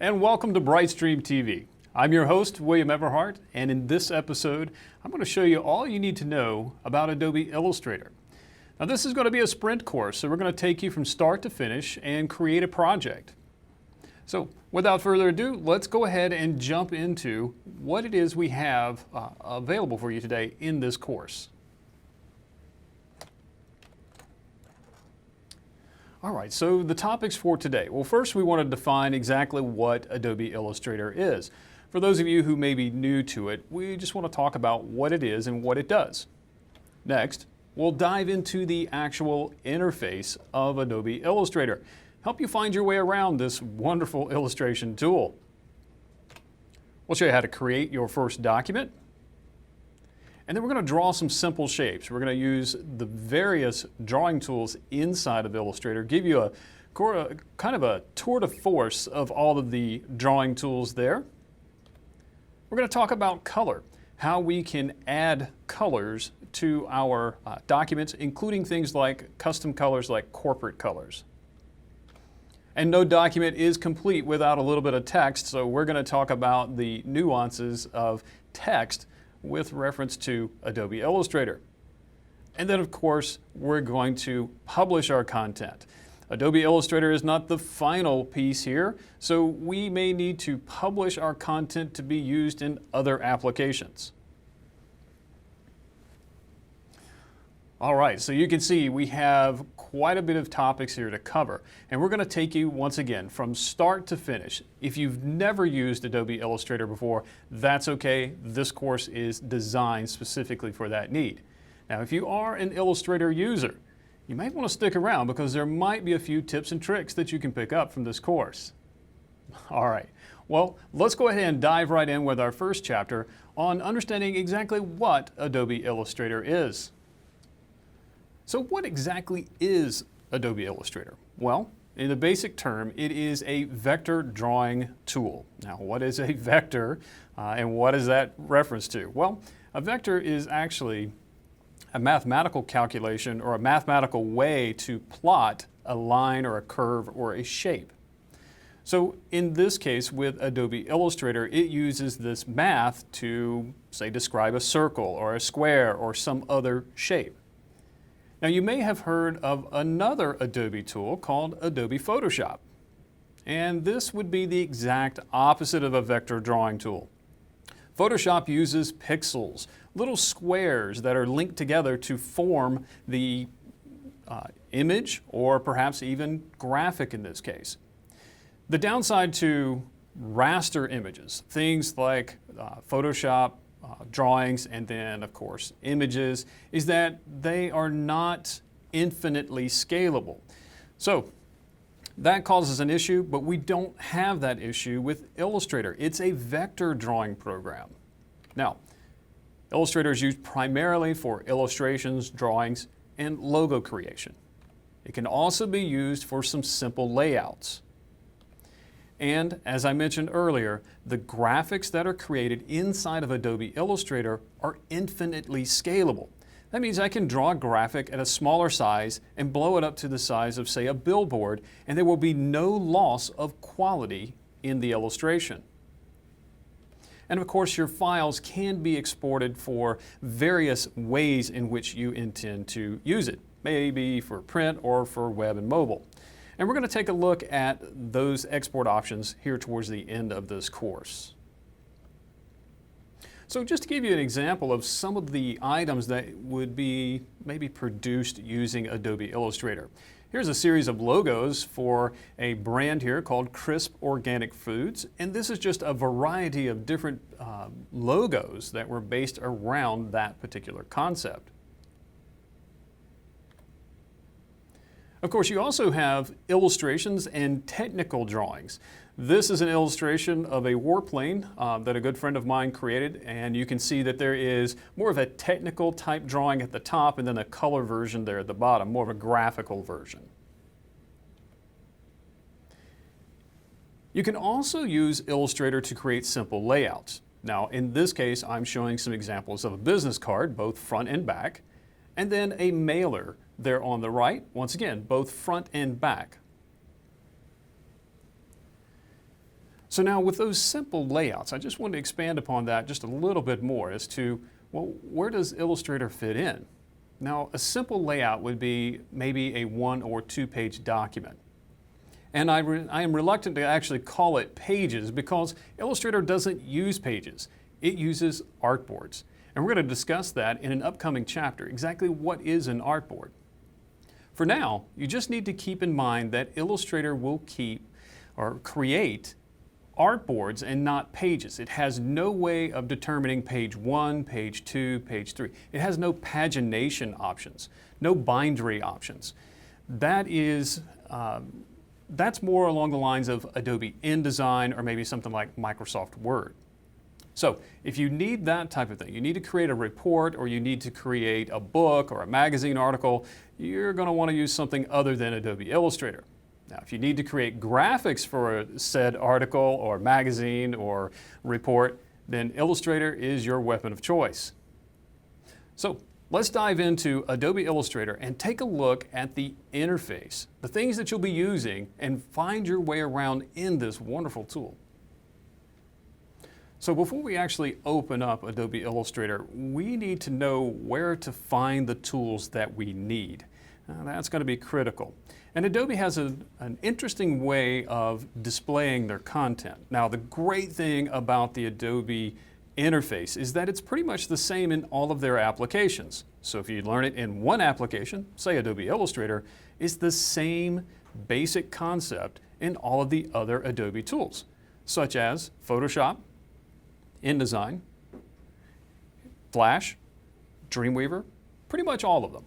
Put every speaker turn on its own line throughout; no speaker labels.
and welcome to BrightStreamTV. I'm your host, William Everhart, and in this episode, I'm going to show you all you need to know about Adobe Illustrator. Now, this is going to be a sprint course, so we're going to take you from start to finish and create a project. So, without further ado, let's go ahead and jump into what it is we have available for you today in this course. All right, so the topics for today. Well, first we want to define exactly what Adobe Illustrator is. For those of you who may be new to it, we just want to talk about what it is and what it does. Next, we'll dive into the actual interface of Adobe Illustrator, help you find your way around this wonderful illustration tool. We'll show you how to create your first document. And then we're going to draw some simple shapes. We're going to use the various drawing tools inside of Illustrator, give you a kind of a tour de force of all of the drawing tools there. We're going to talk about color, how we can add colors to our documents, including things like custom colors like corporate colors. And no document is complete without a little bit of text, so we're going to talk about the nuances of text with reference to Adobe Illustrator. And then, of course, we're going to publish our content. Adobe Illustrator is not the final piece here, so we may need to publish our content to be used in other applications. All right, so you can see we have quite a bit of topics here to cover, and we're going to take you once again from start to finish. If you've never used Adobe Illustrator before, that's okay. This course is designed specifically for that need. Now, if you are an Illustrator user, you might want to stick around because there might be a few tips and tricks that you can pick up from this course. All right, well, let's go ahead and dive right in with our first chapter on understanding exactly what Adobe Illustrator is. So what exactly is Adobe Illustrator? Well, in a basic term, it is a vector drawing tool. Now, what is a vector and what is that reference to? Well, a vector is actually a mathematical calculation or a mathematical way to plot a line or a curve or a shape. So in this case with Adobe Illustrator, it uses this math to, say, describe a circle or a square or some other shape. Now, you may have heard of another Adobe tool called Adobe Photoshop. And this would be the exact opposite of a vector drawing tool. Photoshop uses pixels, little squares that are linked together to form the image or perhaps even graphic in this case. The downside to raster images, things like Photoshop, drawings, and then, of course, images, is that they are not infinitely scalable. So that causes an issue, but we don't have that issue with Illustrator. It's a vector drawing program. Now, Illustrator is used primarily for illustrations, drawings, and logo creation. It can also be used for some simple layouts. And as I mentioned earlier, the graphics that are created inside of Adobe Illustrator are infinitely scalable. That means I can draw a graphic at a smaller size and blow it up to the size of, say, a billboard, and there will be no loss of quality in the illustration. And of course, your files can be exported for various ways in which you intend to use it, maybe for print or for web and mobile. And we're going to take a look at those export options here towards the end of this course. So just to give you an example of some of the items that would be maybe produced using Adobe Illustrator. Here's a series of logos for a brand here called Crisp Organic Foods. And this is just a variety of different logos that were based around that particular concept. Of course, you also have illustrations and technical drawings. This is an illustration of a warplane that a good friend of mine created, and you can see that there is more of a technical type drawing at the top and then a color version there at the bottom, more of a graphical version. You can also use Illustrator to create simple layouts. Now, in this case, I'm showing some examples of a business card, both front and back, and then a mailer there on the right, once again, both front and back. So now with those simple layouts, I just wanted to expand upon that just a little bit more as to, well, where does Illustrator fit in? Now, a simple layout would be maybe a 1 or 2 page document. And I am reluctant to actually call it pages because Illustrator doesn't use pages. It uses artboards. And we're going to discuss that in an upcoming chapter, exactly what is an artboard. For now, you just need to keep in mind that Illustrator will keep or create artboards and not pages. It has no way of determining page 1, page 2, page 3. It has no pagination options, no bindery options. That's more along the lines of Adobe InDesign or maybe something like Microsoft Word. So if you need that type of thing, you need to create a report or you need to create a book or a magazine article, you're going to want to use something other than Adobe Illustrator. Now, if you need to create graphics for a said article or magazine or report, then Illustrator is your weapon of choice. So let's dive into Adobe Illustrator and take a look at the interface, the things that you'll be using, and find your way around in this wonderful tool. So before we actually open up Adobe Illustrator, we need to know where to find the tools that we need. That's going to be critical. And Adobe has an interesting way of displaying their content. Now, the great thing about the Adobe interface is that it's pretty much the same in all of their applications. So if you learn it in one application, say Adobe Illustrator, it's the same basic concept in all of the other Adobe tools, such as Photoshop, InDesign, Flash, Dreamweaver, pretty much all of them.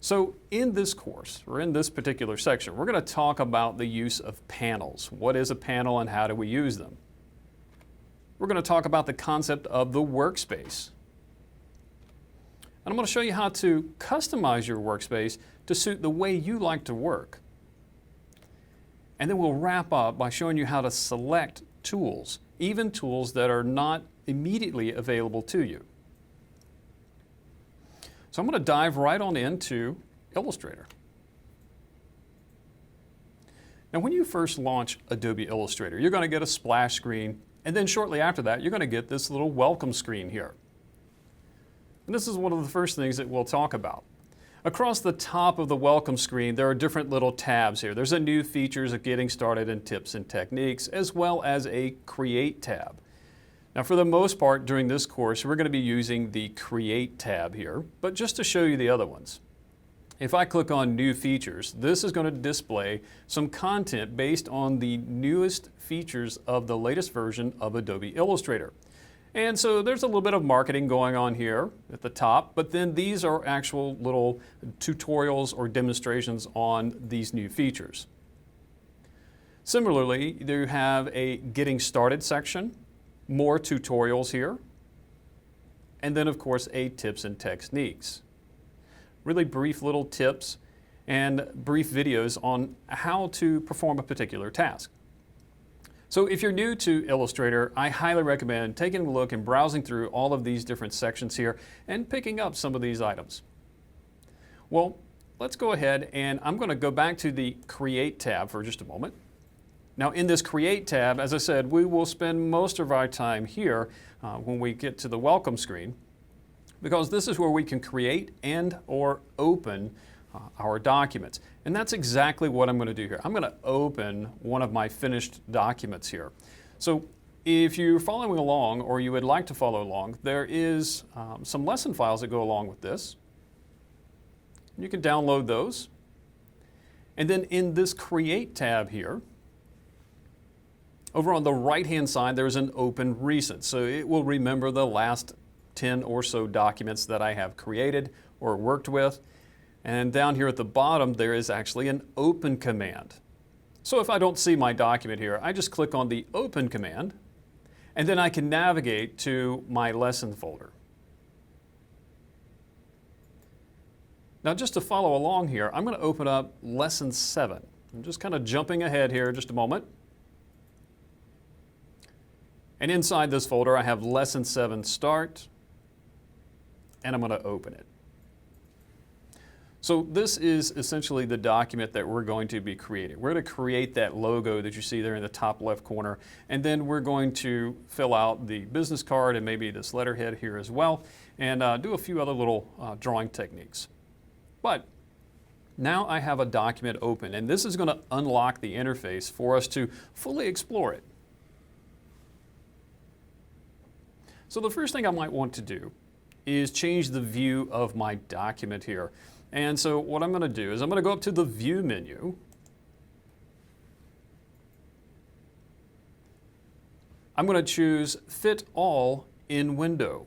So in this course, or in this particular section, we're going to talk about the use of panels. What is a panel and how do we use them? We're going to talk about the concept of the workspace. And I'm going to show you how to customize your workspace to suit the way you like to work. And then we'll wrap up by showing you how to select tools, even tools that are not immediately available to you. So I'm going to dive right on into Illustrator. Now, when you first launch Adobe Illustrator, you're going to get a splash screen, and then shortly after that, you're going to get this little welcome screen here. And this is one of the first things that we'll talk about. Across the top of the welcome screen, there are different little tabs here. There's a new features of getting started and tips and techniques, as well as a create tab. Now, for the most part during this course, we're going to be using the create tab here, but just to show you the other ones. If I click on new features, this is going to display some content based on the newest features of the latest version of Adobe Illustrator. And so there's a little bit of marketing going on here at the top, but then these are actual little tutorials or demonstrations on these new features. Similarly, you have a Getting Started section, more tutorials here, and then of course a Tips and Techniques. Really brief little tips and brief videos on how to perform a particular task. So if you're new to Illustrator, I highly recommend taking a look and browsing through all of these different sections here and picking up some of these items. Well, let's go ahead and I'm going to go back to the Create tab for just a moment. Now in this Create tab, as I said, we will spend most of our time here when we get to the welcome screen, because this is where we can create and or open our documents. And that's exactly what I'm going to do here. I'm going to open one of my finished documents here. So if you're following along or you would like to follow along, there is some lesson files that go along with this. You can download those. And then in this Create tab here, over on the right-hand side, there's an Open Recent. So it will remember the last 10 or so documents that I have created or worked with. And down here at the bottom, there is actually an Open command. So if I don't see my document here, I just click on the Open command, and then I can navigate to my lesson folder. Now just to follow along here, I'm going to open up Lesson 7. I'm just kind of jumping ahead here just a moment. And inside this folder, I have Lesson 7 Start, and I'm going to open it. So this is essentially the document that we're going to be creating. We're going to create that logo that you see there in the top left corner, and then we're going to fill out the business card and maybe this letterhead here as well, and do a few other little drawing techniques. But now I have a document open, and this is going to unlock the interface for us to fully explore it. So the first thing I might want to do is change the view of my document here. And so what I'm going to do is I'm going to go up to the View menu. I'm going to choose Fit All in Window.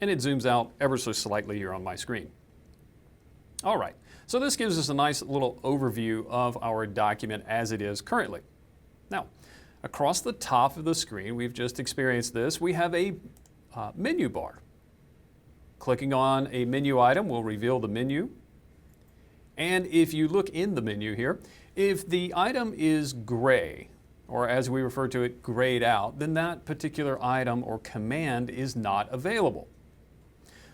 And it zooms out ever so slightly here on my screen. All right, so this gives us a nice little overview of our document as it is currently. Now, across the top of the screen, we've just experienced this, we have a menu bar. Clicking on a menu item will reveal the menu. And if you look in the menu here, if the item is gray, or as we refer to it, grayed out, then that particular item or command is not available.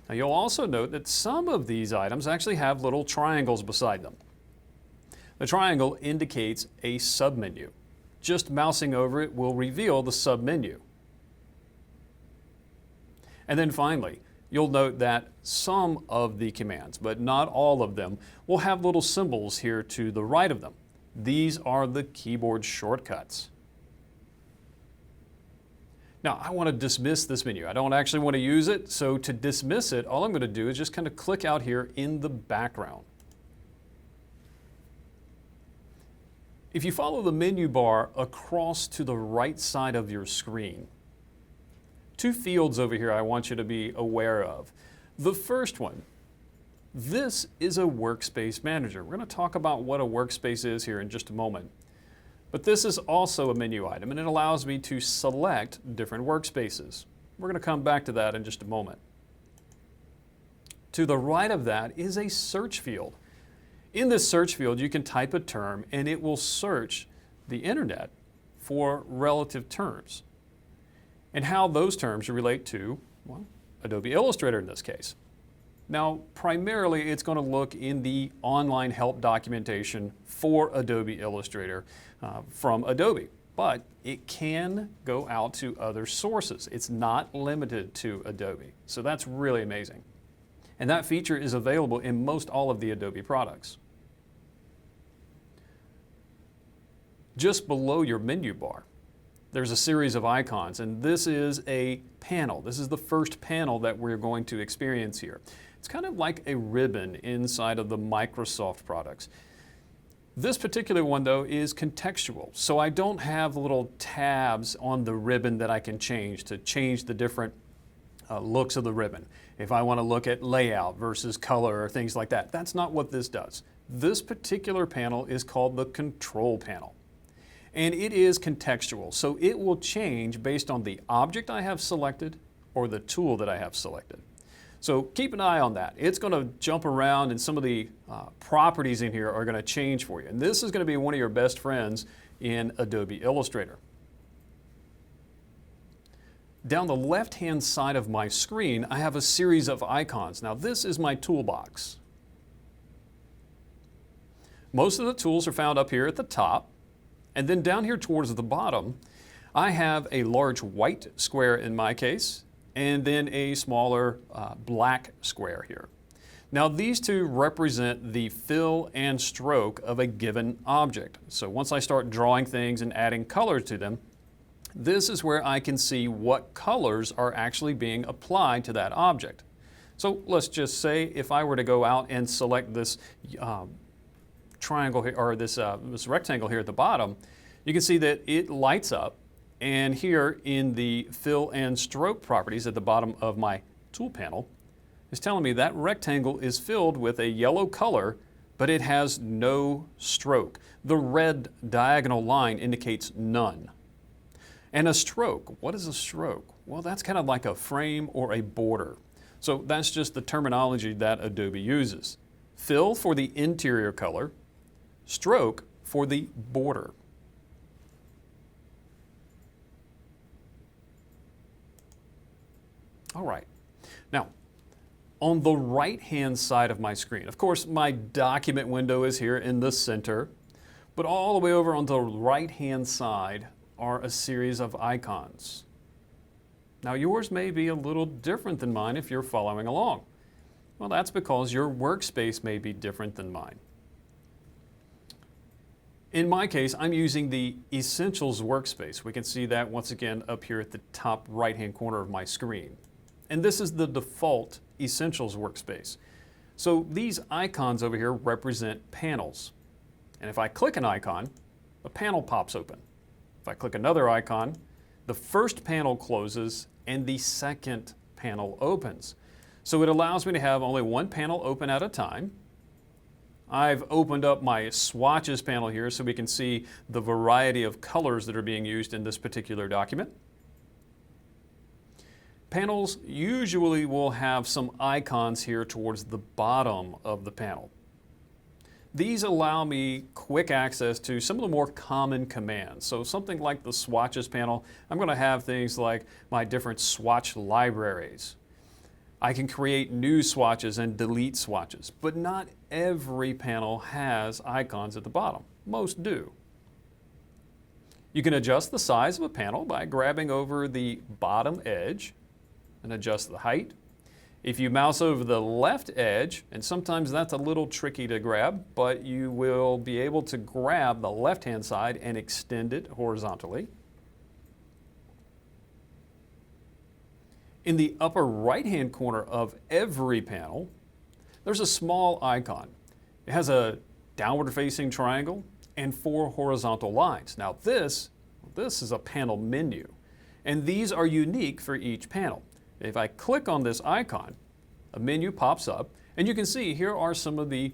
Now you'll also note that some of these items actually have little triangles beside them. The triangle indicates a submenu. Just mousing over it will reveal the submenu. And then finally, you'll note that some of the commands, but not all of them, will have little symbols here to the right of them. These are the keyboard shortcuts. Now, I want to dismiss this menu. I don't actually want to use it, so to dismiss it, all I'm going to do is just kind of click out here in the background. If you follow the menu bar across to the right side of your screen, two fields over here I want you to be aware of. The first one, this is a Workspace Manager. We're going to talk about what a workspace is here in just a moment. But this is also a menu item, and it allows me to select different workspaces. We're going to come back to that in just a moment. To the right of that is a search field. In this search field, you can type a term, and it will search the internet for relative terms, and how those terms relate to, well, Adobe Illustrator in this case. Now, primarily it's going to look in the online help documentation for Adobe Illustrator from Adobe, but it can go out to other sources. It's not limited to Adobe, so that's really amazing. And that feature is available in most all of the Adobe products. Just below your menu bar, there's a series of icons, and this is a panel. This is the first panel that we're going to experience here. It's kind of like a ribbon inside of the Microsoft products. This particular one, though, is contextual, so I don't have little tabs on the ribbon that I can change to change the different looks of the ribbon. If I want to look at layout versus color or things like that, that's not what this does. This particular panel is called the Control Panel. And it is contextual, so it will change based on the object I have selected or the tool that I have selected. So keep an eye on that. It's going to jump around, and some of the properties in here are going to change for you. And this is going to be one of your best friends in Adobe Illustrator. Down the left-hand side of my screen, I have a series of icons. Now this is my toolbox. Most of the tools are found up here at the top. And then down here towards the bottom, I have a large white square in my case, and then a smaller black square here. Now these two represent the fill and stroke of a given object. So once I start drawing things and adding color to them, this is where I can see what colors are actually being applied to that object. So let's just say if I were to go out and select this triangle here, or this rectangle here at the bottom, you can see that it lights up, and here in the fill and stroke properties at the bottom of my tool panel is telling me that rectangle is filled with a yellow color, but it has no stroke. The red diagonal line indicates none. And a stroke, what is a stroke? Well, that's kind of like a frame or a border. So that's just the terminology that Adobe uses. Fill for the interior color, stroke for the border. All right. Now, On the right-hand side of my screen, of course, my document window is here in the center, but all the way over on the right-hand side are a series of icons. Now, yours may be a little different than mine if you're following along. Well, that's because your workspace may be different than mine. In my case, I'm using the Essentials workspace. We can see that once again up here at the top right-hand corner of my screen. And this is the default Essentials workspace. So these icons over here represent panels. And if I click an icon, a panel pops open. If I click another icon, the first panel closes and the second panel opens. So it allows me to have only one panel open at a time. I've opened up my swatches panel here so we can see the variety of colors that are being used in this particular document. Panels usually will have some icons here towards the bottom of the panel. These allow me quick access to some of the more common commands. So something like the swatches panel, I'm going to have things like my different swatch libraries. I can create new swatches and delete swatches, but not every panel has icons at the bottom. Most do. You can adjust the size of a panel by grabbing over the bottom edge and adjust the height. If you mouse over the left edge, and sometimes that's a little tricky to grab, but you will be able to grab the left-hand side and extend it horizontally. In the upper right-hand corner of every panel, there's a small icon. It has a downward-facing triangle and 4 horizontal lines. Now this is a panel menu, and these are unique for each panel. If I click on this icon, a menu pops up, and you can see here are some of the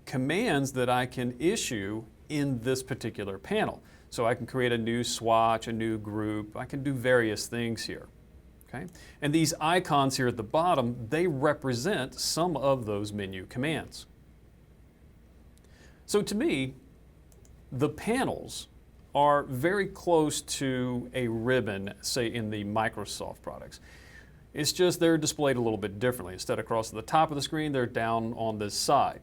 commands that I can issue in this particular panel. So I can create a new swatch, a new group. I can do various things here. Okay? And these icons here at the bottom, they represent some of those menu commands. So to me, the panels are very close to a ribbon, say in the Microsoft products. It's just they're displayed a little bit differently. Instead of across the top of the screen, they're down on this side.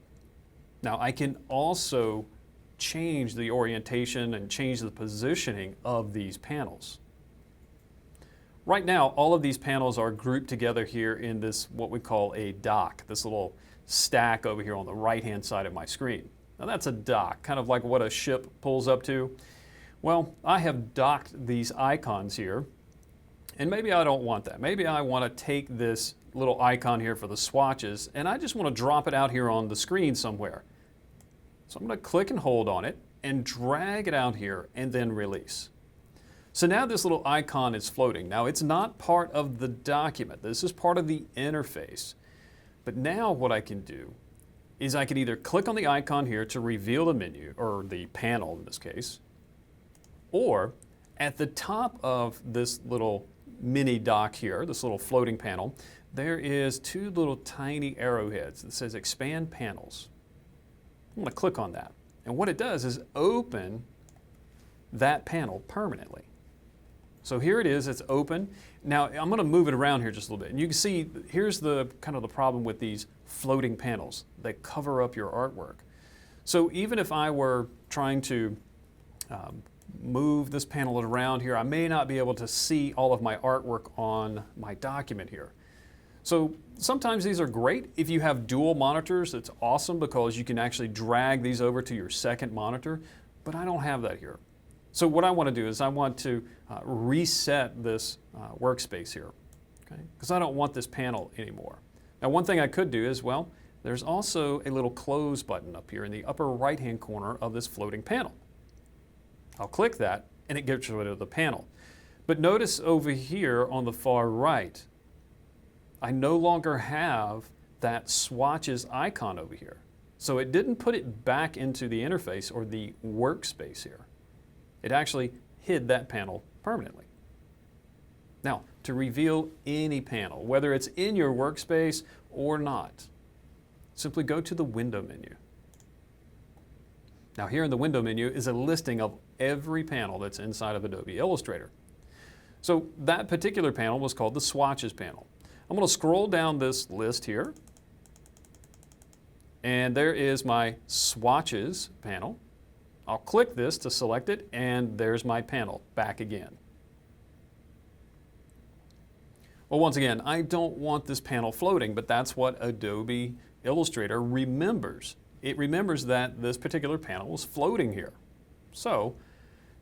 Now I can also change the orientation and change the positioning of these panels. Right now, all of these panels are grouped together here in this, what we call a dock, this little stack over here on the right-hand side of my screen. Now that's a dock, kind of like what a ship pulls up to. Well, I have docked these icons here, and maybe I don't want that. Maybe I want to take this little icon here for the swatches, and I just want to drop it out here on the screen somewhere. So I'm going to click and hold on it and drag it out here and then release. So now this little icon is floating. Now it's not part of the document. This is part of the interface. But now what I can do is I can either click on the icon here to reveal the menu, or the panel in this case, or at the top of this little mini dock here, this little floating panel, there is 2 little tiny arrowheads that says expand panels. I'm going to click on that. And what it does is open that panel permanently. So here it is, it's open. Now I'm going to move it around here just a little bit. And you can see here's the kind of the problem with these floating panels. They cover up your artwork. So even if I were trying to move this panel around here, I may not be able to see all of my artwork on my document here. So sometimes these are great. If you have dual monitors, it's awesome because you can actually drag these over to your second monitor, but I don't have that here. So what I want to do is I want to reset this workspace here, okay? Because I don't want this panel anymore. Now one thing I could do is, well, there's also a little close button up here in the upper right-hand corner of this floating panel. I'll click that and it gets rid of the panel. But notice over here on the far right, I no longer have that swatches icon over here. So it didn't put it back into the interface or the workspace here. It actually hid that panel permanently. Now, to reveal any panel, whether it's in your workspace or not, simply go to the window menu. Now here in the window menu is a listing of every panel that's inside of Adobe Illustrator. So that particular panel was called the swatches panel. I'm going to scroll down this list here, and there is my swatches panel. I'll click this to select it, and there's my panel back again. Well, once again, I don't want this panel floating, but that's what Adobe Illustrator remembers. It remembers that this particular panel is floating here. So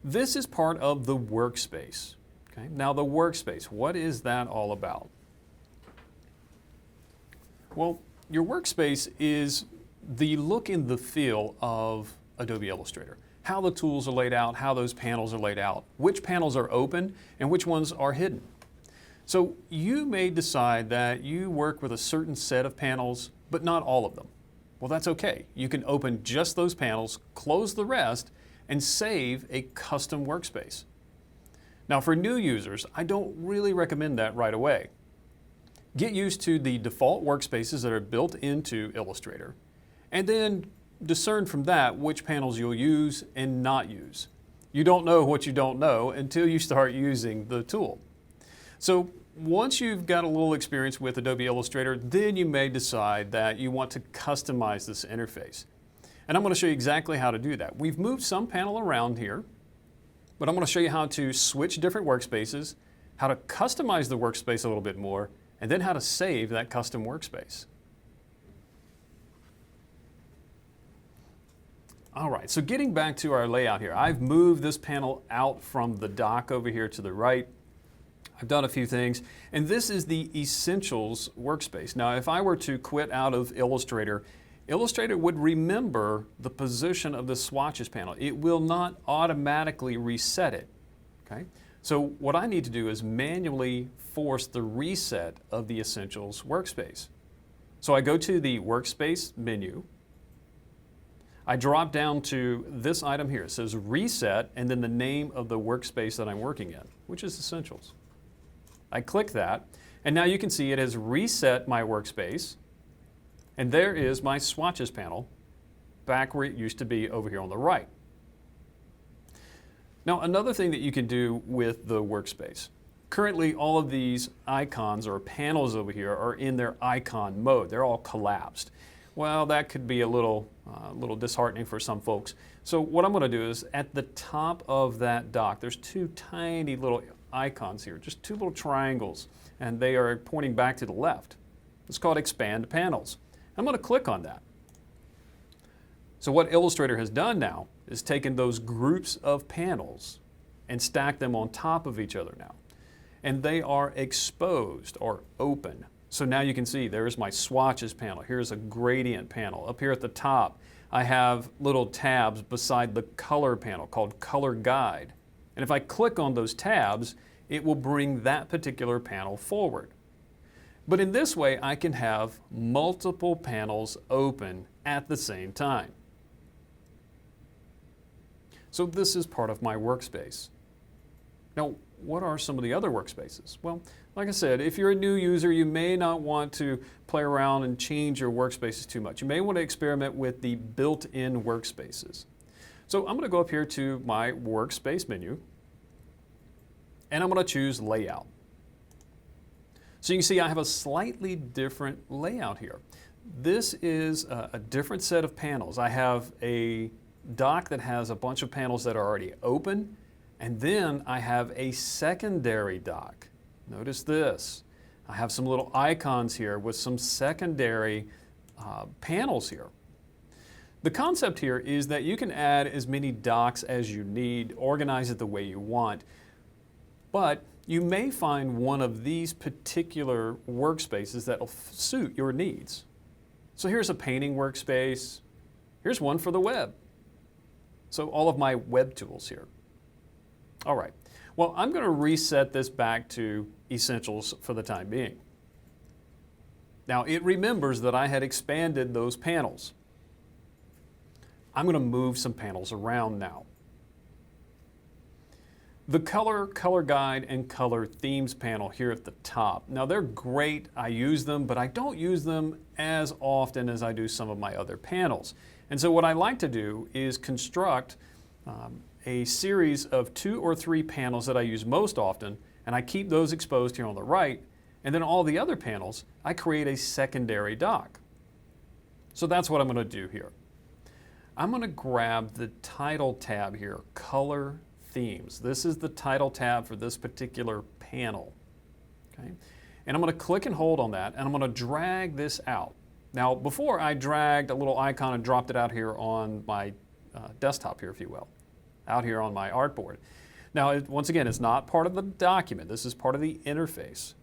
this is part of the workspace. Okay? Now the workspace, what is that all about? Well, your workspace is the look and the feel of Adobe Illustrator. How the tools are laid out, how those panels are laid out, which panels are open and which ones are hidden. So you may decide that you work with a certain set of panels, but not all of them. Well, that's okay. You can open just those panels, close the rest, and save a custom workspace. Now for new users, I don't really recommend that right away. Get used to the default workspaces that are built into Illustrator, and then discern from that which panels you'll use and not use. You don't know what you don't know until you start using the tool. So once you've got a little experience with Adobe Illustrator, then you may decide that you want to customize this interface. And I'm going to show you exactly how to do that. We've moved some panel around here, but I'm going to show you how to switch different workspaces, how to customize the workspace a little bit more, and then how to save that custom workspace. All right, so getting back to our layout here, I've moved this panel out from the dock over here to the right. I've done a few things, and this is the Essentials workspace. Now, if I were to quit out of Illustrator, Illustrator would remember the position of the swatches panel. It will not automatically reset it, okay? So what I need to do is manually force the reset of the Essentials workspace. So I go to the Workspace menu. I drop down to this item here. It says Reset, and then the name of the workspace that I'm working in, which is Essentials. I click that, and now you can see it has reset my workspace, and there is my swatches panel back where it used to be over here on the right. Now, another thing that you can do with the workspace. Currently, all of these icons or panels over here are in their icon mode. They're all collapsed. Well, that could be a little disheartening for some folks. So what I'm going to do is at the top of that dock, there's two tiny little icons here, just two little triangles, and they are pointing back to the left. It's called Expand Panels. I'm going to click on that. So what Illustrator has done now is taken those groups of panels and stacked them on top of each other now. And they are exposed or open. So now you can see there's my swatches panel. Here's a gradient panel. Up here at the top, I have little tabs beside the color panel called Color Guide. And if I click on those tabs, it will bring that particular panel forward. But in this way, I can have multiple panels open at the same time. So this is part of my workspace. Now, what are some of the other workspaces? Well, like I said, if you're a new user, you may not want to play around and change your workspaces too much. You may want to experiment with the built-in workspaces. So I'm going to go up here to my Workspace menu, and I'm going to choose Layout. So you can see I have a slightly different layout here. This is a different set of panels. I have a dock that has a bunch of panels that are already open, and then I have a secondary dock. Notice this. I have some little icons here with some secondary panels here. The concept here is that you can add as many docks as you need, organize it the way you want, but you may find one of these particular workspaces that will suit your needs. So here's a painting workspace. Here's one for the web. So all of my web tools here. All right. Well, I'm going to reset this back to Essentials for the time being. Now, it remembers that I had expanded those panels. I'm going to move some panels around now. The Color Guide, and Color Themes panel here at the top. Now, they're great. I use them, but I don't use them as often as I do some of my other panels. And so what I like to do is construct a series of 2 or 3 panels that I use most often, and I keep those exposed here on the right, And then all the other panels, I create a secondary dock. So that's what I'm going to do here. I'm going to grab the title tab here, Color Themes. This is the title tab for this particular panel. Okay? And I'm going to click and hold on that, and I'm going to drag this out. Now, before I dragged a little icon and dropped it out here on my desktop here, if you will, out here on my artboard. Now, once again, it's not part of the document. This is part of the interface.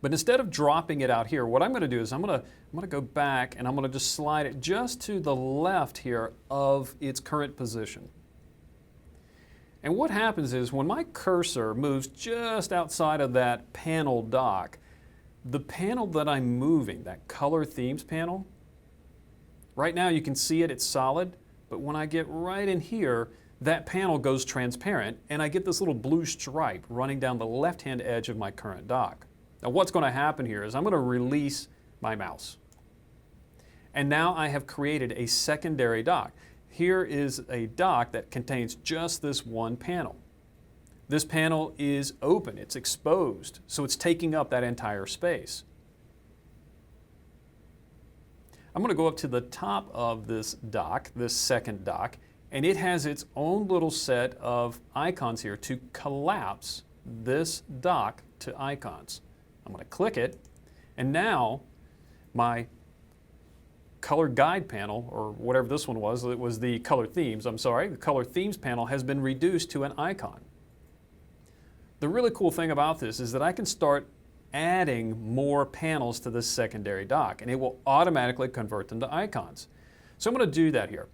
But instead of dropping it out here, what I'm going to do is I'm going to go back and I'm going to just slide it just to the left here of its current position. And what happens is when my cursor moves just outside of that panel dock, the panel that I'm moving, that Color Themes panel, right now you can see it, it's solid, but when I get right in here, that panel goes transparent and I get this little blue stripe running down the left-hand edge of my current dock. Now what's going to happen here is I'm going to release my mouse. And now I have created a secondary dock. Here is a dock that contains just this one panel. This panel is open, it's exposed, so it's taking up that entire space. I'm going to go up to the top of this dock, this second dock, and it has its own little set of icons here to collapse this dock to icons. I'm going to click it, and now my color guide panel, or whatever this one was, it was the color themes, I'm sorry, the color themes panel has been reduced to an icon. The really cool thing about this is that I can start adding more panels to this secondary dock, and it will automatically convert them to icons. So I'm going to do that here.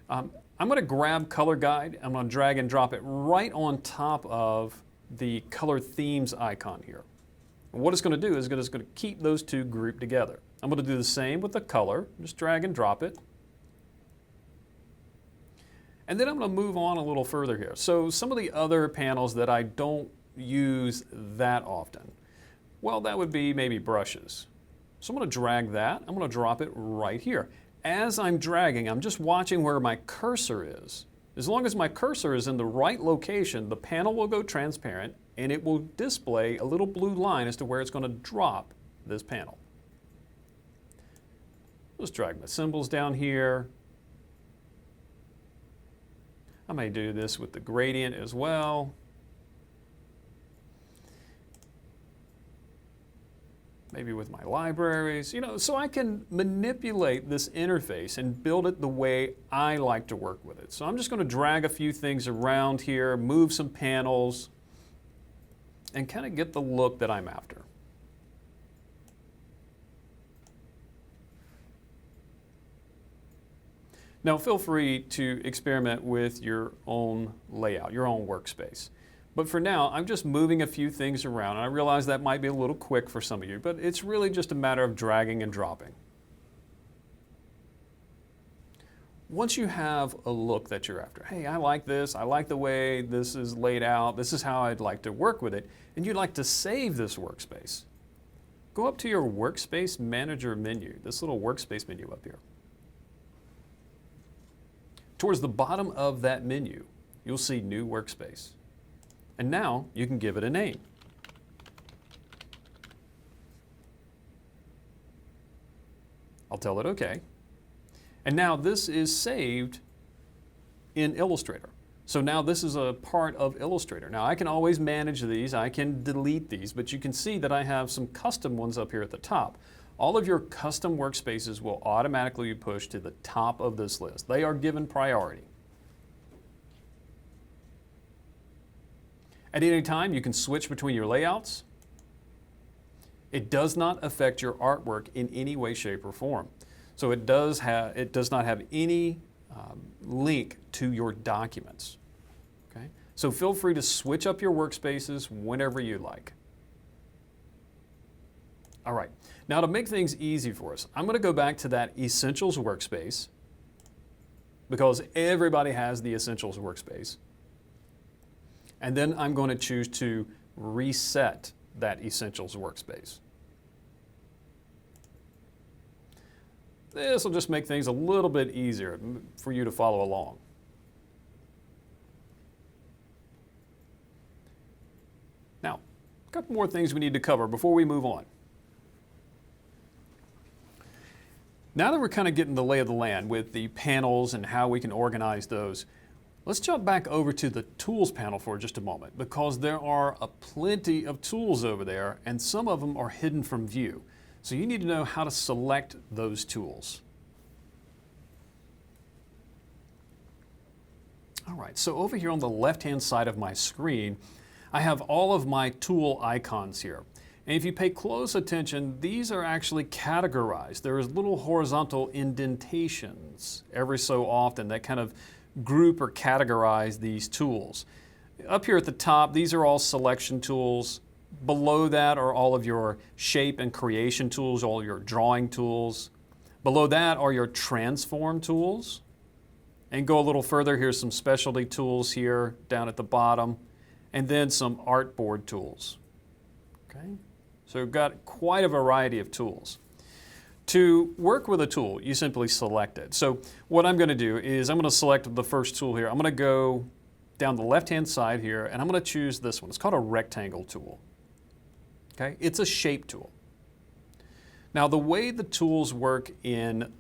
I'm going to grab color guide, I'm going to drag and drop it right on top of the color themes icon here. And what it's going to do is it's going to keep those two grouped together. I'm going to do the same with the color, just drag and drop it. And then I'm going to move on a little further here. So some of the other panels that I don't use that often, well, that would be maybe brushes. So I'm going to drag that, I'm going to drop it right here. As I'm dragging, I'm just watching where my cursor is. As long as my cursor is in the right location, the panel will go transparent and it will display a little blue line as to where it's going to drop this panel. Let's drag my symbols down here. I may do this with the gradient as well. Maybe with my libraries, so I can manipulate this interface and build it the way I like to work with it. So I'm just going to drag a few things around here, move some panels, and kind of get the look that I'm after. Now feel free to experiment with your own layout, your own workspace. But for now, I'm just moving a few things around, and I realize that might be a little quick for some of you, but it's really just a matter of dragging and dropping. Once you have a look that you're after, hey, I like this, I like the way this is laid out, this is how I'd like to work with it, and you'd like to save this workspace, go up to your Workspace Manager menu, this little Workspace menu up here. Towards the bottom of that menu, you'll see New Workspace. And now you can give it a name. I'll tell it OK. And now this is saved in Illustrator. So now this is a part of Illustrator. Now I can always manage these, I can delete these, but you can see that I have some custom ones up here at the top. All of your custom workspaces will automatically be pushed to the top of this list. They are given priority. At any time, you can switch between your layouts. It does not affect your artwork in any way, shape, or form. So it does not have any link to your documents. Okay? So feel free to switch up your workspaces whenever you like. All right, now to make things easy for us, I'm going to go back to that Essentials workspace because everybody has the Essentials workspace. And then I'm going to choose to reset that Essentials workspace. This will just make things a little bit easier for you to follow along. Now, A couple more things we need to cover before we move on. Now that we're kind of getting the lay of the land with the panels and how we can organize those, let's jump back over to the Tools panel for just a moment, because there are plenty of tools over there and some of them are hidden from view. So you need to know how to select those tools. All right, so over here on the left-hand side of my screen, I have all of my tool icons here. And if you pay close attention, these are actually categorized. There's little horizontal indentations every so often that kind of group or categorize these tools. Up here at the top, these are all selection tools. Below that are all of your shape and creation tools, all your drawing tools. Below that are your transform tools. And go a little further, here's some specialty tools here down at the bottom, and then some artboard tools. Okay? So we've got quite a variety of tools. To work with a tool, you simply select it. So what I'm going to do is I'm going to select the first tool here. I'm going to go down the left-hand side here, and I'm going to choose this one. It's called a rectangle tool. Okay? It's a shape tool. Now the way the tools work in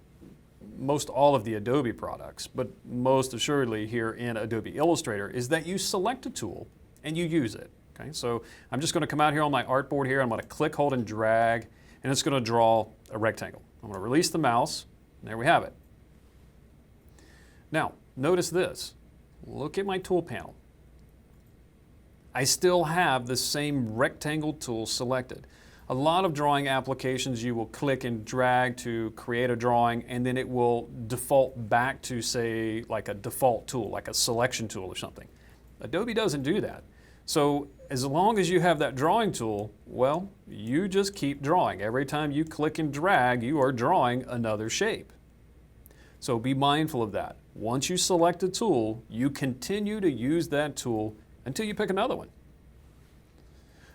most all of the Adobe products, but most assuredly here in Adobe Illustrator, is that you select a tool and you use it. Okay, so I'm just going to come out here on my artboard here. I'm going to click, hold, and drag, and it's going to draw a rectangle. I'm going to release the mouse, and there we have it. Now, notice this. Look at my tool panel. I still have the same rectangle tool selected. A lot of drawing applications, you will click and drag to create a drawing, and then it will default back to, say, like a default tool, like a selection tool or something. Adobe doesn't do that. So as long as you have that drawing tool, well, you just keep drawing. Every time you click and drag, you are drawing another shape. So be mindful of that. Once you select a tool, you continue to use that tool until you pick another one.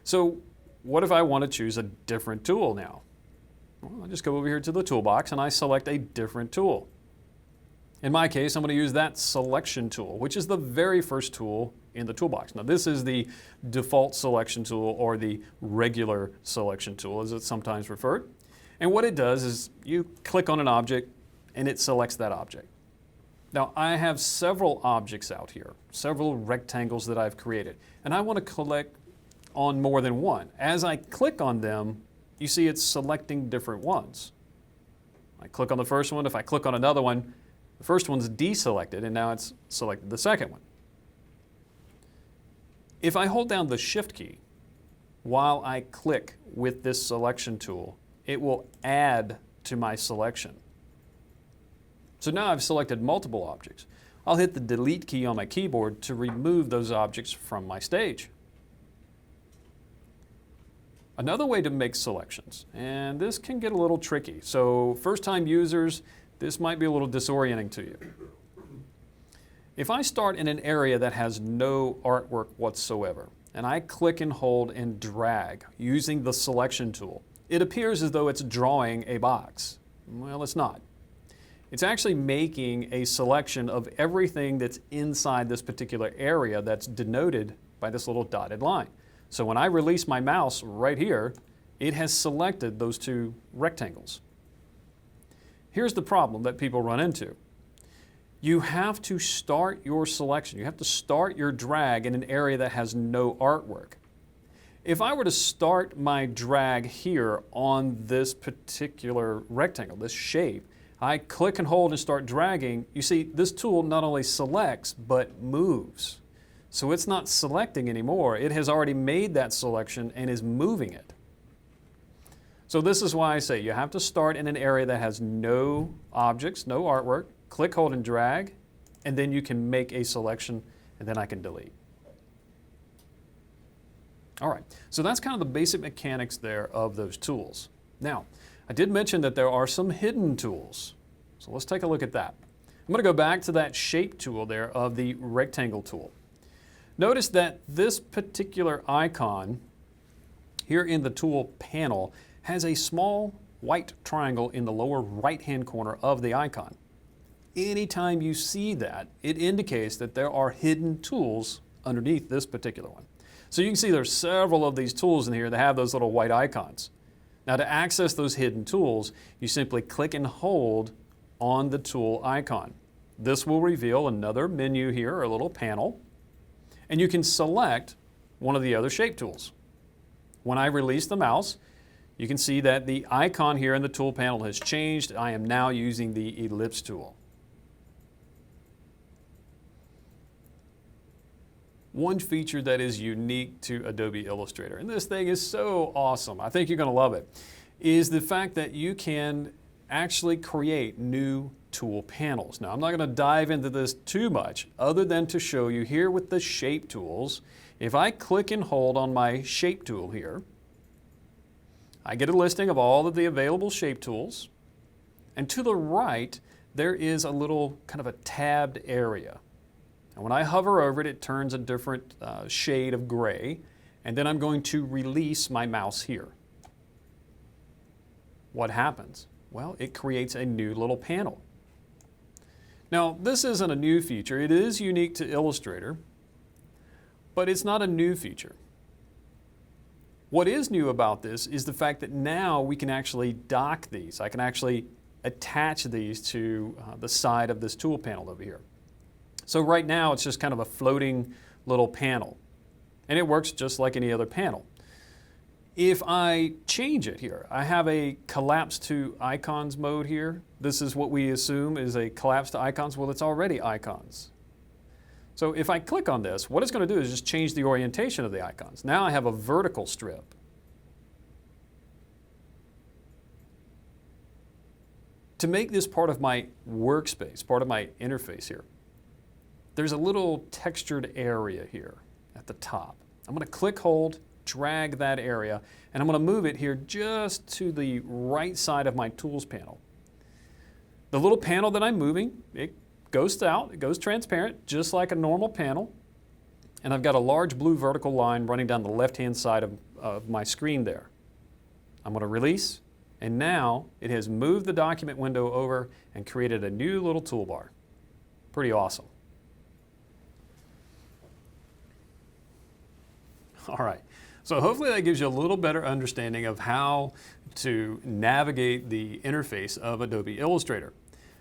So what if I want to choose a different tool now? Well, I just go over here to the toolbox and I select a different tool. In my case, I'm going to use that selection tool, which is the very first tool in the toolbox. Now this is the default selection tool, or the regular selection tool as it's sometimes referred. And what it does is you click on an object and it selects that object. Now I have several objects out here, several rectangles that I've created, and I want to click on more than one. As I click on them, you see it's selecting different ones. I click on the first one. If I click on another one, the first one's deselected, and now it's selected the second one. If I hold down the Shift key while I click with this selection tool, it will add to my selection. So now I've selected multiple objects. I'll hit the Delete key on my keyboard to remove those objects from my stage. Another way to make selections, and this can get a little tricky, so first-time users, this might be a little disorienting to you. If I start in an area that has no artwork whatsoever, and I click and hold and drag using the selection tool, it appears as though it's drawing a box. Well, it's not. It's actually making a selection of everything that's inside this particular area that's denoted by this little dotted line. So when I release my mouse right here, it has selected those two rectangles. Here's the problem that people run into. You have to start your selection. You have to start your drag in an area that has no artwork. If I were to start my drag here on this particular rectangle, this shape, I click and hold and start dragging, you see this tool not only selects but moves. So it's not selecting anymore. It has already made that selection and is moving it. So this is why I say you have to start in an area that has no objects, no artwork, click, hold, and drag, and then you can make a selection, and then I can delete. All right, so that's kind of the basic mechanics there of those tools. Now, I did mention that there are some hidden tools. So let's take a look at that. I'm going to go back to that shape tool there of the rectangle tool. Notice that this particular icon here in the tool panel has a small white triangle in the lower right-hand corner of the icon. Anytime you see that, it indicates that there are hidden tools underneath this particular one. So you can see there's several of these tools in here that have those little white icons. Now to access those hidden tools, you simply click and hold on the tool icon. This will reveal another menu here, or a little panel, and you can select one of the other shape tools. When I release the mouse, you can see that the icon here in the tool panel has changed. I am now using the ellipse tool. One feature that is unique to Adobe Illustrator, and this thing is so awesome, I think you're going to love it, is the fact that you can actually create new tool panels. Now, I'm not going to dive into this too much other than to show you here with the shape tools. If I click and hold on my shape tool here, I get a listing of all of the available shape tools, and to the right there is a little kind of a tabbed area. And when I hover over it, it turns a different shade of gray, and then I'm going to release my mouse here. What happens? Well, it creates a new little panel. Now, this isn't a new feature. It is unique to Illustrator, but it's not a new feature. What is new about this is the fact that now we can actually dock these. I can actually attach these to the side of this tool panel over here. So right now it's just kind of a floating little panel, and it works just like any other panel. If I change it here, I have a collapse to icons mode here. This is what we assume is a collapse to icons. Well, it's already icons. So if I click on this, what it's going to do is just change the orientation of the icons. Now I have a vertical strip. To make this part of my workspace, part of my interface here, there's a little textured area here at the top. I'm going to click, hold, drag that area, and I'm going to move it here just to the right side of my tools panel. The little panel that I'm moving, it goes out, it goes transparent, just like a normal panel, and I've got a large blue vertical line running down the left-hand side of my screen there. I'm going to release, and now it has moved the document window over and created a new little toolbar. Pretty awesome. All right, so hopefully that gives you a little better understanding of how to navigate the interface of Adobe Illustrator.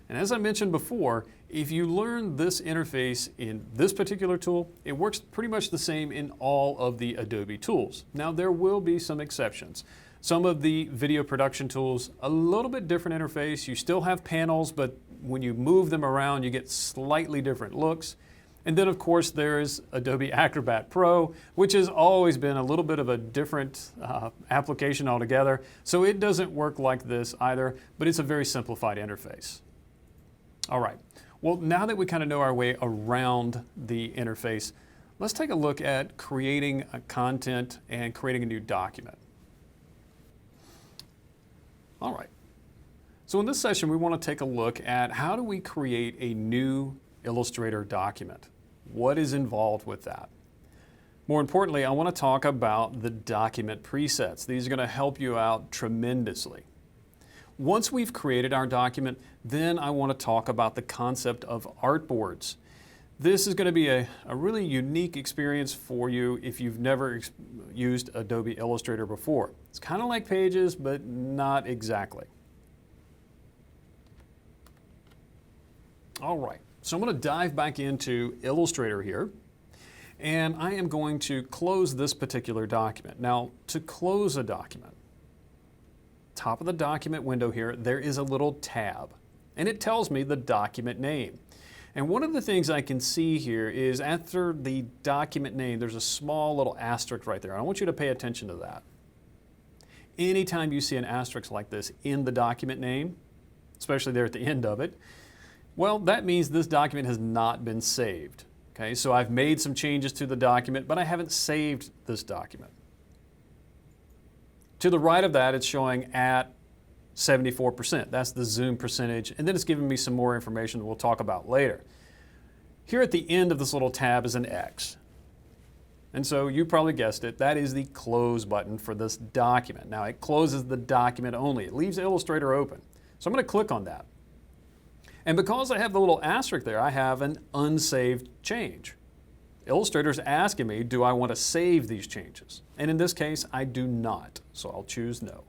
And as I mentioned before, if you learn this interface in this particular tool, it works pretty much the same in all of the Adobe tools. Now there will be some exceptions. Some of the video production tools, a little bit different interface. You still have panels, but when you move them around, you get slightly different looks. And then of course there's Adobe Acrobat Pro, which has always been a little bit of a different application altogether. So it doesn't work like this either, but it's a very simplified interface. All right, well now that we kind of know our way around the interface, let's take a look at creating a content and creating a new document. All right, so in this session we want to take a look at how do we create a new Illustrator document. What is involved with that? More importantly, I want to talk about the document presets. These are going to help you out tremendously. Once we've created our document, then I want to talk about the concept of artboards. This is going to be a really unique experience for you if you've never used Adobe Illustrator before. It's kind of like Pages, but not exactly. All right. So I'm going to dive back into Illustrator here, and I am going to close this particular document. Now, to close a document, top of the document window here, there is a little tab, and it tells me the document name. And one of the things I can see here is after the document name, there's a small little asterisk right there. I want you to pay attention to that. Anytime you see an asterisk like this in the document name, especially there at the end of it, well, that means this document has not been saved. Okay, so I've made some changes to the document, but I haven't saved this document. To the right of that, it's showing at 74%. That's the zoom percentage, and then it's giving me some more information that we'll talk about later. Here at the end of this little tab is an X. And so you probably guessed it, that is the close button for this document. Now it closes the document only. It leaves Illustrator open. So I'm going to click on that. And because I have the little asterisk there, I have an unsaved change. Illustrator's asking me, do I want to save these changes? And in this case, I do not, so I'll choose no.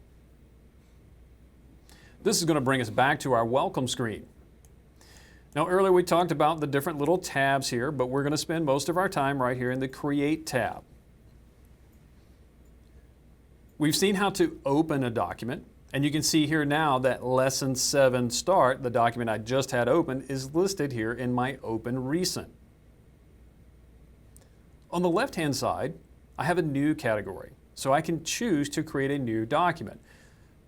This is going to bring us back to our welcome screen. Now earlier we talked about the different little tabs here, but we're going to spend most of our time right here in the Create tab. We've seen how to open a document, and you can see here now that Lesson 7 Start, the document I just had open, is listed here in my Open Recent. On the left-hand side, I have a new category, so I can choose to create a new document.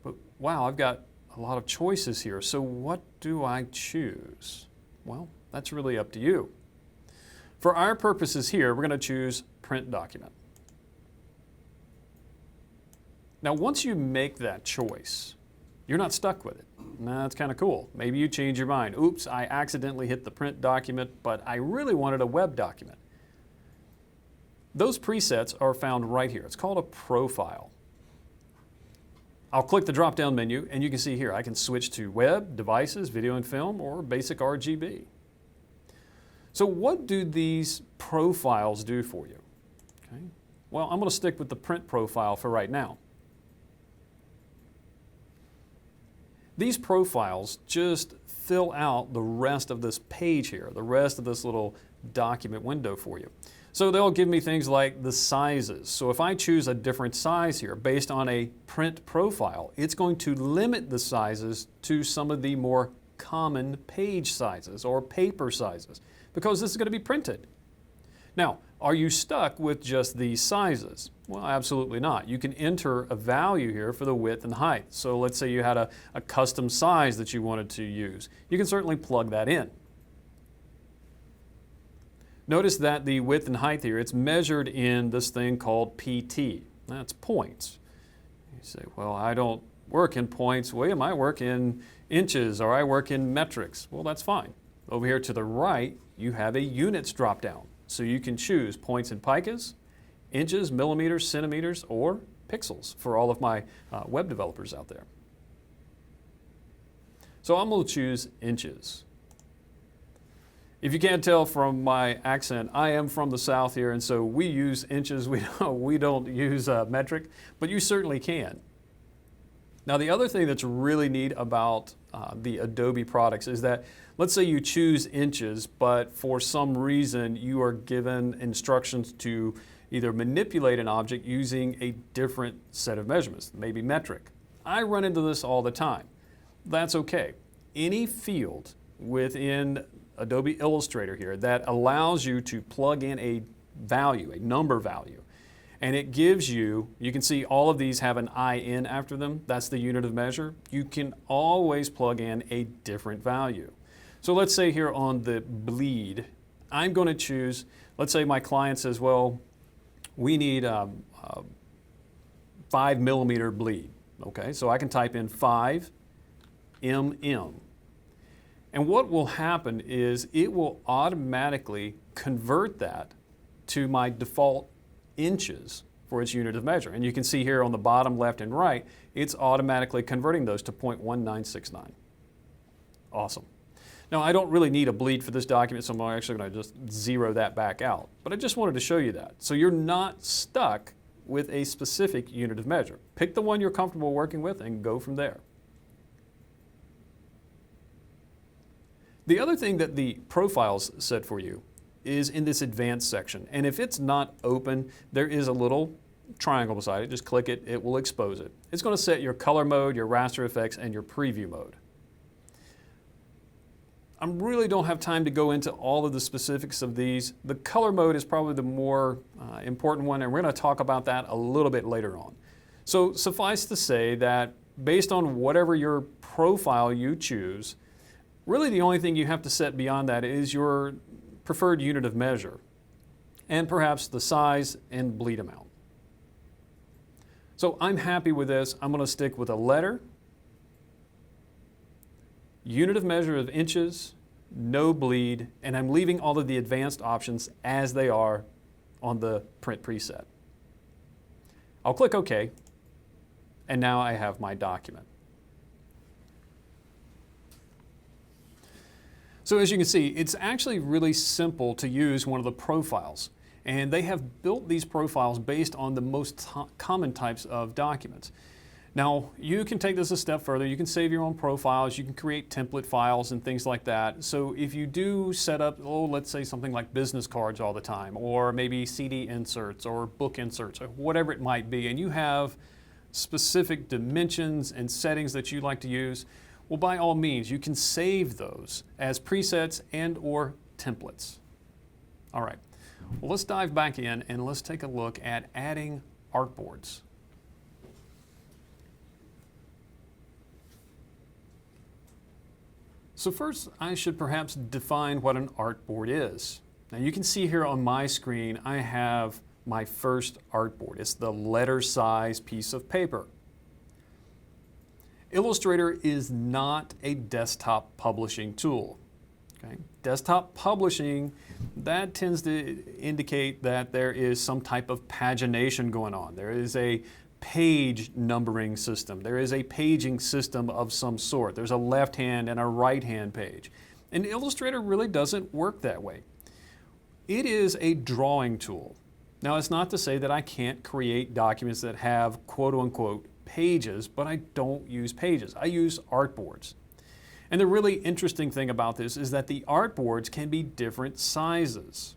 But wow, I've got a lot of choices here, so what do I choose? Well, that's really up to you. For our purposes here, we're going to choose Print Document. Now, once you make that choice, you're not stuck with it. Now, that's kind of cool. Maybe you change your mind. Oops, I accidentally hit the print document, but I really wanted a web document. Those presets are found right here. It's called a profile. I'll click the drop-down menu, and you can see here I can switch to web, devices, video and film, or basic RGB. So what do these profiles do for you? Okay. Well, I'm going to stick with the print profile for right now. These profiles just fill out the rest of this page here, the rest of this little document window for you. So they'll give me things like the sizes. So if I choose a different size here based on a print profile, it's going to limit the sizes to some of the more common page sizes or paper sizes because this is going to be printed. Now, are you stuck with just these sizes? Well, absolutely not. You can enter a value here for the width and height. So let's say you had a custom size that you wanted to use. You can certainly plug that in. Notice that the width and height here, it's measured in this thing called PT. That's points. You say, well, I don't work in points. William, I work in inches or I work in metrics. Well, that's fine. Over here to the right, you have a units drop down. So you can choose points and picas, inches, millimeters, centimeters, or pixels for all of my web developers out there. So I'm going to choose inches. If you can't tell from my accent, I am from the South here, and so we use inches. We don't use metric, but you certainly can. Now, the other thing that's really neat about the Adobe products is that, let's say you choose inches, but for some reason you are given instructions to either manipulate an object using a different set of measurements, maybe metric. I run into this all the time. That's okay. Any field within Adobe Illustrator here that allows you to plug in a value, a number value, and it gives you, you can see all of these have an IN after them, that's the unit of measure. You can always plug in a different value. So let's say here on the bleed, I'm going to choose, let's say my client says, well, we need a 5 millimeter bleed. Okay, so I can type in 5 mm. And what will happen is it will automatically convert that to my default inches for its unit of measure. And you can see here on the bottom left and right, it's automatically converting those to 0.1969. Awesome. Now, I don't really need a bleed for this document, so I'm actually going to just zero that back out. But I just wanted to show you that. So you're not stuck with a specific unit of measure. Pick the one you're comfortable working with and go from there. The other thing that the profiles set for you is in this advanced section. And if it's not open, there is a little triangle beside it. Just click it, it will expose it. It's going to set your color mode, your raster effects, and your preview mode. I really don't have time to go into all of the specifics of these. The color mode is probably the more important one, and we're going to talk about that a little bit later on. So suffice to say that based on whatever your profile you choose, really the only thing you have to set beyond that is your preferred unit of measure and perhaps the size and bleed amount. So I'm happy with this. I'm going to stick with a letter, unit of measure of inches, no bleed, and I'm leaving all of the advanced options as they are on the print preset. I'll click OK, and now I have my document. So as you can see, it's actually really simple to use one of the profiles. And they have built these profiles based on the most common types of documents. Now, you can take this a step further. You can save your own profiles. You can create template files and things like that. So if you do set up, let's say something like business cards all the time, or maybe CD inserts or book inserts, or whatever it might be, and you have specific dimensions and settings that you like to use, well, by all means, you can save those as presets and or templates. All right, well, let's dive back in and let's take a look at adding artboards. So first, I should perhaps define what an artboard is. Now you can see here on my screen, I have my first artboard. It's the letter size piece of paper. Illustrator is not a desktop publishing tool. Okay? Desktop publishing, that tends to indicate that there is some type of pagination going on. There is a page numbering system. There is a paging system of some sort. There's a left-hand and a right-hand page. And Illustrator really doesn't work that way. It is a drawing tool. Now, it's not to say that I can't create documents that have quote-unquote pages, but I don't use pages. I use artboards. And the really interesting thing about this is that the artboards can be different sizes.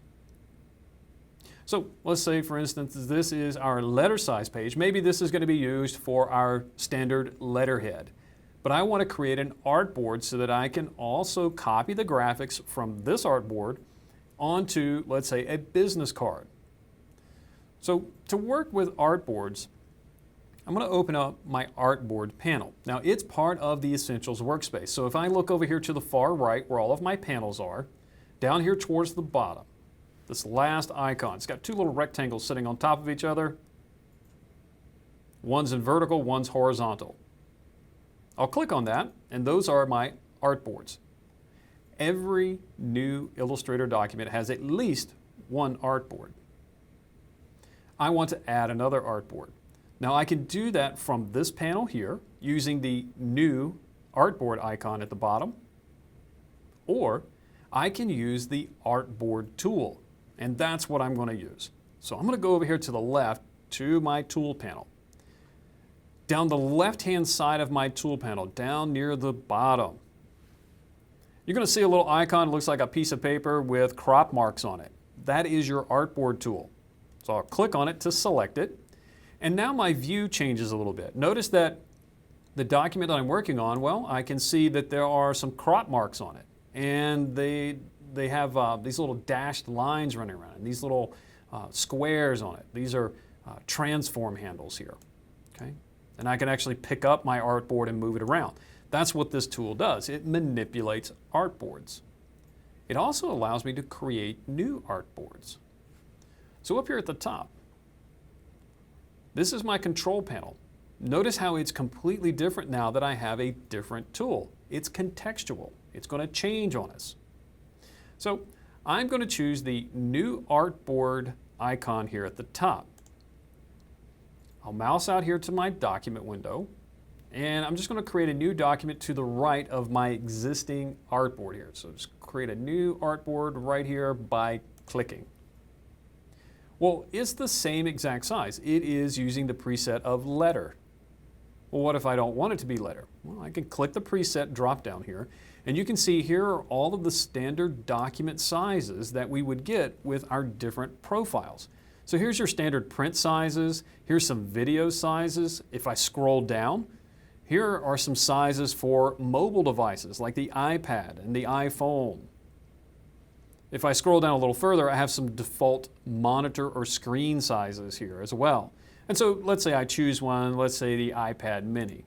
So let's say, for instance, this is our letter size page. Maybe this is going to be used for our standard letterhead. But I want to create an artboard so that I can also copy the graphics from this artboard onto, let's say, a business card. So to work with artboards, I'm going to open up my artboard panel. Now, it's part of the Essentials workspace. So if I look over here to the far right where all of my panels are, down here towards the bottom, this last icon, it's got two little rectangles sitting on top of each other. One's in vertical, one's horizontal. I'll click on that, and those are my artboards. Every new Illustrator document has at least one artboard. I want to add another artboard. Now I can do that from this panel here using the new artboard icon at the bottom, or I can use the artboard tool. And that's what I'm going to use. So I'm going to go over here to the left to my tool panel. Down the left-hand side of my tool panel, down near the bottom, you're going to see a little icon that looks like a piece of paper with crop marks on it. That is your artboard tool. So I'll click on it to select it. And now my view changes a little bit. Notice that the document that I'm working on, well, I can see that there are some crop marks on it. And they have these little dashed lines running around, and these little squares on it. These are transform handles here, okay? And I can actually pick up my artboard and move it around. That's what this tool does. It manipulates artboards. It also allows me to create new artboards. So up here at the top, this is my control panel. Notice how it's completely different now that I have a different tool. It's contextual. It's going to change on us. So I'm going to choose the new artboard icon here at the top. I'll mouse out here to my document window, and I'm just going to create a new document to the right of my existing artboard here. So just create a new artboard right here by clicking. Well, it's the same exact size. It is using the preset of letter. Well, what if I don't want it to be letter? Well, I can click the preset drop down here, and you can see here are all of the standard document sizes that we would get with our different profiles. So here's your standard print sizes. Here's some video sizes. If I scroll down, here are some sizes for mobile devices like the iPad and the iPhone. If I scroll down a little further, I have some default monitor or screen sizes here as well. And so let's say I choose one, let's say the iPad mini.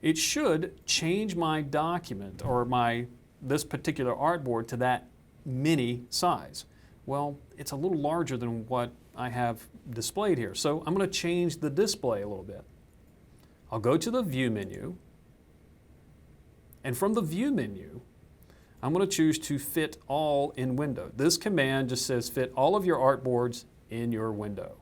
It should change my document or this particular artboard to that mini size. Well, it's a little larger than what I have displayed here. So I'm going to change the display a little bit. I'll go to the View menu. And from the View menu, I'm going to choose to fit all in window. This command just says fit all of your artboards in your window.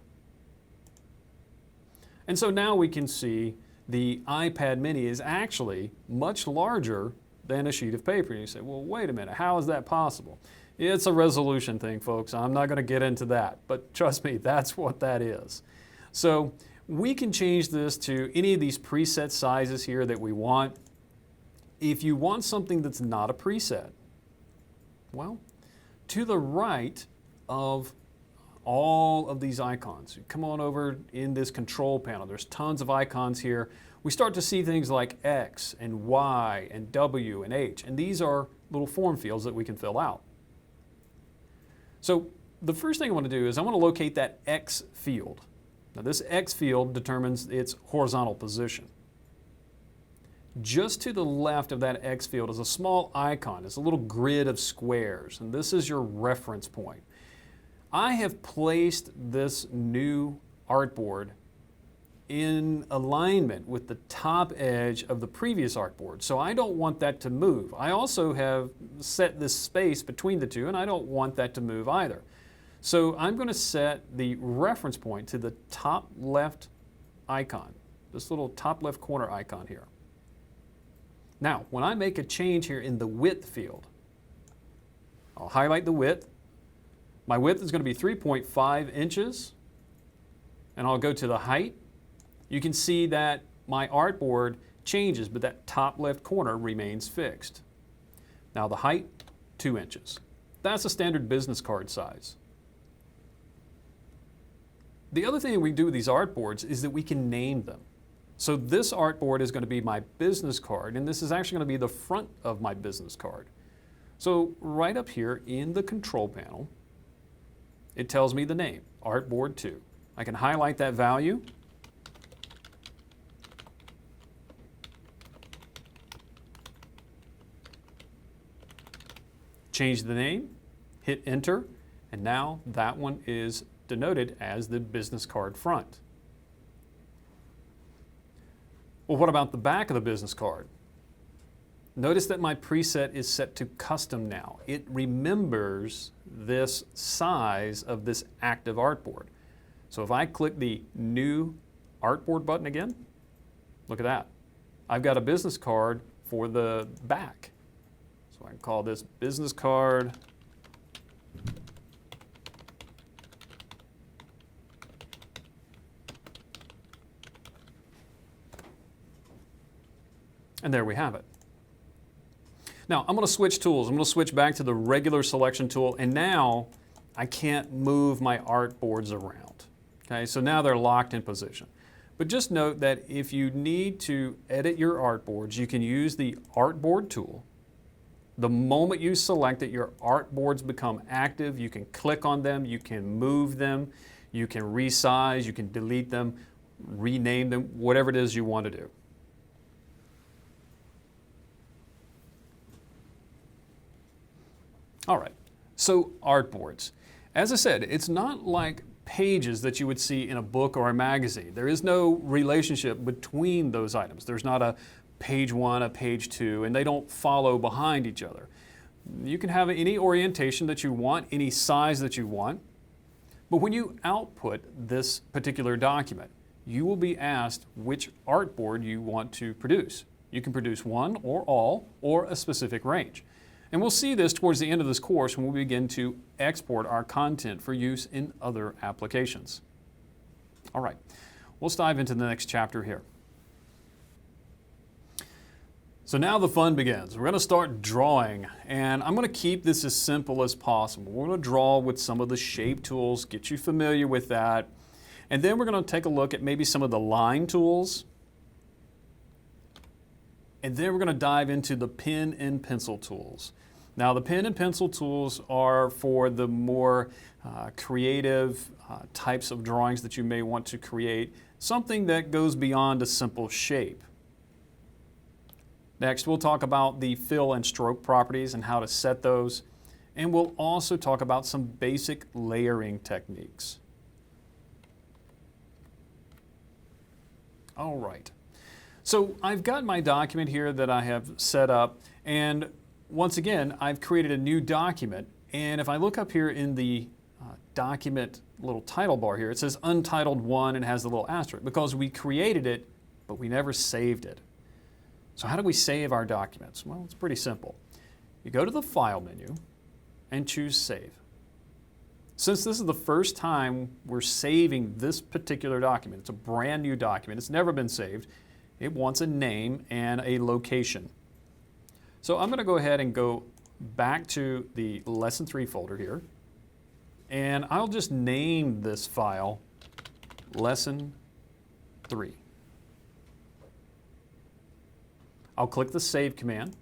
And so now we can see the iPad mini is actually much larger than a sheet of paper. And you say, well, wait a minute, how is that possible? It's a resolution thing, folks. I'm not going to get into that, but trust me, that's what that is. So we can change this to any of these preset sizes here that we want. If you want something that's not a preset, well, to the right of all of these icons, you come on over in this control panel. There's tons of icons here. We start to see things like X and Y and W and H, and these are little form fields that we can fill out. So the first thing I want to do is I want to locate that X field. Now this X field determines its horizontal position. Just to the left of that X field is a small icon. It's a little grid of squares, and this is your reference point. I have placed this new artboard in alignment with the top edge of the previous artboard, so I don't want that to move. I also have set this space between the two, and I don't want that to move either. So I'm going to set the reference point to the top left icon, this little top left corner icon here. Now, when I make a change here in the width field, I'll highlight the width. My width is going to be 3.5 inches, and I'll go to the height. You can see that my artboard changes, but that top left corner remains fixed. Now the height, 2 inches. That's a standard business card size. The other thing we do with these artboards is that we can name them. So this artboard is going to be my business card, and this is actually going to be the front of my business card. So right up here in the control panel, it tells me the name, Artboard 2. I can highlight that value. Change the name, hit enter, and now that one is denoted as the business card front. Well, what about the back of the business card? Notice that my preset is set to custom now. It remembers this size of this active artboard. So if I click the new artboard button again, look at that. I've got a business card for the back. So I can call this business card and there we have it. Now I'm going to switch tools. I'm going to switch back to the regular selection tool, and now I can't move my artboards around. Okay, so now they're locked in position. But just note that if you need to edit your artboards, you can use the Artboard tool. The moment you select it, your artboards become active. You can click on them, you can move them, you can resize, you can delete them, rename them, whatever it is you want to do. All right, so artboards. As I said, it's not like pages that you would see in a book or a magazine. There is no relationship between those items. There's not a page 1, a page 2, and they don't follow behind each other. You can have any orientation that you want, any size that you want, but when you output this particular document, you will be asked which artboard you want to produce. You can produce one or all, or a specific range. And we'll see this towards the end of this course when we begin to export our content for use in other applications. All right, let's dive into the next chapter here. So now the fun begins. We're going to start drawing, and I'm going to keep this as simple as possible. We're going to draw with some of the shape tools, get you familiar with that, and then we're going to take a look at maybe some of the line tools, and then we're going to dive into the pen and pencil tools. Now the pen and pencil tools are for the more creative types of drawings that you may want to create, something that goes beyond a simple shape. Next, we'll talk about the fill and stroke properties and how to set those, and we'll also talk about some basic layering techniques. All right. So I've got my document here that I have set up, and once again, I've created a new document, and if I look up here in the document little title bar here, it says Untitled 1 and has the little asterisk because we created it, but we never saved it. So how do we save our documents? Well, it's pretty simple. You go to the File menu, and choose Save. Since this is the first time we're saving this particular document, it's a brand new document, it's never been saved, it wants a name and a location. So I'm going to go ahead and go back to the Lesson 3 folder here, and I'll just name this file Lesson 3. I'll click the Save command,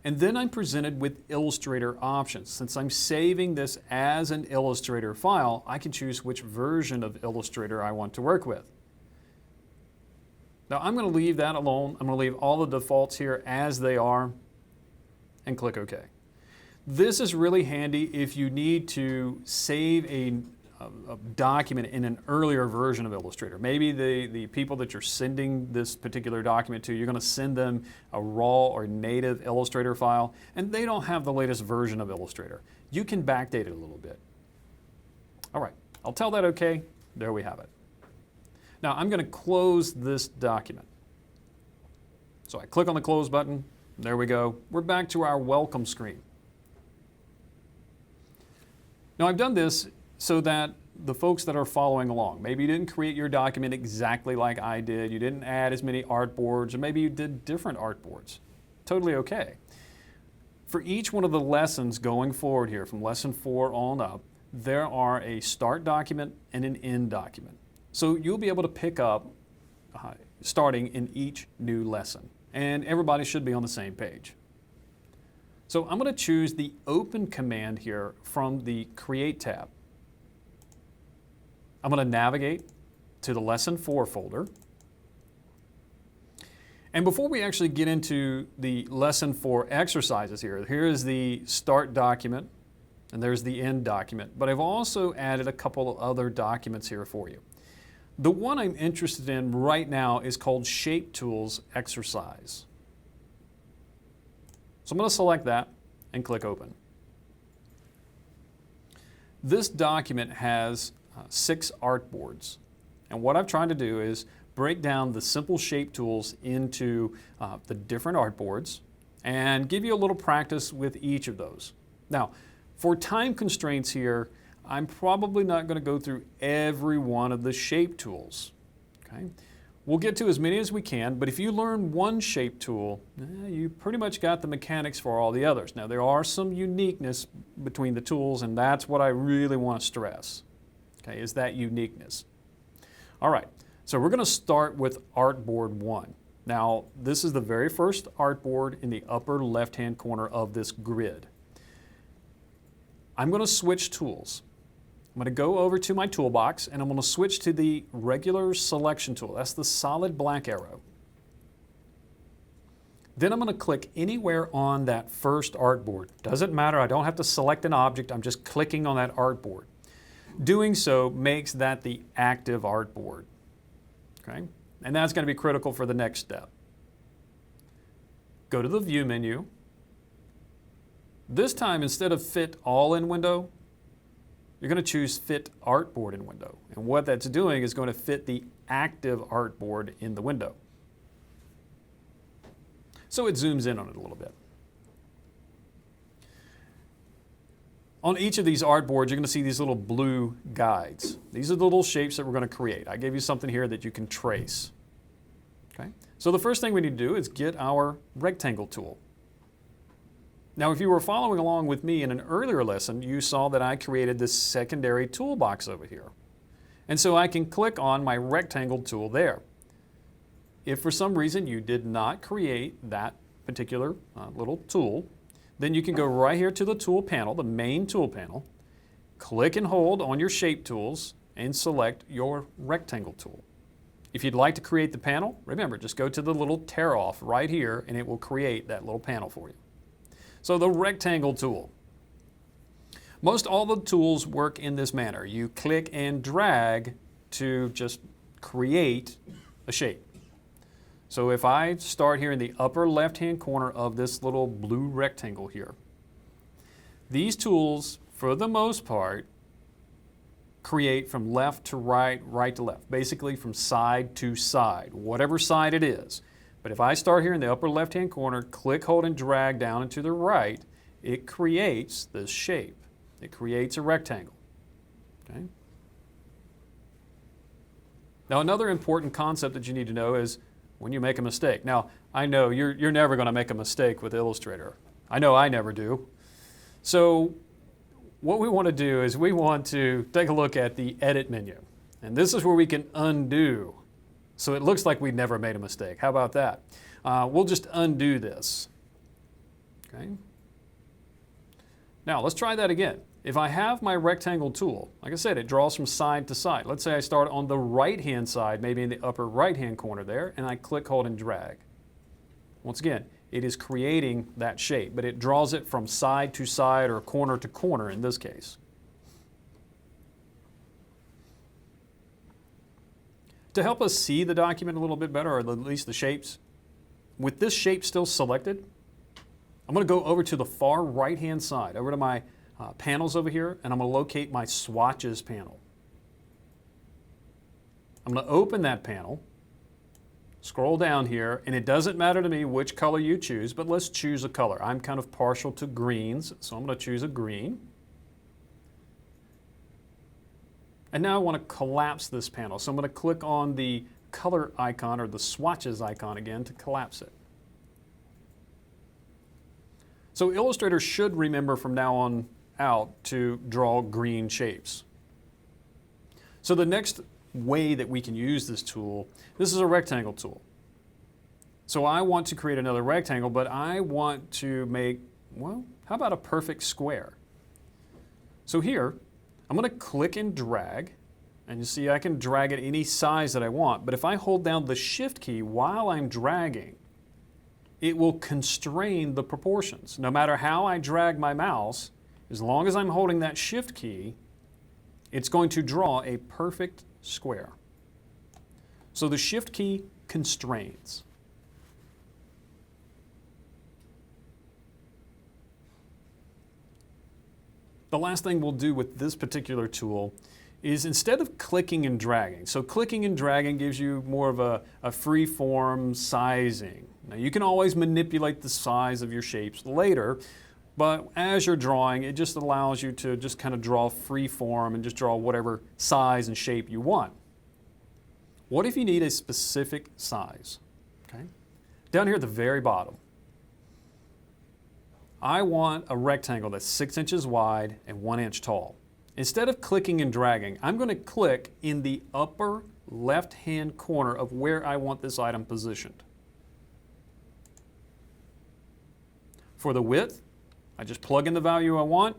and then I'm presented with Illustrator options. Since I'm saving this as an Illustrator file, I can choose which version of Illustrator I want to work with. Now I'm going to leave that alone. I'm going to leave all the defaults here as they are and click OK. This is really handy if you need to save a document in an earlier version of Illustrator. Maybe the people that you're sending this particular document to, you're going to send them a raw or native Illustrator file, and they don't have the latest version of Illustrator. You can backdate it a little bit. All right, I'll tell that OK. There we have it. Now I'm going to close this document. So I click on the Close button. There we go. We're back to our welcome screen. Now I've done this so that the folks that are following along, maybe you didn't create your document exactly like I did, you didn't add as many artboards, or maybe you did different artboards. Totally okay. For each one of the lessons going forward here, from lesson 4 on up, there are a start document and an end document. So you'll be able to pick up starting in each new lesson, and everybody should be on the same page. So I'm going to choose the Open command here from the Create tab. I'm going to navigate to the Lesson 4 folder. And before we actually get into the Lesson 4 exercises here is the Start document, and there's the End document. But I've also added a couple of other documents here for you. The one I'm interested in right now is called Shape Tools Exercise. So I'm going to select that and click Open. This document has 6 artboards, and what I've tried to do is break down the simple shape tools into the different artboards and give you a little practice with each of those. Now, for time constraints here, I'm probably not going to go through every one of the shape tools. Okay? We'll get to as many as we can, but if you learn one shape tool, you pretty much got the mechanics for all the others. Now, there are some uniqueness between the tools, and that's what I really want to stress. Okay, is that uniqueness. All right, so we're going to start with Artboard 1. Now, this is the very first artboard in the upper left-hand corner of this grid. I'm going to switch tools. I'm going to go over to my toolbox, and I'm going to switch to the regular selection tool. That's the solid black arrow. Then I'm going to click anywhere on that first artboard. Doesn't matter, I don't have to select an object, I'm just clicking on that artboard. Doing so makes that the active artboard. Okay? And that's going to be critical for the next step. Go to the View menu. This time, instead of Fit All in Window, you're going to choose Fit Artboard in Window. And what that's doing is going to fit the active artboard in the window. So it zooms in on it a little bit. On each of these artboards, you're going to see these little blue guides. These are the little shapes that we're going to create. I gave you something here that you can trace. Okay? So the first thing we need to do is get our rectangle tool. Now, if you were following along with me in an earlier lesson, you saw that I created this secondary toolbox over here. And so I can click on my rectangle tool there. If for some reason you did not create that particular little tool, then you can go right here to the tool panel, the main tool panel, click and hold on your shape tools, and select your rectangle tool. If you'd like to create the panel, remember, just go to the little tear off right here and it will create that little panel for you. So the rectangle tool. Most all the tools work in this manner. You click and drag to just create a shape. So if I start here in the upper left-hand corner of this little blue rectangle here, these tools, for the most part, create from left to right, right to left, basically from side to side, whatever side it is. But if I start here in the upper left-hand corner, click, hold, and drag down and to the right, it creates this shape. It creates a rectangle. Okay? Now, another important concept that you need to know is when you make a mistake. Now, I know you're never going to make a mistake with Illustrator. I know I never do. So what we want to do is we want to take a look at the Edit menu. And this is where we can undo. So it looks like we never made a mistake. How about that? We'll just undo this. Okay. Now, let's try that again. If I have my rectangle tool, like I said, it draws from side to side. Let's say I start on the right-hand side, maybe in the upper right-hand corner there, and I click, hold, and drag. Once again, it is creating that shape, but it draws it from side to side or corner to corner in this case. To help us see the document a little bit better, or at least the shapes, with this shape still selected, I'm going to go over to the far right-hand side, over to my panels over here, and I'm going to locate my swatches panel. I'm going to open that panel, scroll down here, and it doesn't matter to me which color you choose, but let's choose a color. I'm kind of partial to greens, so I'm going to choose a green. And now I want to collapse this panel, so I'm going to click on the color icon or the swatches icon again to collapse it. So Illustrator should remember from now on out to draw green shapes. So the next way that we can use this tool, this is a rectangle tool. So I want to create another rectangle, but I want to make, well, how about a perfect square? So here, I'm going to click and drag, and you see I can drag it any size that I want, but if I hold down the Shift key while I'm dragging, it will constrain the proportions. No matter how I drag my mouse, as long as I'm holding that Shift key, it's going to draw a perfect square. So the Shift key constrains. The last thing we'll do with this particular tool is instead of clicking and dragging, so clicking and dragging gives you more of a free-form sizing. Now you can always manipulate the size of your shapes later, but as you're drawing, it just allows you to just kind of draw free-form and just draw whatever size and shape you want. What if you need a specific size? Okay. Down here at the very bottom, I want a rectangle that's 6 inches wide and 1 inch tall. Instead of clicking and dragging, I'm going to click in the upper left-hand corner of where I want this item positioned. For the width, I just plug in the value I want.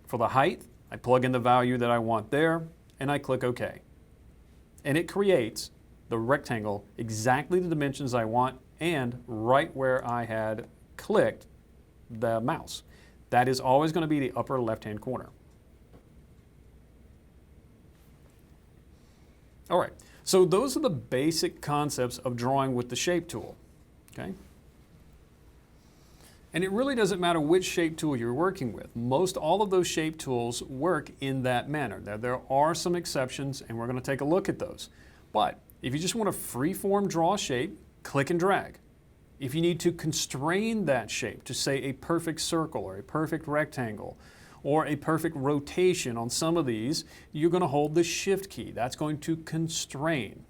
For the height, I plug in the value that I want there, and I click OK. And it creates the rectangle exactly the dimensions I want and right where I had clicked the mouse. That is always going to be the upper left-hand corner. All right, so those are the basic concepts of drawing with the Shape tool, okay? And it really doesn't matter which shape tool you're working with. Most all of those shape tools work in that manner. Now, there are some exceptions, and we're going to take a look at those. But if you just want to free-form draw a shape, click and drag. If you need to constrain that shape to, say, a perfect circle or a perfect rectangle or a perfect rotation on some of these, you're going to hold the Shift key. That's going to constrain.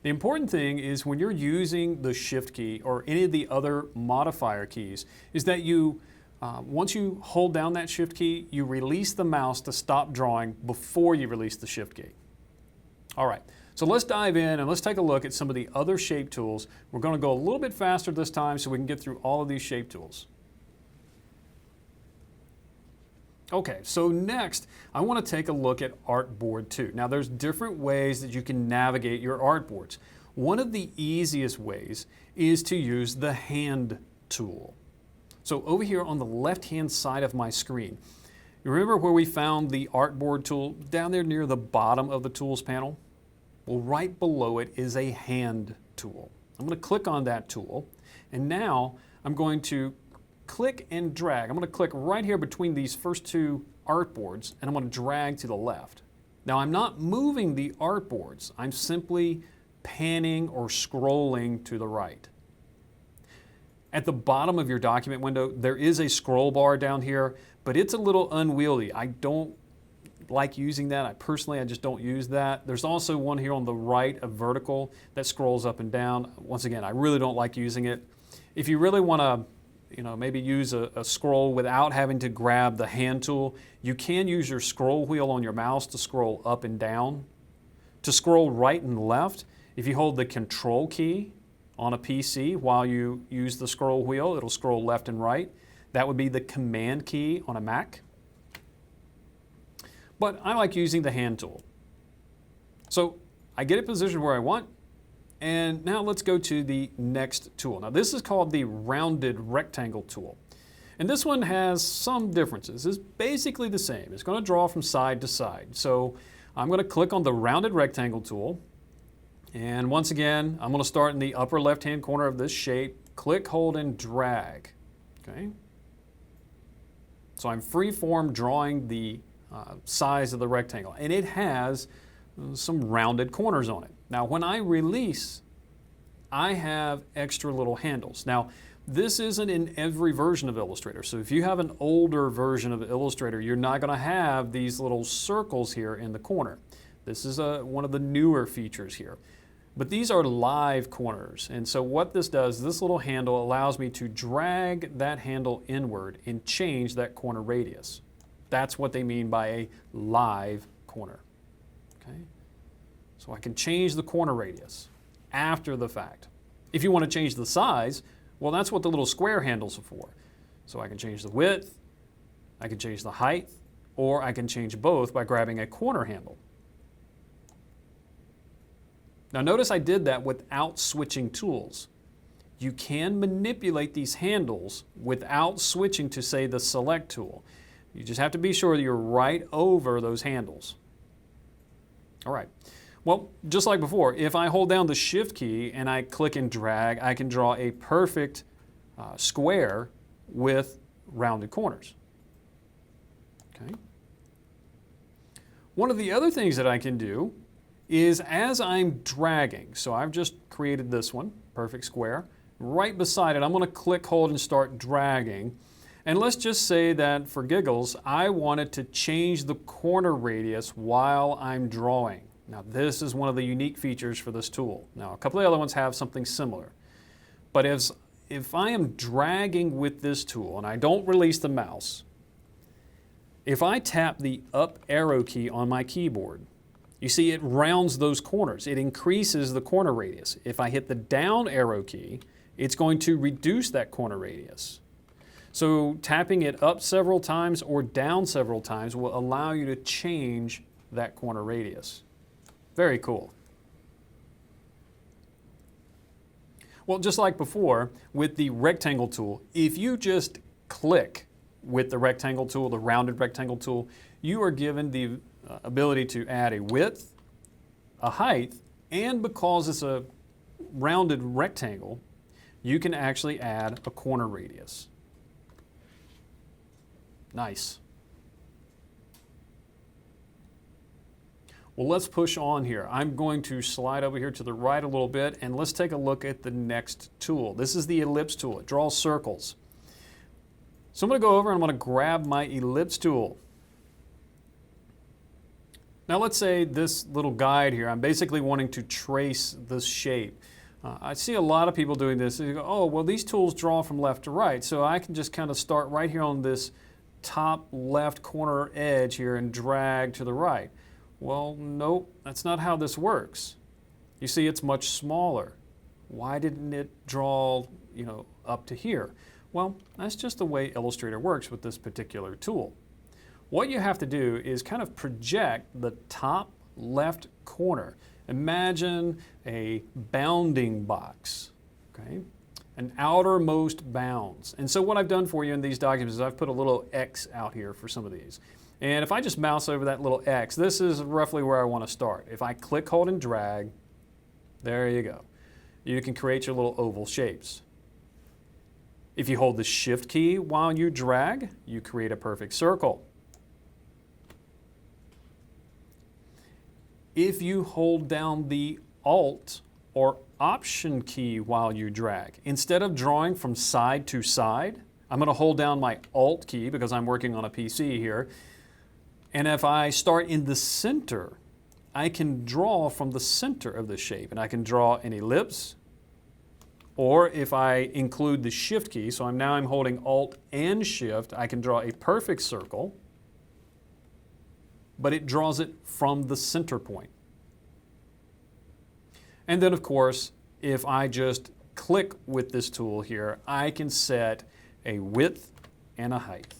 The important thing is when you're using the Shift key or any of the other modifier keys is that you, once you hold down that Shift key, you release the mouse to stop drawing before you release the Shift key. All right, so let's dive in and let's take a look at some of the other shape tools. We're going to go a little bit faster this time so we can get through all of these shape tools. Okay, so next I want to take a look at Artboard 2. Now there's different ways that you can navigate your artboards. One of the easiest ways is to use the Hand tool. So over here on the left-hand side of my screen, you remember where we found the Artboard tool down there near the bottom of the Tools panel? Well, right below it is a Hand tool. I'm going to click on that tool, and now I'm going to click and drag. I'm going to click right here between these first two artboards, and I'm going to drag to the left. Now I'm not moving the artboards, I'm simply panning or scrolling to the right. At the bottom of your document window, there is a scroll bar down here, but it's a little unwieldy. I don't like using that. I just don't use that. There's also one here on the right, a vertical that scrolls up and down. Once again, I really don't like using it. If you really want to, maybe use a scroll without having to grab the hand tool, you can use your scroll wheel on your mouse to scroll up and down. To scroll right and left, if you hold the Control key on a PC while you use the scroll wheel, it'll scroll left and right. That would be the Command key on a Mac. But I like using the hand tool. So I get it positioned where I want, and now let's go to the next tool. Now this is called the Rounded Rectangle tool. And this one has some differences. It's basically the same. It's going to draw from side to side. So I'm going to click on the Rounded Rectangle tool. And once again, I'm going to start in the upper left-hand corner of this shape. Click, hold, and drag. Okay. So I'm free-form drawing the size of the rectangle, and it has some rounded corners on it. Now when I release, I have extra little handles. Now this isn't in every version of Illustrator, so if you have an older version of Illustrator, you're not going to have these little circles here in the corner. This is one of the newer features here. But these are live corners, and so what this does, this little handle allows me to drag that handle inward and change that corner radius. That's what they mean by a live corner. Okay? So I can change the corner radius after the fact. If you want to change the size, well, that's what the little square handles are for. So I can change the width, I can change the height, or I can change both by grabbing a corner handle. Now notice I did that without switching tools. You can manipulate these handles without switching to, say, the Select tool. You just have to be sure that you're right over those handles. All right. Well, just like before, if I hold down the Shift key and I click and drag, I can draw a perfect square with rounded corners. Okay. One of the other things that I can do is as I'm dragging, so I've just created this one, perfect square, right beside it, I'm going to click, hold, and start dragging. And let's just say that for giggles, I wanted to change the corner radius while I'm drawing. Now this is one of the unique features for this tool. Now a couple of the other ones have something similar. But if I am dragging with this tool and I don't release the mouse, if I tap the up arrow key on my keyboard, you see it rounds those corners. It increases the corner radius. If I hit the down arrow key, it's going to reduce that corner radius. So tapping it up several times or down several times will allow you to change that corner radius. Very cool. Well, just like before with the rectangle tool, if you just click with the rectangle tool, the rounded rectangle tool, you are given the ability to add a width, a height, and because it's a rounded rectangle, you can actually add a corner radius. Nice. Well, let's push on here. I'm going to slide over here to the right a little bit, and let's take a look at the next tool. This is the ellipse tool. It draws circles. So I'm going to go over and I'm going to grab my ellipse tool. Now let's say this little guide here, I'm basically wanting to trace this shape. I see a lot of people doing this. They go, oh, well, these tools draw from left to right, so I can just kind of start right here on this top left corner edge here and drag to the right. Well, nope, that's not how this works. You see, it's much smaller. Why didn't it draw, up to here? Well, that's just the way Illustrator works with this particular tool. What you have to do is kind of project the top left corner. Imagine a bounding box, okay? An outermost bounds. And so what I've done for you in these documents is I've put a little X out here for some of these. And if I just mouse over that little X, this is roughly where I want to start. If I click, hold, and drag, there you go. You can create your little oval shapes. If you hold the Shift key while you drag, you create a perfect circle. If you hold down the Alt or Option key while you drag. Instead of drawing from side to side, I'm going to hold down my Alt key because I'm working on a PC here. And if I start in the center, I can draw from the center of the shape. And I can draw an ellipse, or if I include the Shift key, so I'm holding Alt and Shift, I can draw a perfect circle, but it draws it from the center point. And then, of course, if I just click with this tool here, I can set a width and a height.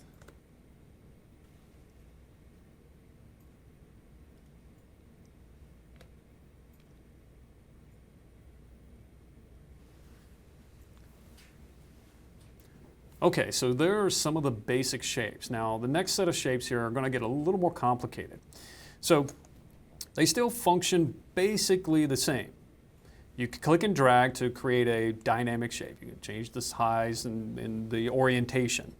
Okay, so there are some of the basic shapes. Now, the next set of shapes here are going to get a little more complicated. So they still function basically the same. You can click and drag to create a dynamic shape. You can change the size and the orientation.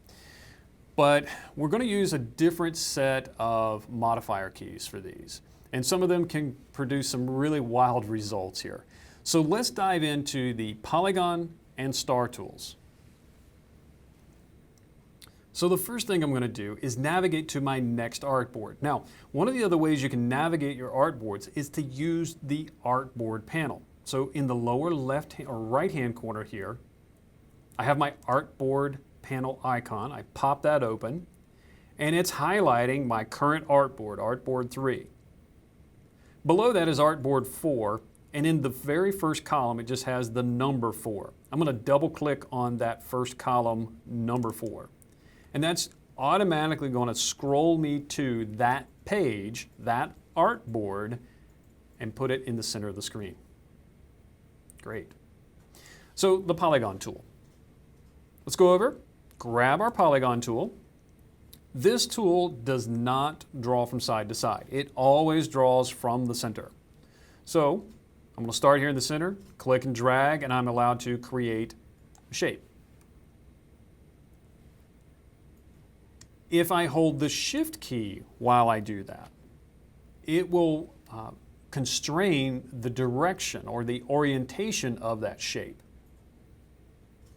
But we're going to use a different set of modifier keys for these. And some of them can produce some really wild results here. So let's dive into the polygon and star tools. So the first thing I'm going to do is navigate to my next artboard. Now, one of the other ways you can navigate your artboards is to use the artboard panel. So in the lower left or right hand corner here, I have my artboard panel icon. I pop that open and it's highlighting my current artboard, Artboard 3. Below that is Artboard 4, and in the very first column it just has the number 4. I'm going to double click on that first column, number 4. And that's automatically going to scroll me to that page, that artboard, and put it in the center of the screen. Great. So the polygon tool. Let's go over, grab our polygon tool. This tool does not draw from side to side. It always draws from the center. So I'm going to start here in the center, click and drag, and I'm allowed to create a shape. If I hold the Shift key while I do that, it will constrain the direction or the orientation of that shape.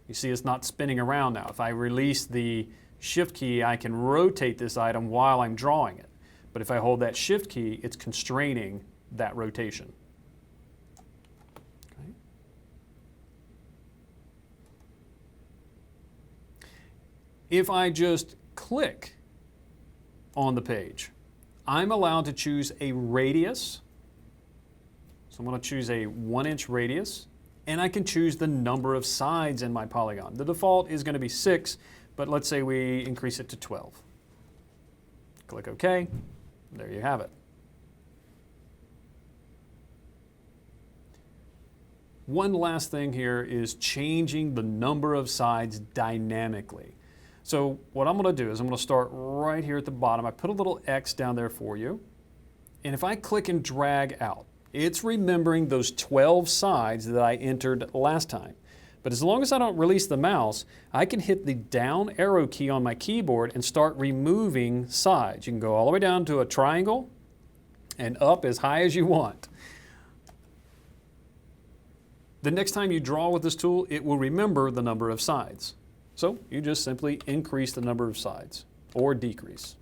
You see it's not spinning around now. If I release the Shift key, I can rotate this item while I'm drawing it. But if I hold that Shift key, it's constraining that rotation. Okay. If I just click on the page, I'm allowed to choose a radius. So I'm going to choose a 1-inch radius, and I can choose the number of sides in my polygon. The default is going to be 6, but let's say we increase it to 12. Click OK. There you have it. One last thing here is changing the number of sides dynamically. So what I'm going to do is I'm going to start right here at the bottom. I put a little X down there for you. And if I click and drag out, it's remembering those 12 sides that I entered last time. But as long as I don't release the mouse, I can hit the down arrow key on my keyboard and start removing sides. You can go all the way down to a triangle and up as high as you want. The next time you draw with this tool, it will remember the number of sides. So you just simply increase the number of sides or decrease.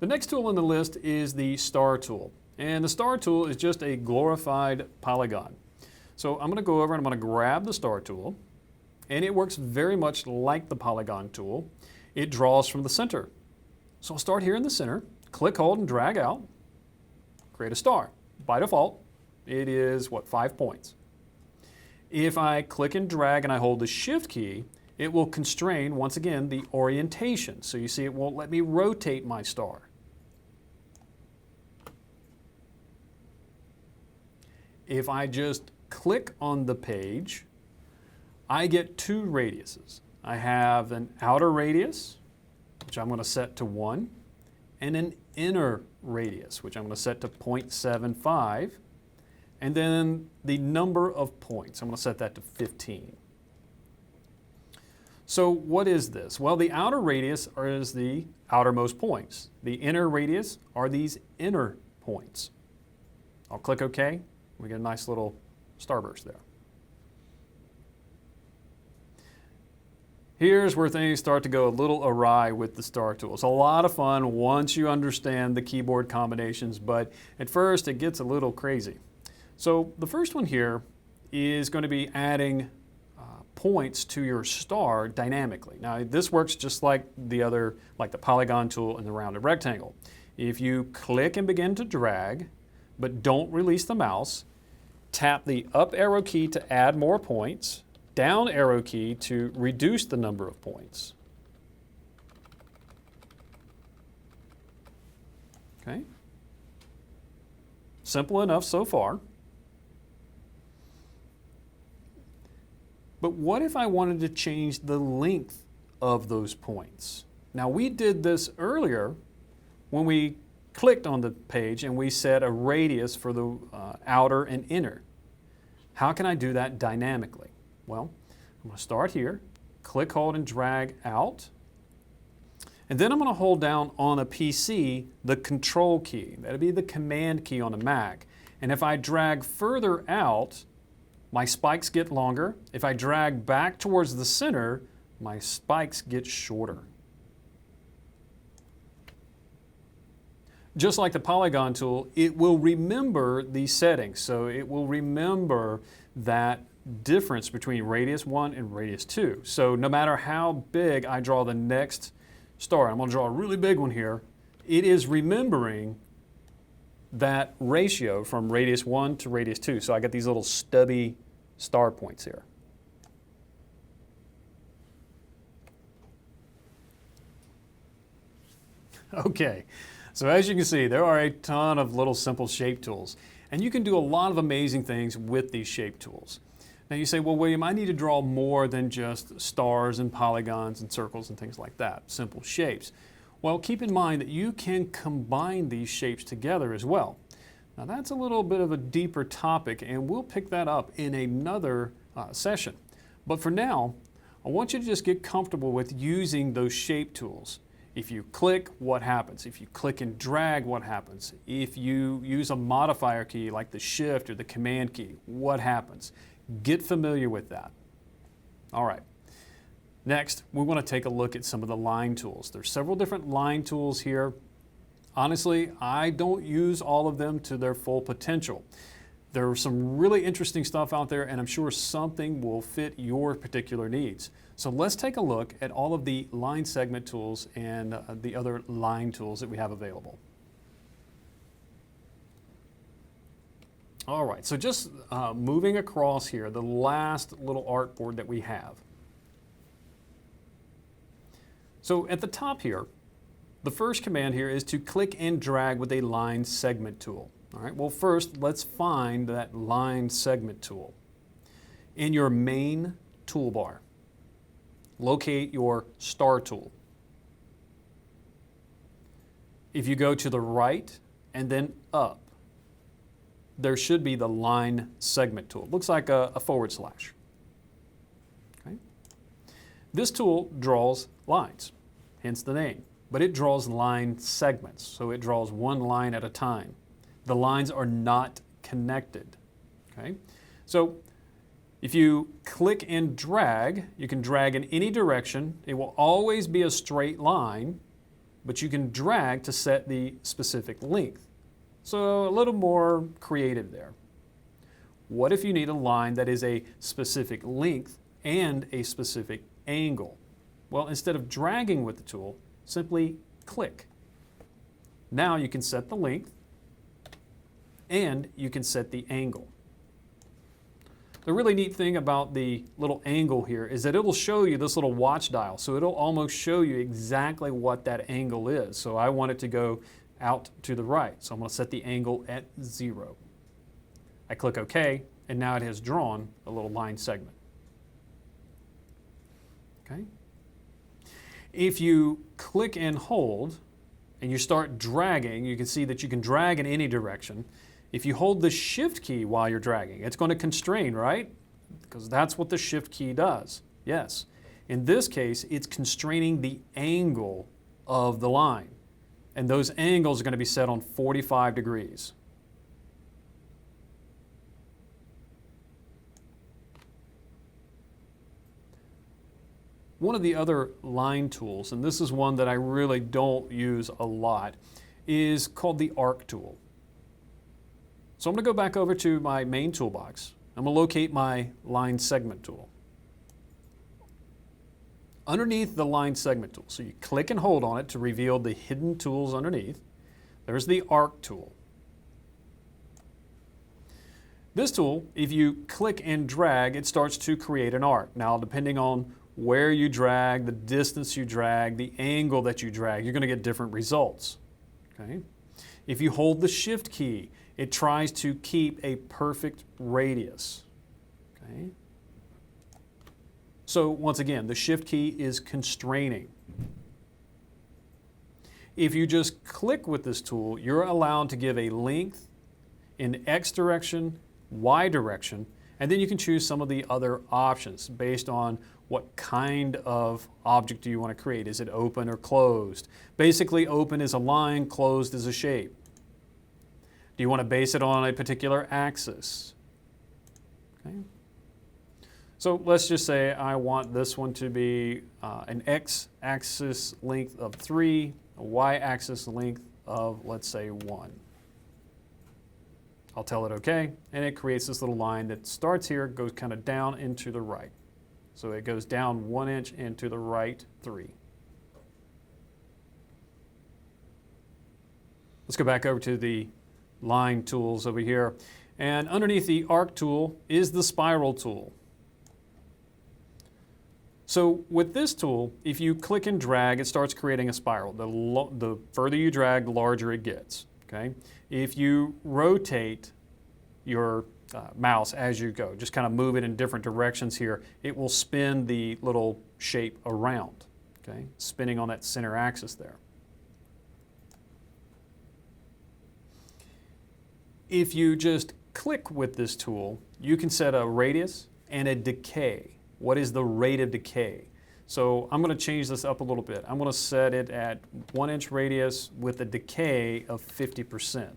The next tool on the list is the star tool. And the star tool is just a glorified polygon. So I'm going to go over and I'm going to grab the star tool. And it works very much like the polygon tool. It draws from the center. So I'll start here in the center, click, hold, and drag out, create a star. By default, it is, 5 points. If I click and drag and I hold the Shift key, it will constrain, once again, the orientation. So you see it won't let me rotate my star. If I just click on the page, I get 2 radiuses. I have an outer radius, which I'm going to set to 1, and an inner radius, which I'm going to set to 0.75, and then the number of points. I'm going to set that to 15. So what is this? Well, the outer radius is the outermost points. The inner radius are these inner points. I'll click OK. We get a nice little starburst there. Here's where things start to go a little awry with the star tool. It's a lot of fun once you understand the keyboard combinations, but at first it gets a little crazy. So the first one here is going to be adding points to your star dynamically. Now this works just like the other, like the polygon tool and the rounded rectangle. If you click and begin to drag, but don't release the mouse, tap the up arrow key to add more points, down arrow key to reduce the number of points. Okay. Simple enough so far. But what if I wanted to change the length of those points? Now we did this earlier when we clicked on the page and we set a radius for the outer and inner. How can I do that dynamically? Well, I'm going to start here, click, hold, and drag out. And then I'm going to hold down on a PC the Control key. That'd be the Command key on a Mac. And if I drag further out, my spikes get longer. If I drag back towards the center, my spikes get shorter. Just like the polygon tool, it will remember these settings. So it will remember that difference between radius 1 and radius 2. So no matter how big I draw the next star, I'm going to draw a really big one here, it is remembering that ratio from radius 1 to radius 2. So I get these little stubby star points here. Okay, so as you can see, there are a ton of little simple shape tools, and you can do a lot of amazing things with these shape tools. Now you say, well, William, I need to draw more than just stars and polygons and circles and things like that, simple shapes. Well, keep in mind that you can combine these shapes together as well. Now that's a little bit of a deeper topic, and we'll pick that up in another session. But for now, I want you to just get comfortable with using those shape tools. If you click, what happens? If you click and drag, what happens? If you use a modifier key like the Shift or the Command key, what happens? Get familiar with that. All right. Next, we want to take a look at some of the line tools. There's several different line tools here. Honestly, I don't use all of them to their full potential. There's some really interesting stuff out there, and I'm sure something will fit your particular needs. So let's take a look at all of the line segment tools and the other line tools that we have available. All right, so just moving across here, the last little artboard that we have. So at the top here, the first command here is to click and drag with a line segment tool. All right, well first let's find that line segment tool. In your main toolbar, locate your star tool. If you go to the right and then up, there should be the line segment tool. It looks like a forward slash. Okay. This tool draws lines, hence the name. But it draws line segments, so it draws one line at a time. The lines are not connected. Okay? So if you click and drag, you can drag in any direction. It will always be a straight line, but you can drag to set the specific length. So a little more creative there. What if you need a line that is a specific length and a specific angle? Well, instead of dragging with the tool, simply click. Now you can set the length and you can set the angle. The really neat thing about the little angle here is that it will show you this little watch dial. So it'll almost show you exactly what that angle is. So I want it to go out to the right. So I'm going to set the angle at 0. I click OK, and now it has drawn a little line segment. Okay. If you click and hold and you start dragging, you can see that you can drag in any direction. If you hold the Shift key while you're dragging, it's going to constrain, right? Because that's what the Shift key does. Yes. In this case, it's constraining the angle of the line. And those angles are going to be set on 45 degrees. One of the other line tools, and this is one that I really don't use a lot, is called the Arc tool. So I'm going to go back over to my main toolbox. I'm going to locate my line segment tool. Underneath the line segment tool, so you click and hold on it to reveal the hidden tools underneath. There's the Arc tool. This tool, if you click and drag, it starts to create an arc. Now, depending on where you drag, the distance you drag, the angle that you drag, you're going to get different results. Okay? If you hold the Shift key, it tries to keep a perfect radius. Okay? So once again, the Shift key is constraining. If you just click with this tool, you're allowed to give a length in X direction, Y direction, and then you can choose some of the other options based on what kind of object do you want to create. Is it open or closed? Basically, open is a line, closed is a shape. Do you want to base it on a particular axis? Okay. So let's just say I want this one to be an X-axis length of 3, a Y-axis length of, let's say, 1. I'll tell it OK, and it creates this little line that starts here, goes kind of down into the right. So it goes down 1 inch and to the right 3. Let's go back over to the line tools over here. And underneath the Arc tool is the Spiral tool. So with this tool, if you click and drag, it starts creating a spiral. The further you drag, the larger it gets. Okay? If you rotate your mouse as you go, just kind of move it in different directions here, it will spin the little shape around, okay? Spinning on that center axis there. If you just click with this tool, you can set a radius and a decay. What is the rate of decay? So I'm going to change this up a little bit. I'm going to set it at 1 inch radius with a decay of 50%.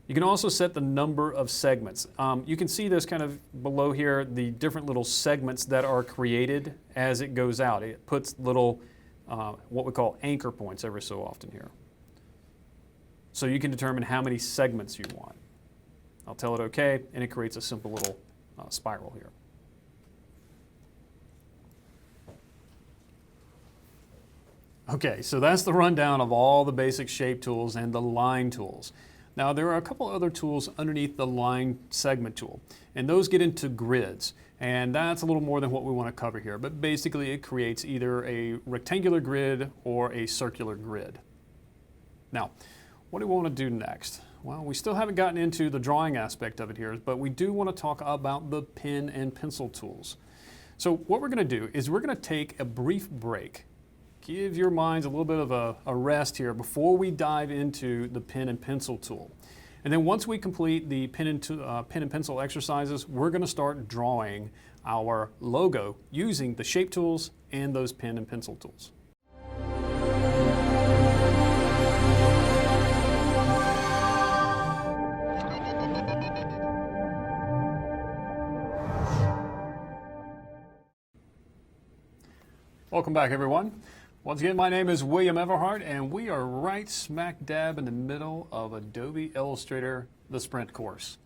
You can also set the number of segments. You can see this kind of below here, the different little segments that are created as it goes out. It puts little, what we call anchor points every so often here. So you can determine how many segments you want. I'll tell it OK, and it creates a simple little spiral here. Okay, so that's the rundown of all the basic shape tools and the line tools. Now there are a couple other tools underneath the line segment tool, and those get into grids, and that's a little more than what we want to cover here, but basically it creates either a rectangular grid or a circular grid. Now, what do we want to do next? Well, we still haven't gotten into the drawing aspect of it here, but we do want to talk about the pen and pencil tools. So what we're going to do is we're going to take a brief break. Give your minds a little bit of a rest here before we dive into the pen and pencil tool. And then once we complete the pen and pencil exercises, we're going to start drawing our logo using the shape tools and those pen and pencil tools. Welcome back, everyone. Once again, my name is William Everhart, and we are right smack dab in the middle of Adobe Illustrator, the Sprint course.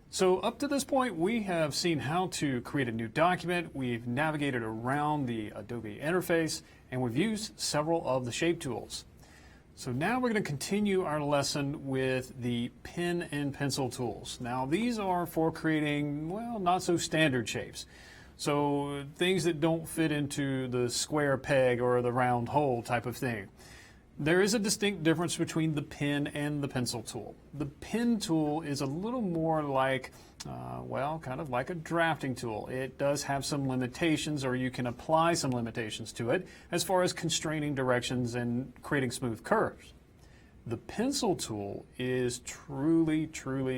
So up to this point, we have seen how to create a new document, we've navigated around the Adobe Interface, and we've used several of the shape tools. So now we're going to continue our lesson with the pen and pencil tools. Now these are for creating, well, not so standard shapes. So things that don't fit into the square peg or the round hole type of thing. There is a distinct difference between the pen and the pencil tool. The pen tool is a little more like, well, kind of like a drafting tool. It does have some limitations, or you can apply some limitations to it as far as constraining directions and creating smooth curves. The pencil tool is truly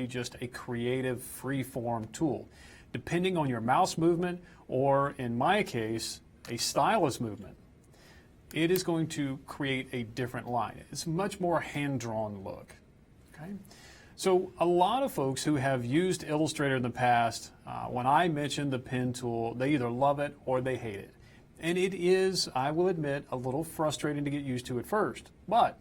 just a creative free-form tool. depending on your mouse movement, or in my case, a stylus movement, it is going to create a different line. It's a much more hand-drawn look. Okay? So a lot of folks who have used Illustrator in the past, when I mention the pen tool, they either love it or they hate it. And it is, I will admit, a little frustrating to get used to at first. But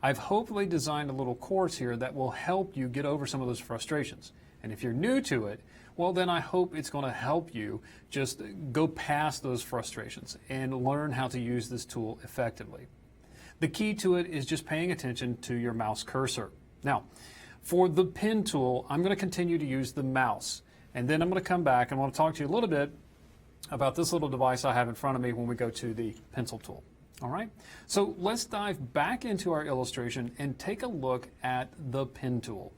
I've hopefully designed a little course here that will help you get over some of those frustrations. And if you're new to it, well, then I hope it's going to help you just go past those frustrations and learn how to use this tool effectively. The key to it is just paying attention to your mouse cursor. Now, for the pen tool, I'm going to continue to use the mouse. And then I'm going to come back and I want to talk to you a little bit about this little device I have in front of me when we go to the pencil tool. All right? So let's dive back into our illustration and take a look at the pen tool.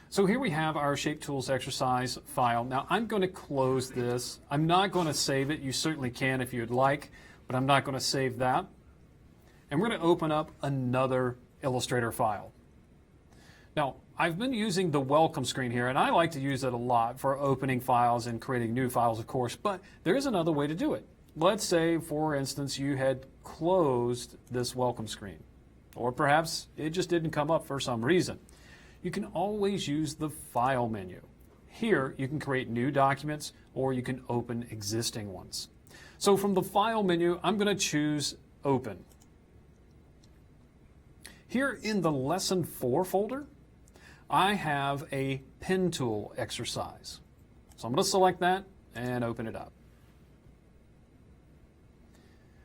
So here we have our Shape Tools exercise file. Now I'm going to close this. I'm not going to save it. You certainly can if you'd like, but I'm not going to save that. And we're going to open up another Illustrator file. Now, I've been using the welcome screen here, and I like to use it a lot for opening files and creating new files, of course, but there is another way to do it. Let's say, for instance, you had closed this welcome screen, or perhaps it just didn't come up for some reason. You can always use the File menu. Here, you can create new documents, or you can open existing ones. So from the File menu, I'm going to choose Open. Here in the Lesson 4 folder, I have a pen tool exercise. So I'm going to select that and open it up.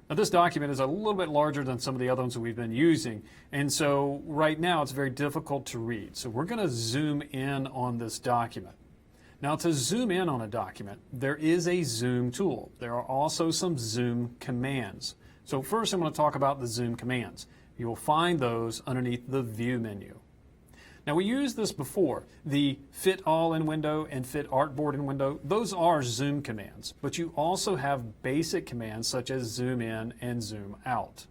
Now this document is a little bit larger than some of the other ones that we've been using, and so right now it's very difficult to read. So we're going to zoom in on this document. Now to zoom in on a document, there is a zoom tool. There are also some zoom commands. So first I'm going to talk about the zoom commands. You will find those underneath the View menu. Now we used this before. The Fit All in window and Fit Artboard in window, those are zoom commands, but you also have basic commands such as zoom in and zoom out.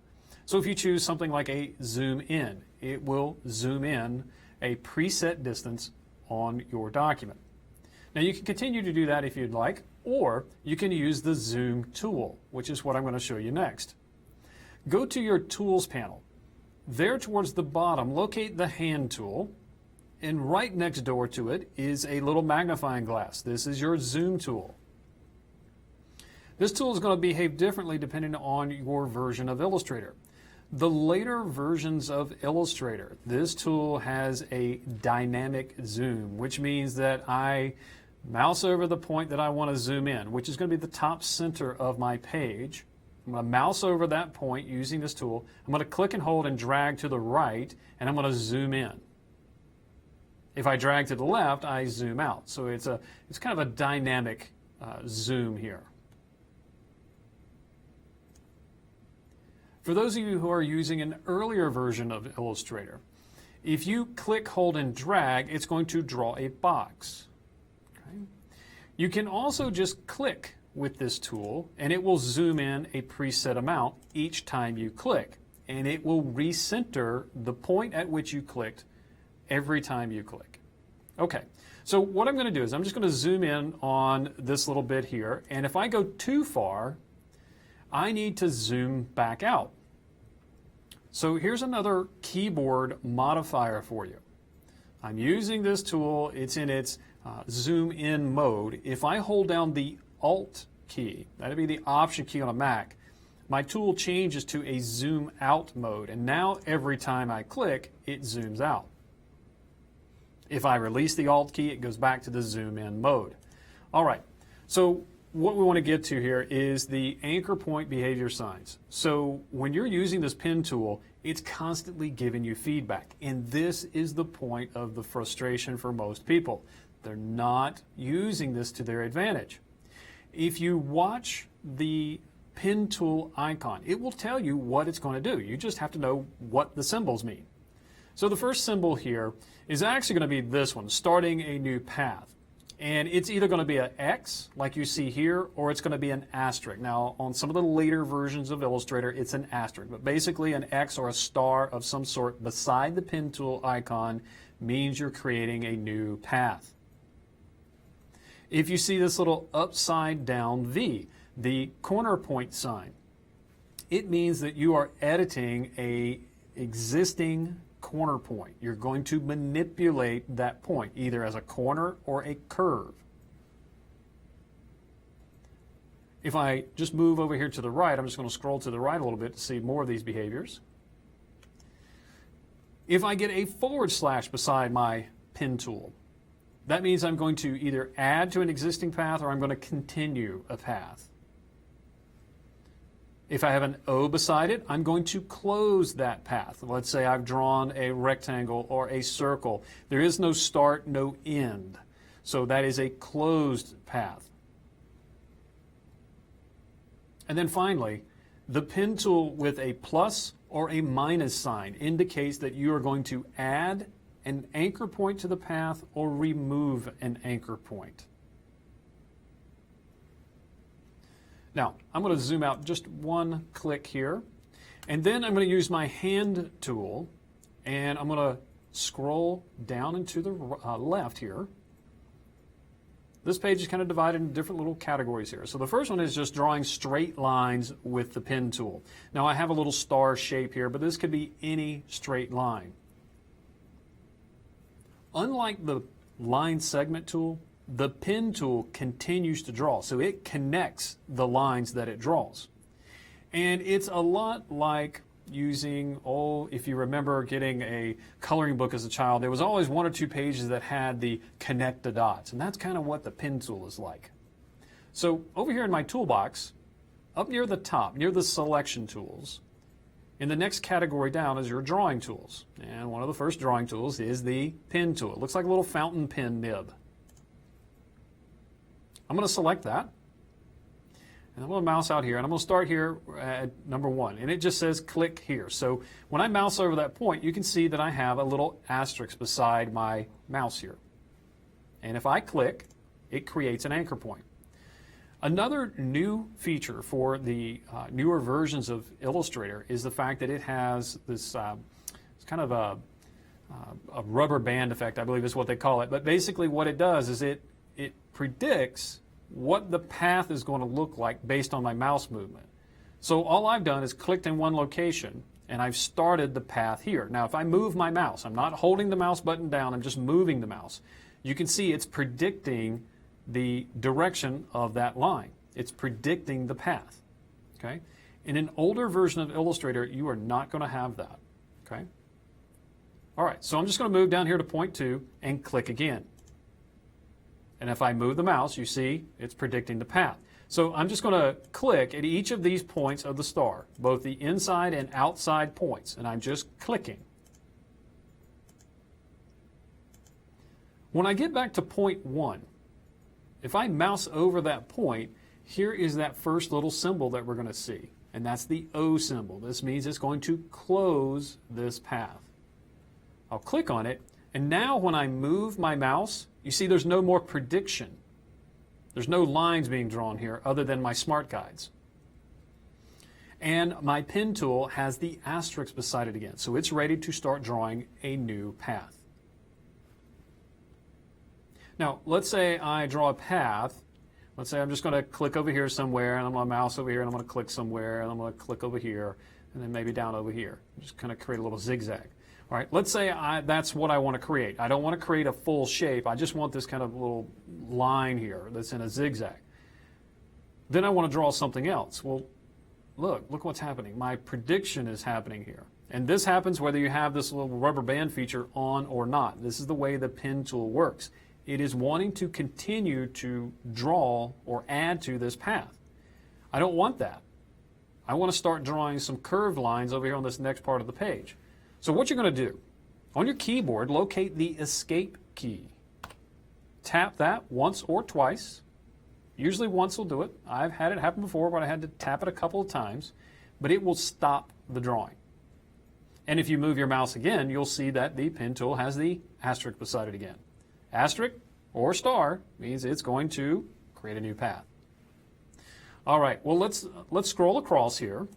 So if you choose something like a zoom in, it will zoom in a preset distance on your document. Now you can continue to do that if you'd like, or you can use the zoom tool, which is what I'm going to show you next. Go to your Tools panel. There towards the bottom, locate the Hand tool, and right next door to it is a little magnifying glass. This is your zoom tool. This tool is going to behave differently depending on your version of Illustrator. The later versions of Illustrator, this tool has a dynamic zoom, which means that I mouse over the point that I want to zoom in, which is going to be the top center of my page. I'm going to mouse over that point using this tool. I'm going to click and hold and drag to the right, and I'm going to zoom in. If I drag to the left, I zoom out. So it's kind of a dynamic zoom here. For those of you who are using an earlier version of Illustrator, if you click, hold, and drag, it's going to draw a box. Okay? You can also just click with this tool, and it will zoom in a preset amount each time you click, and it will recenter the point at which you clicked every time you click. Okay, so what I'm going to do is I'm just going to zoom in on this little bit here, and if I go too far, I need to zoom back out. So here's another keyboard modifier for you. I'm using this tool, it's in its zoom in mode. If I hold down the Alt key, that'd be the Option key on a Mac, my tool changes to a zoom out mode, and now every time I click, it zooms out. If I release the Alt key, it goes back to the zoom in mode. All right, so what we want to get to here is the anchor point behavior signs. So when you're using this pen tool, it's constantly giving you feedback, and this is the point of the frustration for most people. They're not using this to their advantage. If you watch the pen tool icon, it will tell you what it's going to do. You just have to know what the symbols mean. So the first symbol here is actually going to be this one, starting a new path. And it's either going to be an X, like you see here, or it's going to be an asterisk. Now, on some of the later versions of Illustrator, it's an asterisk. But basically, an X or a star of some sort beside the pen tool icon means you're creating a new path. If you see this little upside down V, the corner point sign, it means that you are editing a existing corner point. You're going to manipulate that point either as a corner or a curve. If I just move over here to the right, I'm just going to scroll to the right a little bit to see more of these behaviors. If I get a / beside my pen tool, that means I'm going to either add to an existing path or I'm going to continue a path. If I have an O beside it, I'm going to close that path. Let's say I've drawn a rectangle or a circle. There is no start, no end. So that is a closed path. And then finally, the pen tool with a plus or a minus sign indicates that you are going to add an anchor point to the path or remove an anchor point. Now, I'm going to zoom out just one click here, and then I'm going to use my hand tool, and I'm going to scroll down and to the left here. This page is kind of divided into different little categories here. So the first one is just drawing straight lines with the pen tool. Now I have a little star shape here, but this could be any straight line. Unlike the line segment tool, the pen tool continues to draw, so it connects the lines that it draws. And it's a lot like using, if you remember getting a coloring book as a child, there was always 1 or 2 pages that had the connect the dots, and that's kind of what the pen tool is like. So over here in my toolbox, up near the top, near the selection tools, in the next category down is your drawing tools. And one of the first drawing tools is the pen tool. It looks like a little fountain pen nib. I'm going to select that, and I'm going to mouse out here, and I'm going to start here at number 1, and it just says click here. So when I mouse over that point, you can see that I have a little asterisk beside my mouse here. And if I click, it creates an anchor point. Another new feature for the newer versions of Illustrator is the fact that it has this it's kind of a rubber band effect, I believe is what they call it. But basically what it does is it predicts what the path is going to look like based on my mouse movement. So all I've done is clicked in one location and I've started the path here. Now if I move my mouse, I'm not holding the mouse button down, I'm just moving the mouse. You can see it's predicting the direction of that line. It's predicting the path. Okay? In an older version of Illustrator, you are not going to have that. Okay? All right, so I'm just going to move down here to point 2 and click again. And if I move the mouse, you see it's predicting the path. So I'm just going to click at each of these points of the star, both the inside and outside points, and I'm just clicking. When I get back to point 1, if I mouse over that point, here is that first little symbol that we're going to see, and that's the O symbol. This means it's going to close this path. I'll click on it, and now when I move my mouse, you see there's no more prediction. There's no lines being drawn here other than my smart guides. And my pen tool has the asterisk beside it again, so it's ready to start drawing a new path. Now, let's say I draw a path. Let's say I'm just going to click over here somewhere, and I'm going to mouse over here, and I'm going to click somewhere, and I'm going to click over here, and then maybe down over here. Just kind of create a little zigzag. All right, let's say that's what I want to create. I don't want to create a full shape. I just want this kind of little line here that's in a zigzag. Then I want to draw something else. Well, look what's happening. My prediction is happening here. And this happens whether you have this little rubber band feature on or not. This is the way the pen tool works. It is wanting to continue to draw or add to this path. I don't want that. I want to start drawing some curved lines over here on this next part of the page. So what you're going to do, on your keyboard, locate the Escape key. Tap that once or twice. Usually once will do it. I've had it happen before where I had to tap it a couple of times, but it will stop the drawing. And if you move your mouse again, you'll see that the pen tool has the asterisk beside it again. Asterisk, or star means it's going to create a new path. All right, well, let's scroll across here.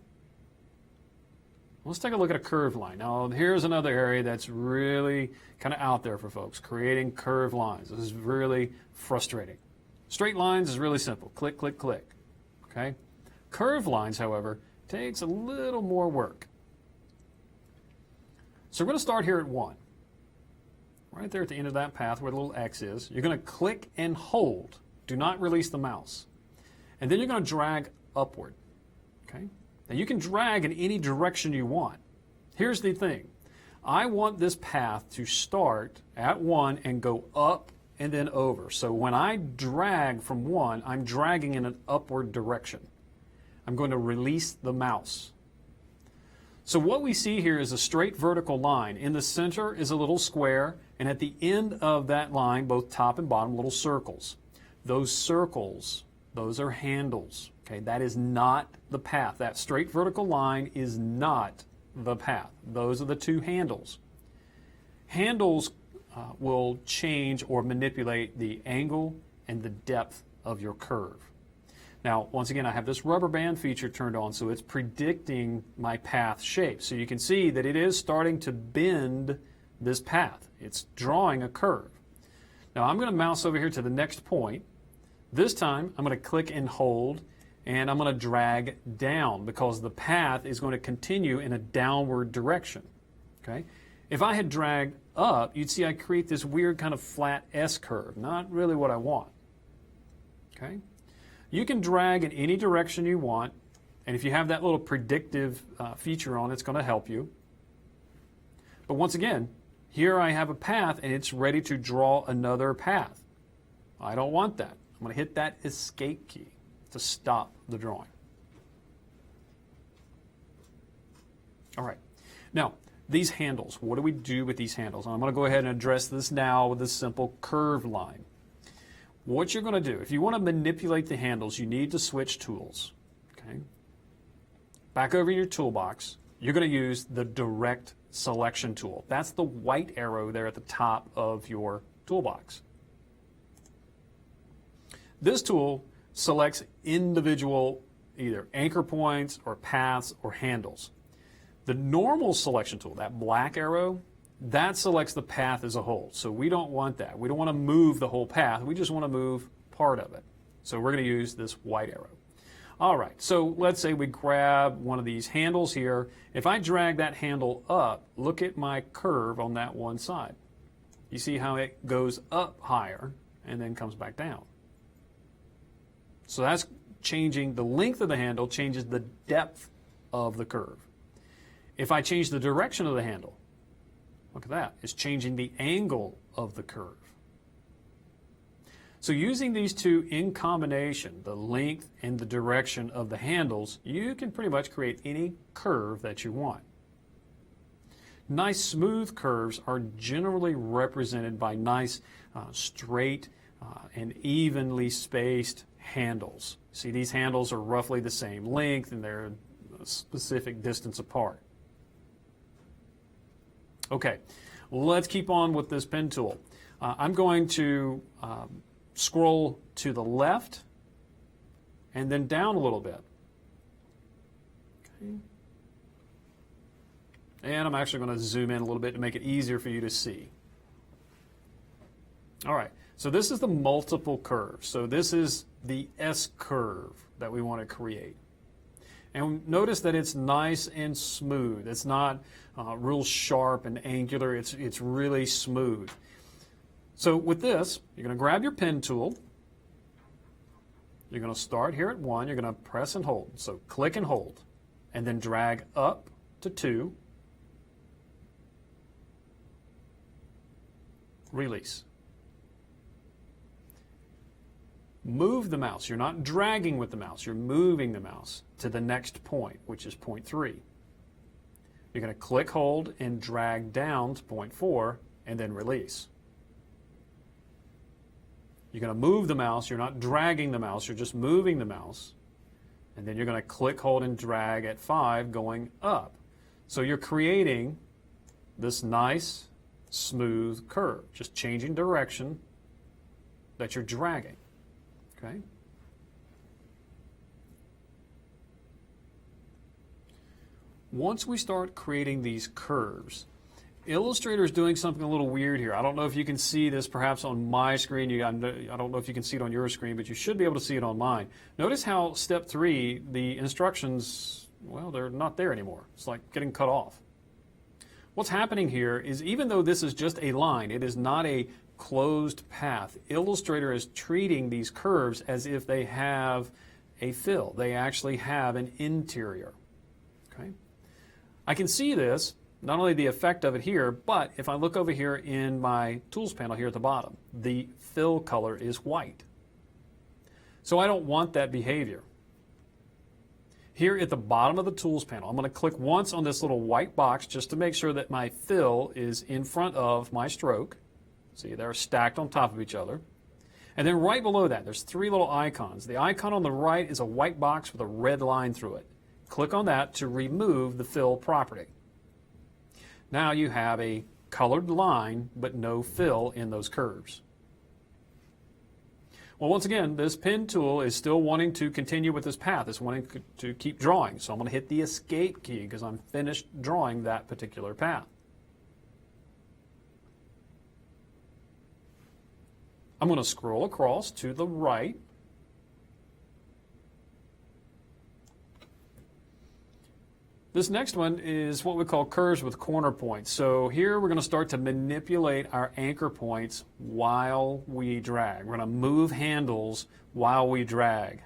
Let's take a look at a curved line. Now, here's another area that's really kind of out there for folks, creating curved lines. This is really frustrating. Straight lines is really simple. Click, click, click. Okay? Curved lines, however, takes a little more work. So we're going to start here at 1. Right there at the end of that path where the little X is. You're going to click and hold. Do not release the mouse. And then you're going to drag upward. Okay? Now you can drag in any direction you want. Here's the thing. I want this path to start at 1 and go up and then over. So when I drag from 1, I'm dragging in an upward direction. I'm going to release the mouse. So what we see here is a straight vertical line. In the center is a little square, and at the end of that line, both top and bottom, little circles. Those circles, those are handles. Okay, that is not the path. That straight vertical line is not the path. Those are the two handles. Handles will change or manipulate the angle and the depth of your curve. Now, once again, I have this rubber band feature turned on, so it's predicting my path shape. So you can see that it is starting to bend this path. It's drawing a curve. Now, I'm going to mouse over here to the next point. This time, I'm going to click and hold, and I'm going to drag down because the path is going to continue in a downward direction. Okay? If I had dragged up, you'd see I create this weird kind of flat S curve. Not really what I want. Okay? You can drag in any direction you want, and if you have that little predictive feature on, it's going to help you. But once again, here I have a path, and it's ready to draw another path. I don't want that. I'm going to hit that escape key to stop the drawing. All right. Now, these handles, what do we do with these handles? I'm going to go ahead and address this now with this simple curved line. What you're going to do, if you want to manipulate the handles, you need to switch tools. Okay? Back over in your toolbox, you're going to use the direct selection tool. That's the white arrow there at the top of your toolbox. This tool selects individual either anchor points or paths or handles. The normal selection tool, that black arrow, that selects the path as a whole. So we don't want that. We don't want to move the whole path. We just want to move part of it. So we're going to use this white arrow. All right, so let's say we grab one of these handles here. If I drag that handle up, look at my curve on that one side. You see how it goes up higher and then comes back down. So that's changing the length of the handle, changes the depth of the curve. If I change the direction of the handle, look at that, it's changing the angle of the curve. So using these two in combination, the length and the direction of the handles, you can pretty much create any curve that you want. Nice smooth curves are generally represented by nice straight and evenly spaced handles. See, these handles are roughly the same length and they're a specific distance apart. Okay, let's keep on with this pen tool. I'm going to scroll to the left and then down a little bit. Okay. And I'm actually going to zoom in a little bit to make it easier for you to see. All right, so this is the multiple curve. So this is the S curve that we want to create. And notice that it's nice and smooth. It's not real sharp and angular. It's really smooth. So with this, you're going to grab your pen tool. You're going to start here at 1. You're going to press and hold. So click and hold. And then drag up to 2. Release. Move the mouse. You're not dragging with the mouse. You're moving the mouse to the next point, which is point 3. You're going to click, hold, and drag down to point 4, and then release. You're going to move the mouse. You're not dragging the mouse. You're just moving the mouse. And then you're going to click, hold, and drag at 5 going up. So you're creating this nice, smooth curve, just changing direction that you're dragging. Okay? Once we start creating these curves, Illustrator is doing something a little weird here. I don't know if you can see this perhaps on my screen. I don't know if you can see it on your screen, but you should be able to see it on mine. Notice how step 3, the instructions, well, they're not there anymore. It's like getting cut off. What's happening here is even though this is just a line, it is not a closed path. Illustrator is treating these curves as if they have a fill. They actually have an interior. Okay? I can see this, not only the effect of it here, but if I look over here in my tools panel here at the bottom, the fill color is white. So I don't want that behavior. Here at the bottom of the tools panel, I'm going to click once on this little white box just to make sure that my fill is in front of my stroke. See, they're stacked on top of each other. And then right below that, there's 3 little icons. The icon on the right is a white box with a red line through it. Click on that to remove the fill property. Now you have a colored line, but no fill in those curves. Well, once again, this pen tool is still wanting to continue with this path. It's wanting to keep drawing. So I'm going to hit the escape key because I'm finished drawing that particular path. I'm going to scroll across to the right. This next one is what we call curves with corner points. So here we're going to start to manipulate our anchor points while we drag. We're going to move handles while we drag.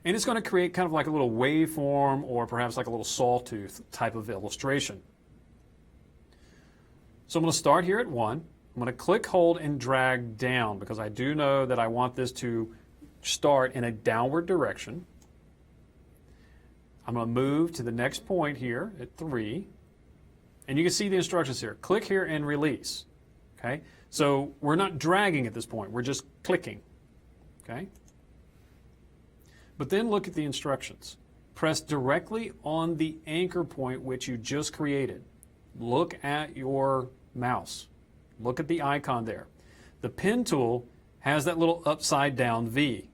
And it's going to create kind of like a little waveform or perhaps like a little sawtooth type of illustration. So I'm going to start here at 1. I'm going to click, hold, and drag down because I do know that I want this to start in a downward direction. I'm going to move to the next point here at 3. And you can see the instructions here. Click here and release. Okay? So we're not dragging at this point. We're just clicking. Okay? But then look at the instructions. Press directly on the anchor point which you just created. Look at your mouse. Look at the icon there. The pen tool has that little upside down V.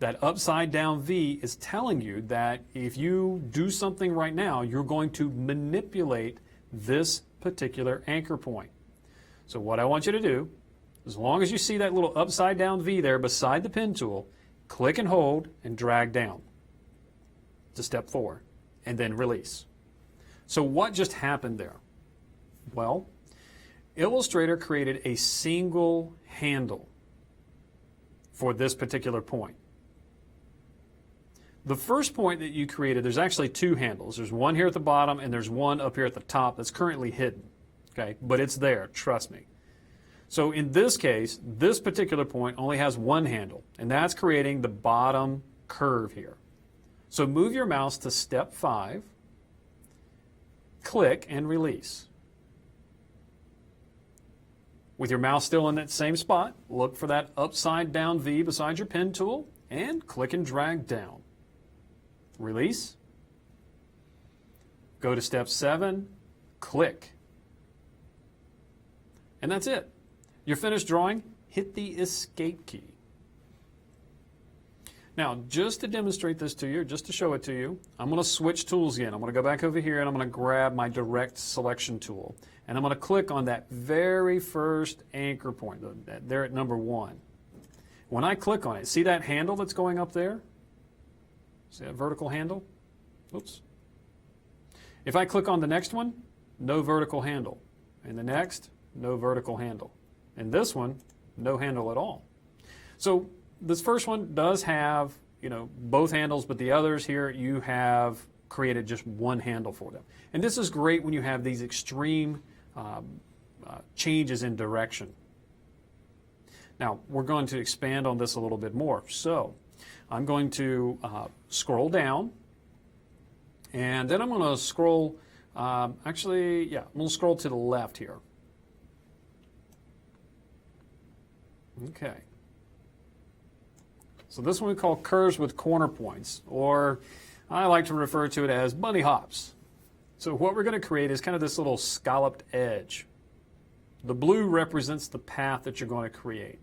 That upside down V is telling you that if you do something right now, you're going to manipulate this particular anchor point. So what I want you to do, as long as you see that little upside down V there beside the pen tool, click and hold and drag down to step 4 and then release. So what just happened there? Well, Illustrator created a single handle for this particular point. The first point that you created, there's actually 2 handles. There's one here at the bottom and there's one up here at the top that's currently hidden. Okay, but it's there, trust me. So in this case, this particular point only has 1 handle, and that's creating the bottom curve here. So move your mouse to step 5, click and release. With your mouse still in that same spot, look for that upside down V beside your pen tool and click and drag down. Release. Go to step 7, click. And that's it. You're finished drawing, hit the escape key. Now, just to demonstrate this to you, just to show it to you, I'm going to switch tools again. I'm going to go back over here and I'm going to grab my direct selection tool. And I'm going to click on that very first anchor point, there at number 1. When I click on it, see that handle that's going up there? See that vertical handle? Oops. If I click on the next one, no vertical handle. And the next, no vertical handle. And this one, no handle at all. So this first one does have, both handles, but the others here, you have created just 1 handle for them. And this is great when you have these extreme changes in direction. Now, we're going to expand on this a little bit more. So I'm going to scroll down, and then I'm going to scroll, I'm going to scroll to the left here. Okay. So this one we call curves with corner points, or I like to refer to it as bunny hops. So what we're going to create is kind of this little scalloped edge. The blue represents the path that you're going to create.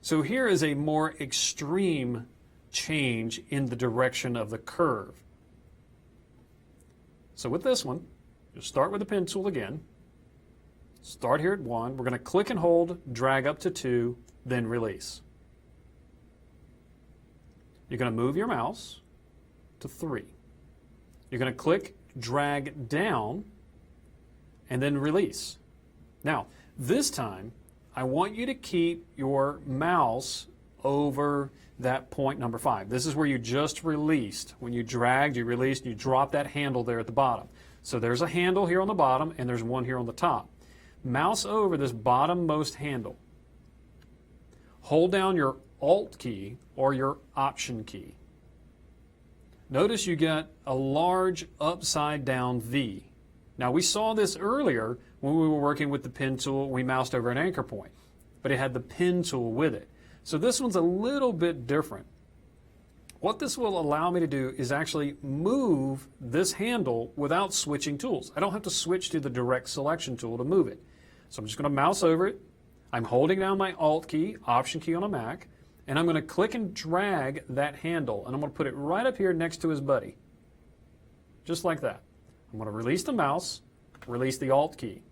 So here is a more extreme change in the direction of the curve. So with this one, you'll start with the pen tool again. Start here at 1. We're going to click and hold, drag up to 2, then release. You're going to move your mouse to 3. You're going to click, drag down, and then release. Now, this time, I want you to keep your mouse over that point number 5. This is where you just released. When you dragged, you released, you dropped that handle there at the bottom. So there's a handle here on the bottom, and there's one here on the top. Mouse over this bottommost handle. Hold down your Alt key or your Option key. Notice you get a large upside down V. Now we saw this earlier when we were working with the pen tool. We moused over an anchor point, but it had the pen tool with it. So this one's a little bit different. What this will allow me to do is actually move this handle without switching tools. I don't have to switch to the direct selection tool to move it. So I'm just going to mouse over it. I'm holding down my Alt key, Option key on a Mac, and I'm going to click and drag that handle, and I'm going to put it right up here next to his buddy. Just like that. I'm going to release the mouse, release the Alt key.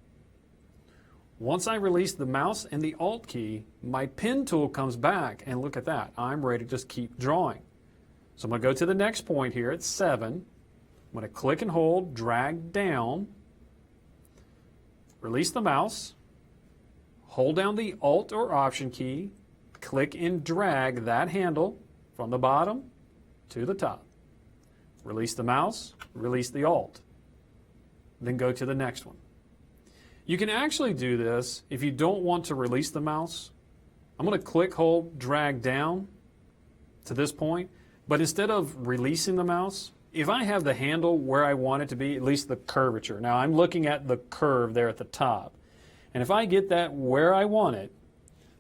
Once I release the mouse and the Alt key, my pen tool comes back, and look at that. I'm ready to just keep drawing. So I'm going to go to the next point here at 7. I'm going to click and hold, drag down, release the mouse, hold down the Alt or Option key, click and drag that handle from the bottom to the top. Release the mouse, release the Alt, then go to the next one. You can actually do this if you don't want to release the mouse. I'm going to click, hold, drag down to this point, but instead of releasing the mouse, if I have the handle where I want it to be, at least the curvature. Now I'm looking at the curve there at the top. And if I get that where I want it,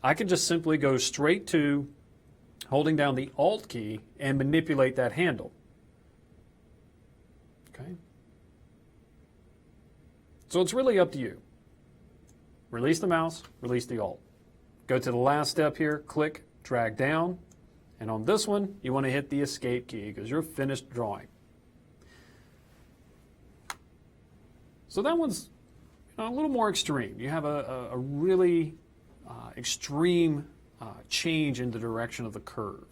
I can just simply go straight to holding down the Alt key and manipulate that handle. Okay? So it's really up to you. Release the mouse, release the Alt. Go to the last step here, click, drag down, and on this one, you want to hit the Escape key because you're finished drawing. So that one's a little more extreme. You have a really extreme change in the direction of the curve.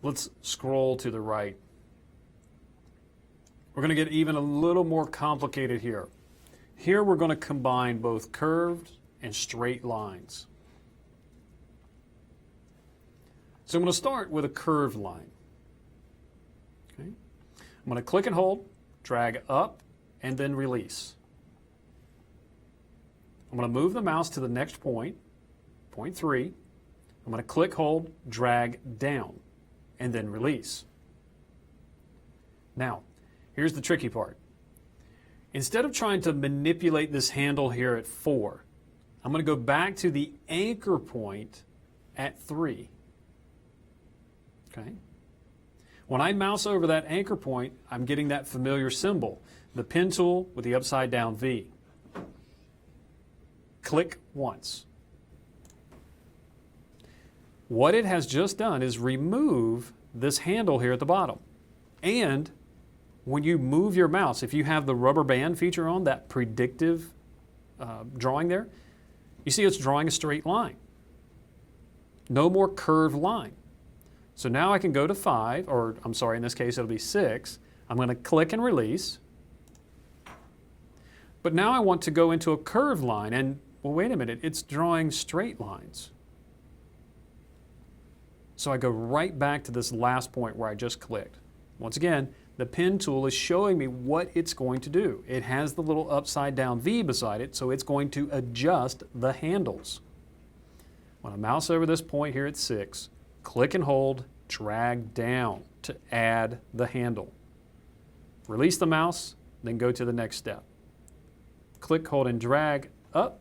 Let's scroll to the right. We're going to get even a little more complicated here. Here we're going to combine both curved and straight lines. So I'm going to start with a curved line. Okay. I'm going to click and hold, drag up, and then release. I'm going to move the mouse to the next point, point 3. I'm going to click, hold, drag down, and then release. Now, here's the tricky part. Instead of trying to manipulate this handle here at 4, I'm going to go back to the anchor point at 3. Okay? When I mouse over that anchor point, I'm getting that familiar symbol, the pen tool with the upside down V. Click once. What it has just done is remove this handle here at the bottom. And when you move your mouse, if you have the rubber band feature on, that predictive drawing there, you see it's drawing a straight line. No more curved line. So now I can go to 5, or I'm sorry, in this case it'll be 6. I'm going to click and release. But now I want to go into a curved line, and well, wait a minute, it's drawing straight lines. So I go right back to this last point where I just clicked. Once again, the pen tool is showing me what it's going to do. It has the little upside down V beside it, so it's going to adjust the handles. When I mouse over this point here at 6, click and hold, drag down to add the handle. Release the mouse, then go to the next step. Click, hold, and drag up.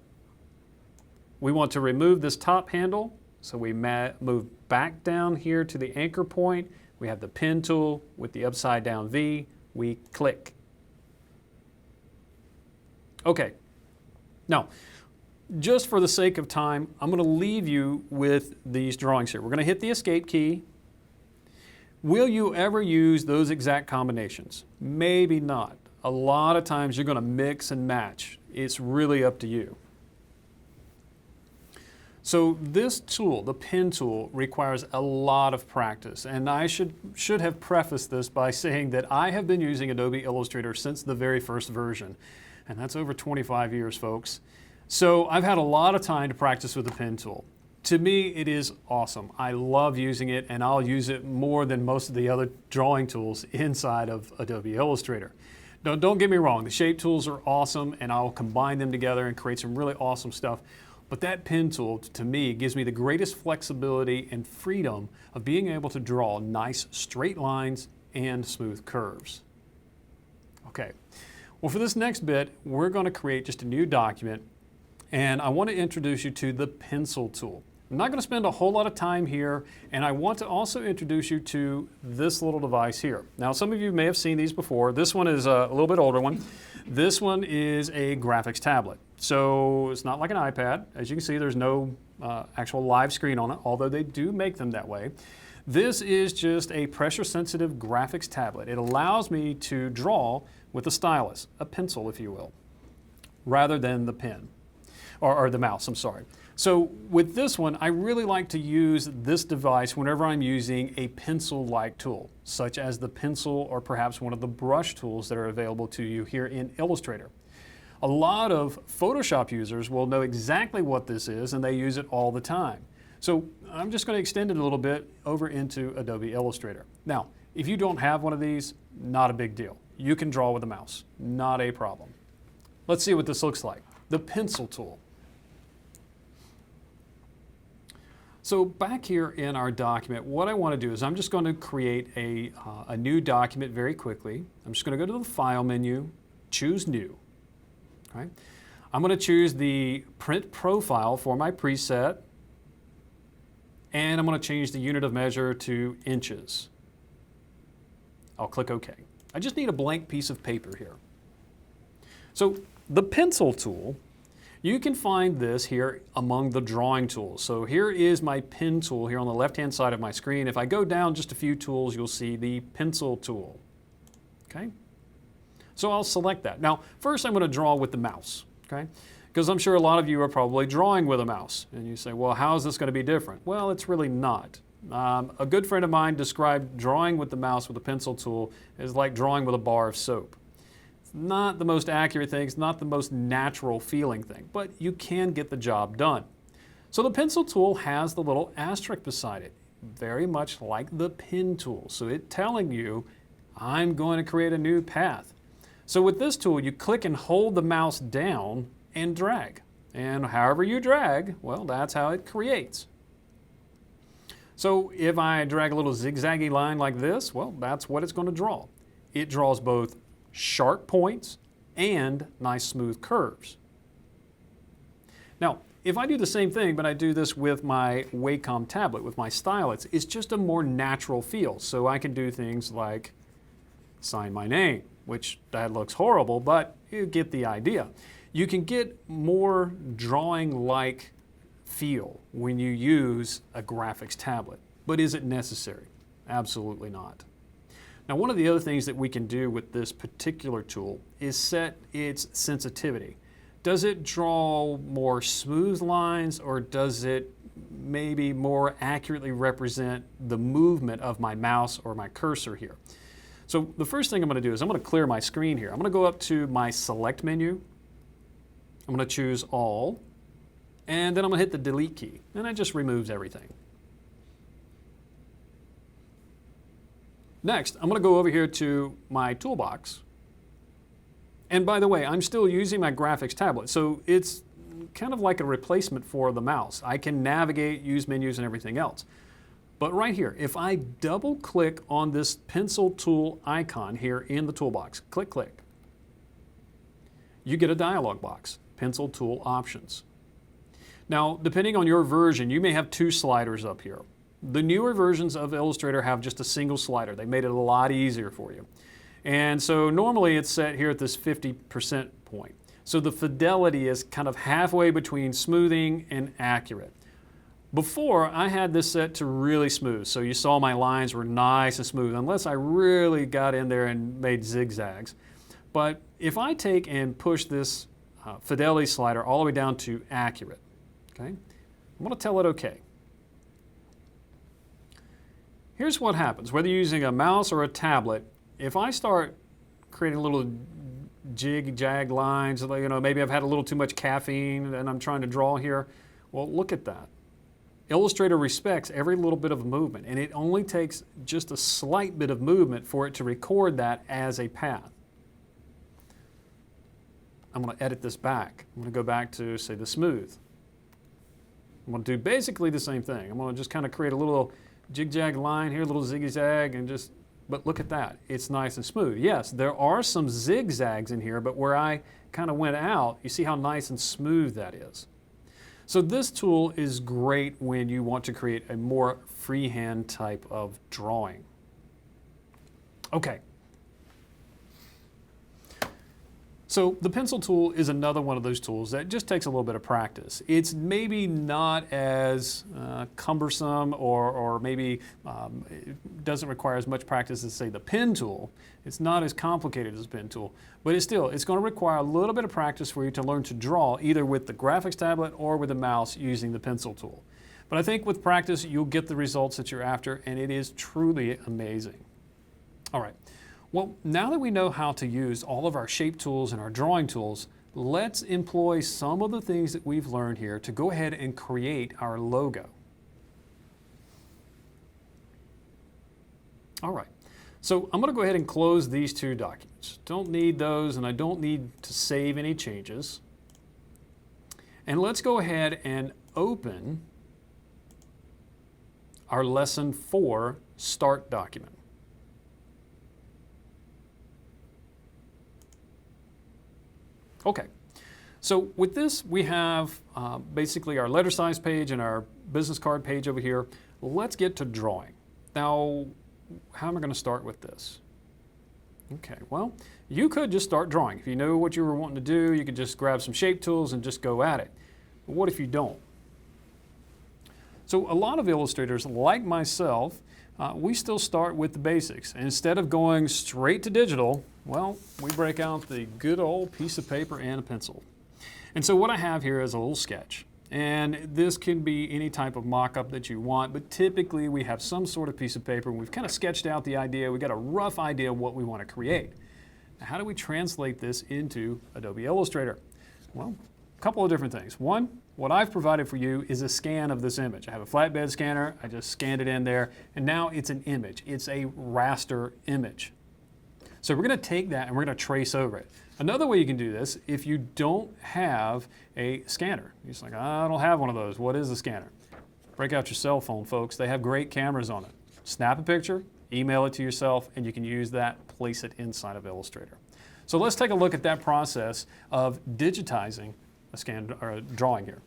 We want to remove this top handle, so we move back down here to the anchor point. We have the pen tool with the upside down V. We click. Okay, now, just for the sake of time, I'm going to leave you with these drawings here. We're going to hit the escape key. Will you ever use those exact combinations? Maybe not. A lot of times you're going to mix and match. It's really up to you. So this tool, the pen tool, requires a lot of practice. And I should have prefaced this by saying that I have been using Adobe Illustrator since the very first version. And that's over 25 years, folks. So I've had a lot of time to practice with the pen tool. To me, it is awesome. I love using it, and I'll use it more than most of the other drawing tools inside of Adobe Illustrator. Now, don't get me wrong, the shape tools are awesome, and I'll combine them together and create some really awesome stuff. But that pen tool, to me, gives me the greatest flexibility and freedom of being able to draw nice straight lines and smooth curves. Okay, well, for this next bit, we're going to create just a new document, and I want to introduce you to the pencil tool. I'm not going to spend a whole lot of time here, and I want to also introduce you to this little device here. Now, some of you may have seen these before. This one is a little bit older one. This one is a graphics tablet. So it's not like an iPad. As you can see, there's no actual live screen on it, although they do make them that way. This is just a pressure-sensitive graphics tablet. It allows me to draw with a stylus, a pencil, if you will, rather than the pen, or the mouse, I'm sorry. So with this one, I really like to use this device whenever I'm using a pencil-like tool, such as the pencil or perhaps one of the brush tools that are available to you here in Illustrator. A lot of Photoshop users will know exactly what this is, and they use it all the time. So I'm just going to extend it a little bit over into Adobe Illustrator. Now, if you don't have one of these, not a big deal. You can draw with a mouse, not a problem. Let's see what this looks like. The pencil tool. So back here in our document, what I want to do is I'm just going to create a new document very quickly. I'm just going to go to the File menu, choose New. Okay. I'm going to choose the Print Profile for my preset, and I'm going to change the unit of measure to inches. I'll click OK. I just need a blank piece of paper here. So the pencil tool, you can find this here among the drawing tools. So here is my pen tool here on the left-hand side of my screen. If I go down just a few tools, you'll see the pencil tool. Okay? So I'll select that. Now, first I'm going to draw with the mouse, okay? Because I'm sure a lot of you are probably drawing with a mouse. And you say, well, how is this going to be different? Well, it's really not. A good friend of mine described drawing with the mouse with a pencil tool as like drawing with a bar of soap. Not the most accurate thing, it's not the most natural feeling thing, but you can get the job done. So the pencil tool has the little asterisk beside it, very much like the pen tool. So it's telling you, I'm going to create a new path. So with this tool, you click and hold the mouse down and drag. And however you drag, well, that's how it creates. So if I drag a little zigzaggy line like this, well, that's what it's going to draw. It draws both sharp points and nice smooth curves. Now, if I do the same thing, but I do this with my Wacom tablet, with my stylus, it's just a more natural feel. So I can do things like sign my name, which that looks horrible, but you get the idea. You can get more drawing-like feel when you use a graphics tablet. But is it necessary? Absolutely not. Now, one of the other things that we can do with this particular tool is set its sensitivity. Does it draw more smooth lines, or does it maybe more accurately represent the movement of my mouse or my cursor here? So the first thing I'm going to do is I'm going to clear my screen here. I'm going to go up to my Select menu. I'm going to choose All, and then I'm going to hit the Delete key, and that just removes everything. Next, I'm going to go over here to my toolbox. And by the way, I'm still using my graphics tablet, so it's kind of like a replacement for the mouse. I can navigate, use menus, and everything else. But right here, if I double click on this pencil tool icon here in the toolbox, click, click, you get a dialog box, Pencil Tool Options. Now, depending on your version, you may have two sliders up here. The newer versions of Illustrator have just a single slider. They made it a lot easier for you. And so normally it's set here at this 50% point. So the fidelity is kind of halfway between smoothing and accurate. Before, I had this set to really smooth, so you saw my lines were nice and smooth, unless I really got in there and made zigzags. But if I take and push this fidelity slider all the way down to accurate, okay, I'm going to tell it okay. Here's what happens, whether you're using a mouse or a tablet, if I start creating little jig-jag lines, you know, maybe I've had a little too much caffeine and I'm trying to draw here, well, look at that. Illustrator respects every little bit of movement, and it only takes just a slight bit of movement for it to record that as a path. I'm going to edit this back. I'm going to go back to, say, the smooth. I'm going to do basically the same thing. I'm going to just kind of create a little jig-jag line here, a little zigzag, and just, but look at that. It's nice and smooth. Yes, there are some zigzags in here, but where I kind of went out, you see how nice and smooth that is. So this tool is great when you want to create a more freehand type of drawing. Okay. So the pencil tool is another one of those tools that just takes a little bit of practice. It's maybe not as cumbersome or maybe it doesn't require as much practice as, say, the pen tool. It's not as complicated as the pen tool, but it's going to require a little bit of practice for you to learn to draw either with the graphics tablet or with the mouse using the pencil tool. But I think with practice, you'll get the results that you're after, and it is truly amazing. All right. Well, now that we know how to use all of our shape tools and our drawing tools, let's employ some of the things that we've learned here to go ahead and create our logo. All right, so I'm going to go ahead and close these two documents. Don't need those, and I don't need to save any changes. And let's go ahead and open our Lesson 4 Start document. Okay, so with this we have basically our letter size page and our business card page over here. Let's get to drawing. Now, how am I going to start with this? Okay, well, you could just start drawing. If you know what you were wanting to do, you could just grab some shape tools and just go at it. But what if you don't? So a lot of illustrators, like myself, we still start with the basics. And instead of going straight to digital, well, we break out the good old piece of paper and a pencil. And so what I have here is a little sketch. And this can be any type of mock-up that you want, but typically we have some sort of piece of paper and we've kind of sketched out the idea. We've got a rough idea of what we want to create. Now, how do we translate this into Adobe Illustrator? Well, a couple of different things. One, what I've provided for you is a scan of this image. I have a flatbed scanner, I just scanned it in there, and now it's an image. It's a raster image. So we're going to take that and we're going to trace over it. Another way you can do this, if you don't have a scanner, you're just like, I don't have one of those. What is a scanner? Break out your cell phone, folks. They have great cameras on it. Snap a picture, email it to yourself, and you can use that, place it inside of Illustrator. So let's take a look at that process of digitizing a scan or a drawing here.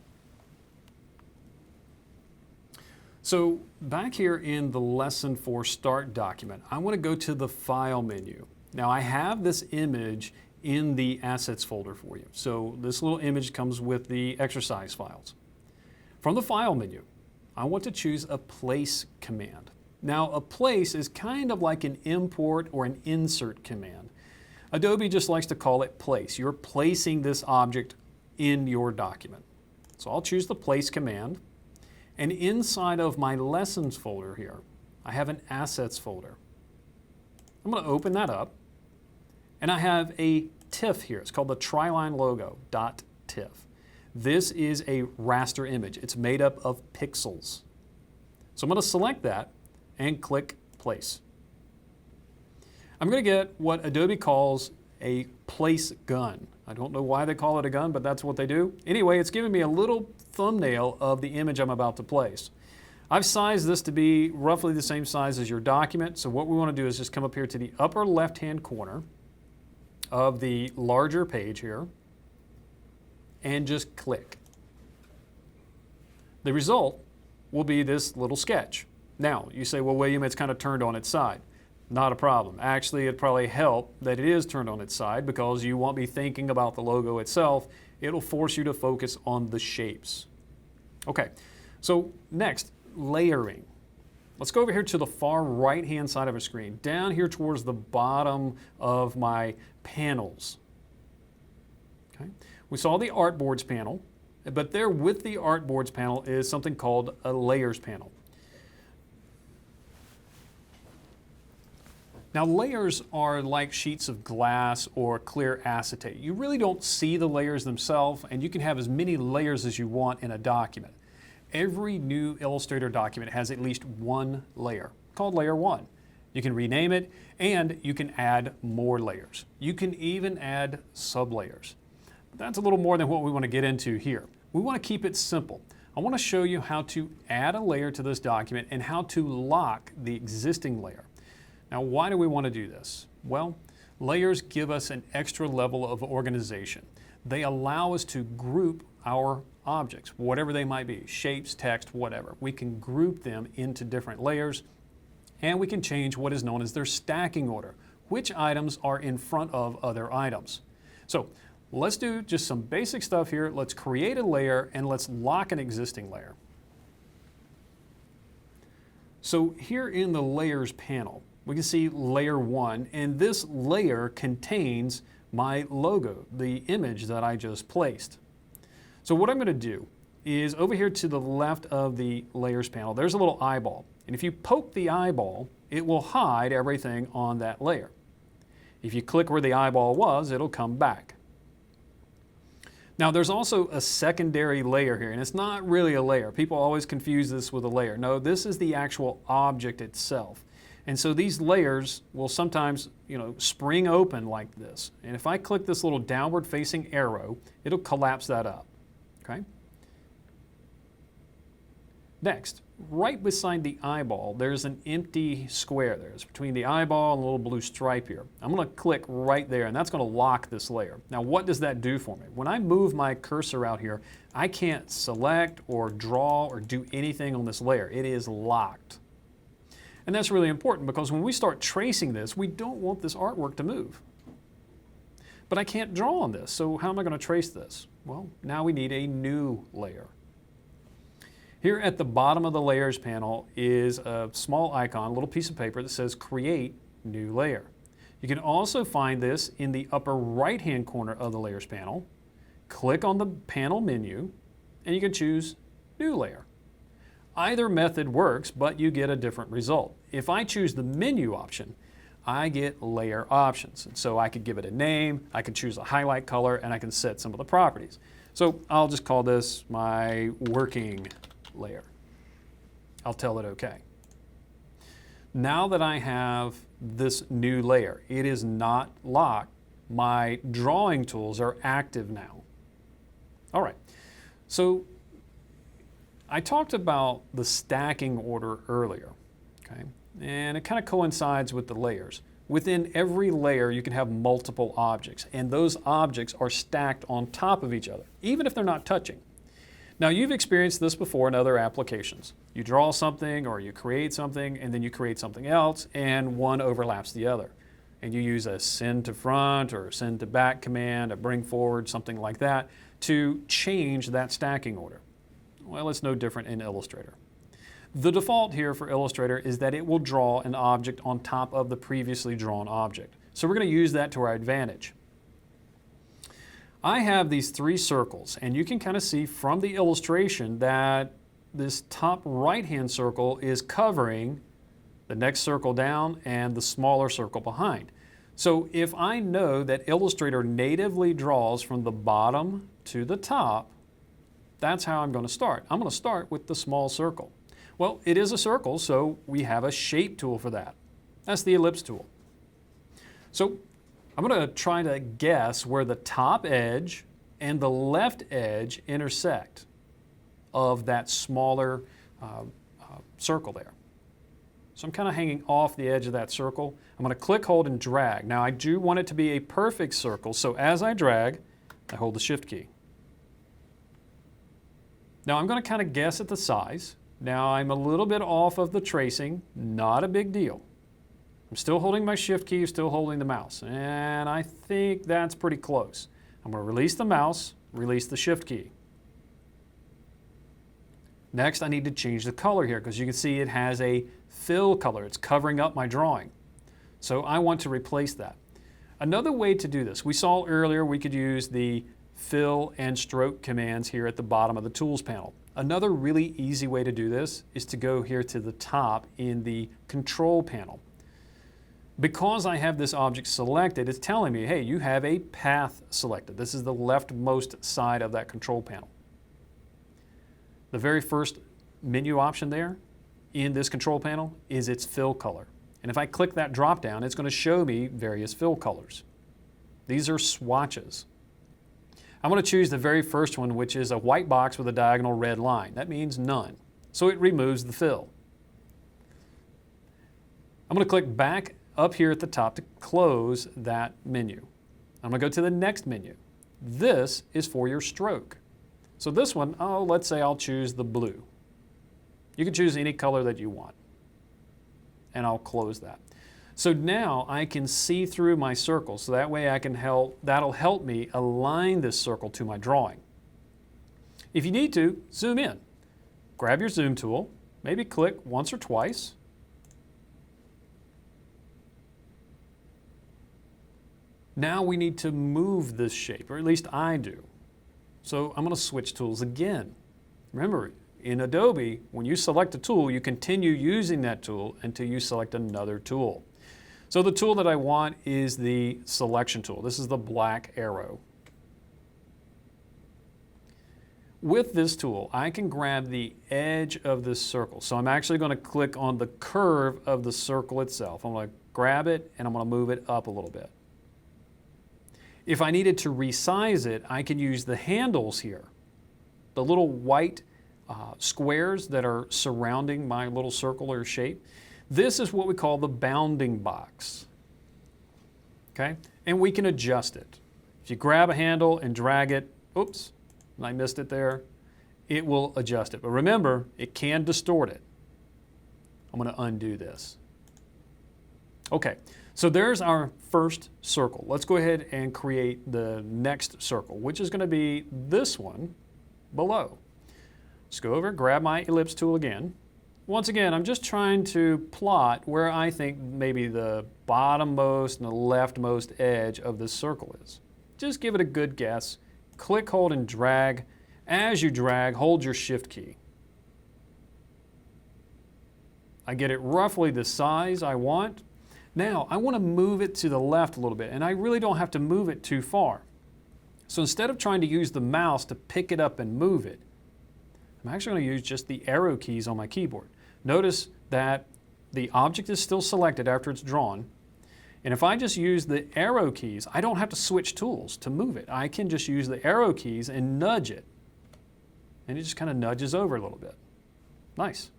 So back here in the Lesson 4 Start document, I want to go to the File menu. Now I have this image in the Assets folder for you. So this little image comes with the exercise files. From the File menu, I want to choose a Place command. Now a place is kind of like an import or an insert command. Adobe just likes to call it place. You're placing this object in your document. So I'll choose the Place command. And inside of my Lessons folder here, I have an Assets folder. I'm going to open that up, and I have a TIFF here. It's called the Triline Logo .tiff. This is a raster image. It's made up of pixels. So I'm going to select that and click Place. I'm going to get what Adobe calls a place gun. I don't know why they call it a gun, but that's what they do. Anyway, it's giving me a little thumbnail of the image I'm about to place. I've sized this to be roughly the same size as your document, so what we want to do is just come up here to the upper left-hand corner of the larger page here and just click. The result will be this little sketch. Now, you say, well, William, it's kind of turned on its side. Not a problem. Actually, it'd probably help that it is turned on its side because you won't be thinking about the logo itself. It'll force you to focus on the shapes. Okay, so next, layering. Let's go over here to the far right-hand side of our screen, down here towards the bottom of my panels. Okay. We saw the Artboards panel, but there with the Artboards panel is something called a Layers panel. Now, layers are like sheets of glass or clear acetate. You really don't see the layers themselves, and you can have as many layers as you want in a document. Every new Illustrator document has at least one layer, called Layer 1. You can rename it, and you can add more layers. You can even add sublayers. That's a little more than what we want to get into here. We want to keep it simple. I want to show you how to add a layer to this document and how to lock the existing layer. Now, why do we want to do this? Well, layers give us an extra level of organization. They allow us to group our objects, whatever they might be, shapes, text, whatever. We can group them into different layers, and we can change what is known as their stacking order, which items are in front of other items. So let's do just some basic stuff here. Let's create a layer and let's lock an existing layer. So here in the Layers panel, we can see Layer 1, and this layer contains my logo, the image that I just placed. So what I'm going to do is over here to the left of the Layers panel, there's a little eyeball. And if you poke the eyeball, it will hide everything on that layer. If you click where the eyeball was, it'll come back. Now, there's also a secondary layer here, and it's not really a layer. People always confuse this with a layer. No, this is the actual object itself. And so these layers will sometimes, spring open like this. And if I click this little downward facing arrow, it'll collapse that up. Okay? Next, right beside the eyeball, there's an empty square there. It's between the eyeball and a little blue stripe here. I'm going to click right there, and that's going to lock this layer. Now, what does that do for me? When I move my cursor out here, I can't select or draw or do anything on this layer. It is locked. And that's really important because when we start tracing this, we don't want this artwork to move. But I can't draw on this, so how am I going to trace this? Well, now we need a new layer. Here at the bottom of the Layers panel is a small icon, a little piece of paper that says Create New Layer. You can also find this in the upper right-hand corner of the Layers panel. Click on the panel menu, and you can choose New Layer. Either method works, but you get a different result. If I choose the menu option, I get layer options. And so I could give it a name, I could choose a highlight color, and I can set some of the properties. So I'll just call this my working layer. I'll tell it OK. Now that I have this new layer, it is not locked. My drawing tools are active now. All right. So I talked about the stacking order earlier, okay? And it kind of coincides with the layers. Within every layer, you can have multiple objects, and those objects are stacked on top of each other, even if they're not touching. Now, you've experienced this before in other applications. You draw something or you create something, and then you create something else, and one overlaps the other. And you use a send to front or send to back command, a bring forward, something like that, to change that stacking order. Well, it's no different in Illustrator. The default here for Illustrator is that it will draw an object on top of the previously drawn object. So we're going to use that to our advantage. I have these three circles, and you can kind of see from the illustration that this top right-hand circle is covering the next circle down and the smaller circle behind. So if I know that Illustrator natively draws from the bottom to the top, that's how I'm going to start. I'm going to start with the small circle. Well, it is a circle, so we have a shape tool for that. That's the ellipse tool. So I'm going to try to guess where the top edge and the left edge intersect of that smaller circle there. So I'm kind of hanging off the edge of that circle. I'm going to click, hold, and drag. Now I do want it to be a perfect circle, so as I drag, I hold the Shift key. Now I'm going to kind of guess at the size. Now I'm a little bit off of the tracing, not a big deal. I'm still holding my shift key, still holding the mouse, and I think that's pretty close. I'm going to release the mouse, release the shift key. Next, I need to change the color here because you can see it has a fill color. It's covering up my drawing. So I want to replace that. Another way to do this, we saw earlier we could use the fill and stroke commands here at the bottom of the tools panel. Another really easy way to do this is to go here to the top in the control panel. Because I have this object selected, it's telling me, hey, you have a path selected. This is the leftmost side of that control panel. The very first menu option there in this control panel is its fill color. And if I click that drop down, it's going to show me various fill colors. These are swatches. I'm going to choose the very first one, which is a white box with a diagonal red line. That means none. So it removes the fill. I'm going to click back up here at the top to close that menu. I'm going to go to the next menu. This is for your stroke. So this one, let's say I'll choose the blue. You can choose any color that you want. And I'll close that. So now I can see through my circle, so that way that'll help me align this circle to my drawing. If you need to, zoom in. Grab your zoom tool, maybe click once or twice. Now we need to move this shape, or at least I do. So I'm going to switch tools again. Remember, in Adobe, when you select a tool, you continue using that tool until you select another tool. So the tool that I want is the selection tool. This is the black arrow. With this tool, I can grab the edge of this circle. So I'm actually going to click on the curve of the circle itself. I'm going to grab it and I'm going to move it up a little bit. If I needed to resize it, I can use the handles here. The little white squares that are surrounding my little circular shape. This is what we call the bounding box. Okay? And we can adjust it. If you grab a handle and drag it, oops, I missed it there, it will adjust it. But remember, it can distort it. I'm going to undo this. Okay, so there's our first circle. Let's go ahead and create the next circle, which is going to be this one below. Let's go over, grab my ellipse tool again. Once again, I'm just trying to plot where I think maybe the bottommost and the leftmost edge of this circle is. Just give it a good guess. Click, hold, and drag. As you drag, hold your shift key. I get it roughly the size I want. Now, I want to move it to the left a little bit, and I really don't have to move it too far. So instead of trying to use the mouse to pick it up and move it, I'm actually going to use just the arrow keys on my keyboard. Notice that the object is still selected after it's drawn. And if I just use the arrow keys, I don't have to switch tools to move it. I can just use the arrow keys and nudge it. And it just kind of nudges over a little bit. Nice.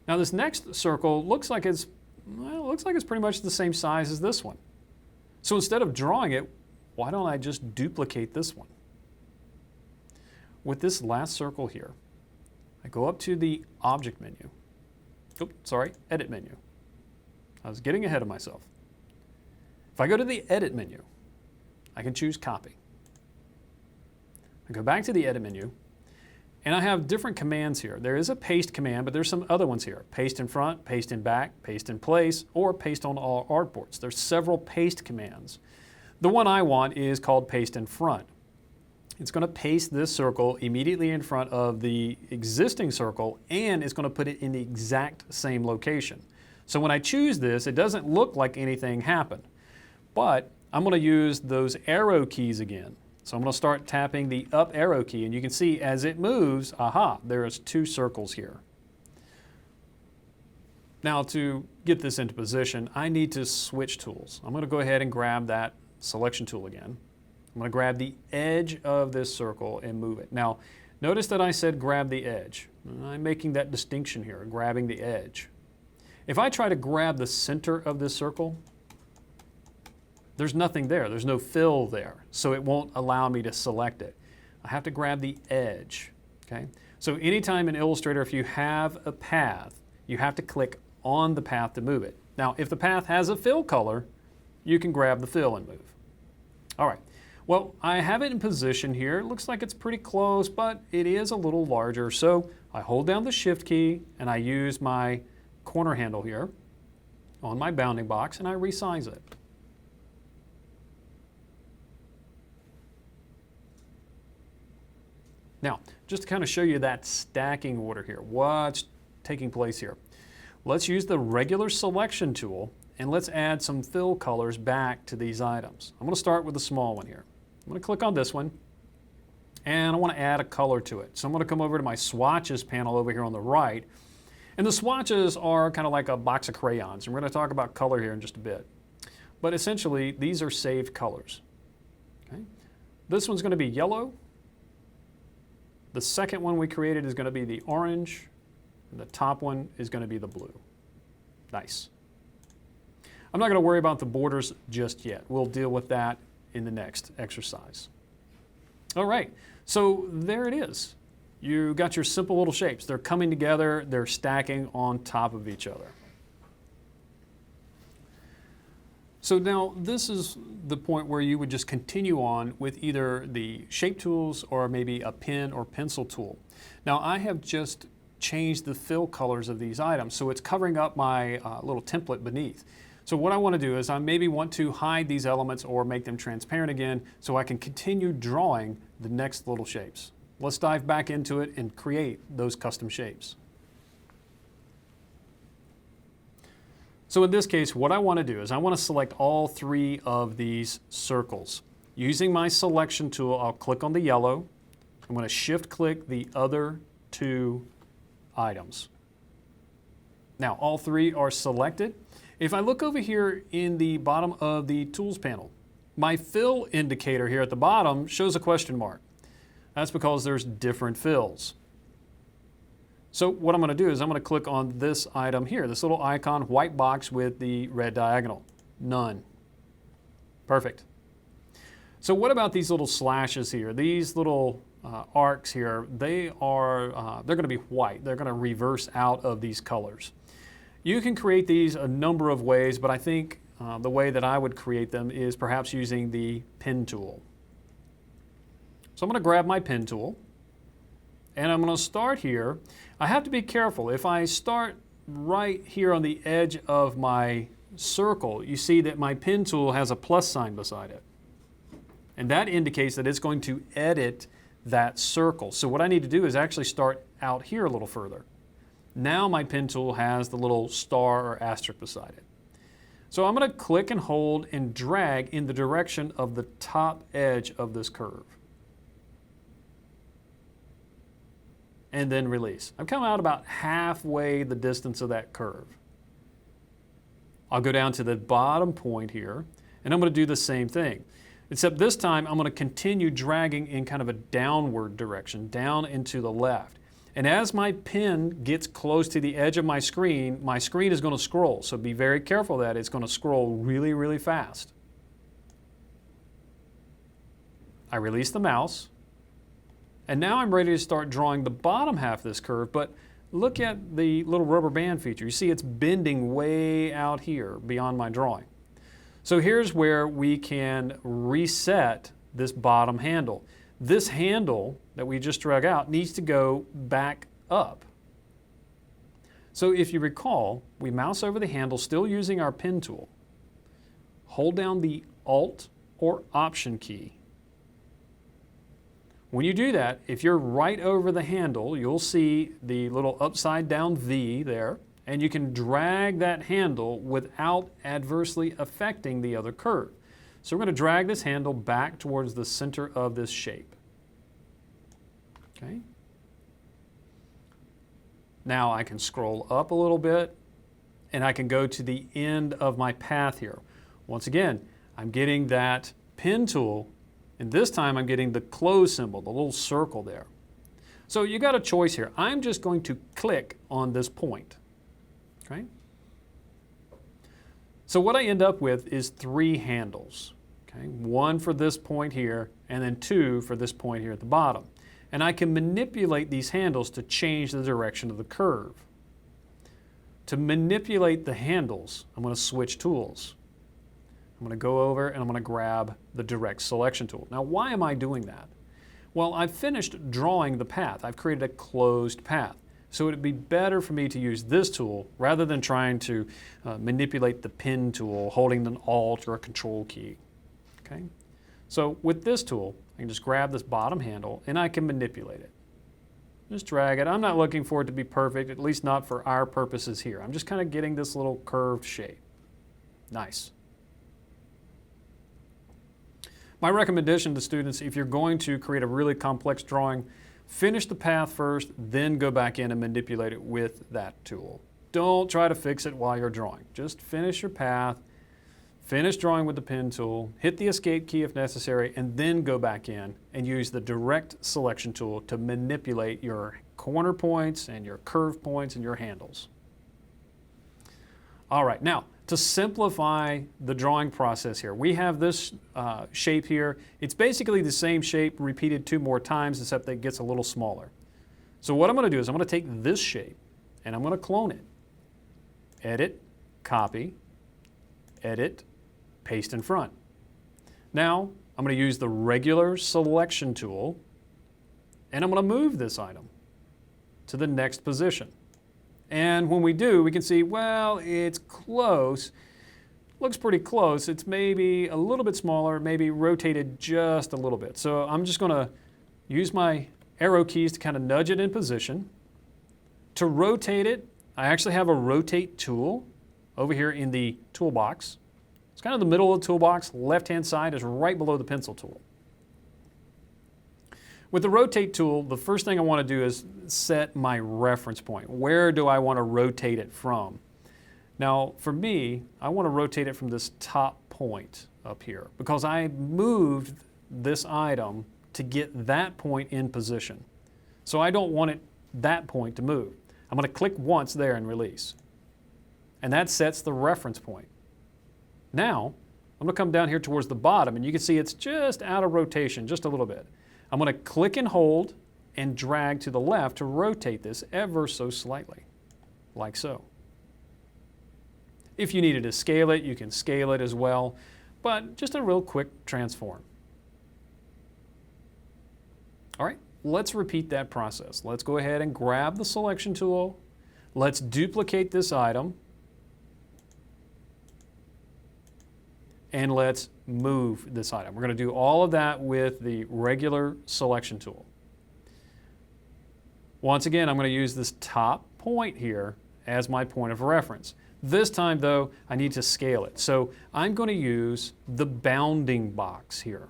Now this next circle looks like it's pretty much the same size as this one. So instead of drawing it, why don't I just duplicate this one? With this last circle here, I go up to the Object menu. Edit menu. I was getting ahead of myself. If I go to the Edit menu, I can choose Copy. I go back to the Edit menu, and I have different commands here. There is a Paste command, but there's some other ones here. Paste in front, Paste in back, Paste in place, or Paste on all artboards. There's several paste commands. The one I want is called Paste in front. It's going to paste this circle immediately in front of the existing circle, and it's going to put it in the exact same location. So when I choose this, it doesn't look like anything happened. But I'm going to use those arrow keys again. So I'm going to start tapping the up arrow key, and you can see as it moves, there's two circles here. Now to get this into position, I need to switch tools. I'm going to go ahead and grab that selection tool again. I'm going to grab the edge of this circle and move it. Now, notice that I said grab the edge. I'm making that distinction here, grabbing the edge. If I try to grab the center of this circle, there's nothing there. There's no fill there, so it won't allow me to select it. I have to grab the edge. Okay? So anytime in Illustrator, if you have a path, you have to click on the path to move it. Now, if the path has a fill color, you can grab the fill and move. All right, well, I have it in position here. It looks like it's pretty close, but it is a little larger. So I hold down the Shift key and I use my corner handle here on my bounding box and I resize it. Now, just to kind of show you that stacking order here, what's taking place here. Let's use the regular selection tool and let's add some fill colors back to these items. I'm going to start with the small one here. I'm going to click on this one and I want to add a color to it. So I'm going to come over to my swatches panel over here on the right. And the swatches are kind of like a box of crayons. And we're going to talk about color here in just a bit. But essentially, these are saved colors. Okay? This one's going to be yellow. The second one we created is going to be the orange, and the top one is going to be the blue. Nice. I'm not going to worry about the borders just yet. We'll deal with that in the next exercise. All right, so there it is. You got your simple little shapes. They're coming together, they're stacking on top of each other. So now this is the point where you would just continue on with either the shape tools or maybe a pen or pencil tool. Now I have just changed the fill colors of these items, so it's covering up my little template beneath. So what I want to do is I maybe want to hide these elements or make them transparent again so I can continue drawing the next little shapes. Let's dive back into it and create those custom shapes. So in this case, what I want to do is I want to select all three of these circles. Using my selection tool, I'll click on the yellow. I'm going to shift click the other two items. Now all three are selected. If I look over here in the bottom of the tools panel, my fill indicator here at the bottom shows a question mark. That's because there's different fills. So what I'm going to do is I'm going to click on this item here, this little icon, white box with the red diagonal. None. Perfect. So what about these little slashes here? These little arcs here, they're going to be white. They're going to reverse out of these colors. You can create these a number of ways, but I think the way that I would create them is perhaps using the pen tool. So I'm going to grab my pen tool and I'm going to start here. I have to be careful. If I start right here on the edge of my circle, you see that my pen tool has a plus sign beside it. And that indicates that it's going to edit that circle. So what I need to do is actually start out here a little further. Now my pen tool has the little star or asterisk beside it. So I'm going to click and hold and drag in the direction of the top edge of this curve. And then release. I've come out about halfway the distance of that curve. I'll go down to the bottom point here, and I'm going to do the same thing. Except this time, I'm going to continue dragging in kind of a downward direction, down into the left. And as my pen gets close to the edge of my screen is going to scroll. So be very careful that it's going to scroll really, really fast. I release the mouse. And now I'm ready to start drawing the bottom half of this curve, but look at the little rubber band feature. You see it's bending way out here beyond my drawing. So here's where we can reset this bottom handle. This handle that we just drag out needs to go back up. So if you recall, we mouse over the handle still using our pen tool. Hold down the Alt or Option key. When you do that, if you're right over the handle, you'll see the little upside down V there, and you can drag that handle without adversely affecting the other curve. So we're going to drag this handle back towards the center of this shape. Okay. Now I can scroll up a little bit, and I can go to the end of my path here. Once again, I'm getting that pen tool. And this time I'm getting the close symbol, the little circle there. So you got a choice here. I'm just going to click on this point. Okay? So what I end up with is three handles. Okay? One for this point here, and then two for this point here at the bottom. and I can manipulate these handles to change the direction of the curve. To manipulate the handles, I'm going to switch tools. I'm going to go over and I'm going to grab the direct selection tool. Now, why am I doing that? Well, I've finished drawing the path. I've created a closed path. So it would be better for me to use this tool rather than trying to manipulate the pen tool, holding an Alt or a Control key. Okay? So with this tool, I can just grab this bottom handle and I can manipulate it. Just drag it. I'm not looking for it to be perfect, at least not for our purposes here. I'm just kind of getting this little curved shape. Nice. My recommendation to students, if you're going to create a really complex drawing, finish the path first, then go back in and manipulate it with that tool. Don't try to fix it while you're drawing. Just finish your path, finish drawing with the pen tool, hit the escape key if necessary, and then go back in and use the direct selection tool to manipulate your corner points and your curve points and your handles. All right, now to simplify the drawing process here, we have this shape here. It's basically the same shape repeated 2 more times, except that it gets a little smaller. So what I'm going to do is I'm going to take this shape and I'm going to clone it. Edit, copy, edit, paste in front. Now I'm going to use the regular selection tool and I'm going to move this item to the next position. And when we do, we can see, well, it's close. Looks pretty close. It's maybe a little bit smaller, maybe rotated just a little bit. So I'm just going to use my arrow keys to kind of nudge it in position. To rotate it, I actually have a rotate tool over here in the toolbox. It's kind of the middle of the toolbox. Left-hand side is right below the pencil tool. With the rotate tool, the first thing I want to do is set my reference point. Where do I want to rotate it from? Now, for me, I want to rotate it from this top point up here because I moved this item to get that point in position. So I don't want that point to move. I'm going to click once there and release. And that sets the reference point. Now, I'm going to come down here towards the bottom, and you can see it's just out of rotation, just a little bit. I'm going to click and hold and drag to the left to rotate this ever so slightly, like so. If you needed to scale it, you can scale it as well, but just a real quick transform. All right, let's repeat that process. Let's go ahead and grab the selection tool. Let's duplicate this item. And let's move this item. We're going to do all of that with the regular selection tool. Once again, I'm going to use this top point here as my point of reference. This time, though, I need to scale it. So I'm going to use the bounding box here.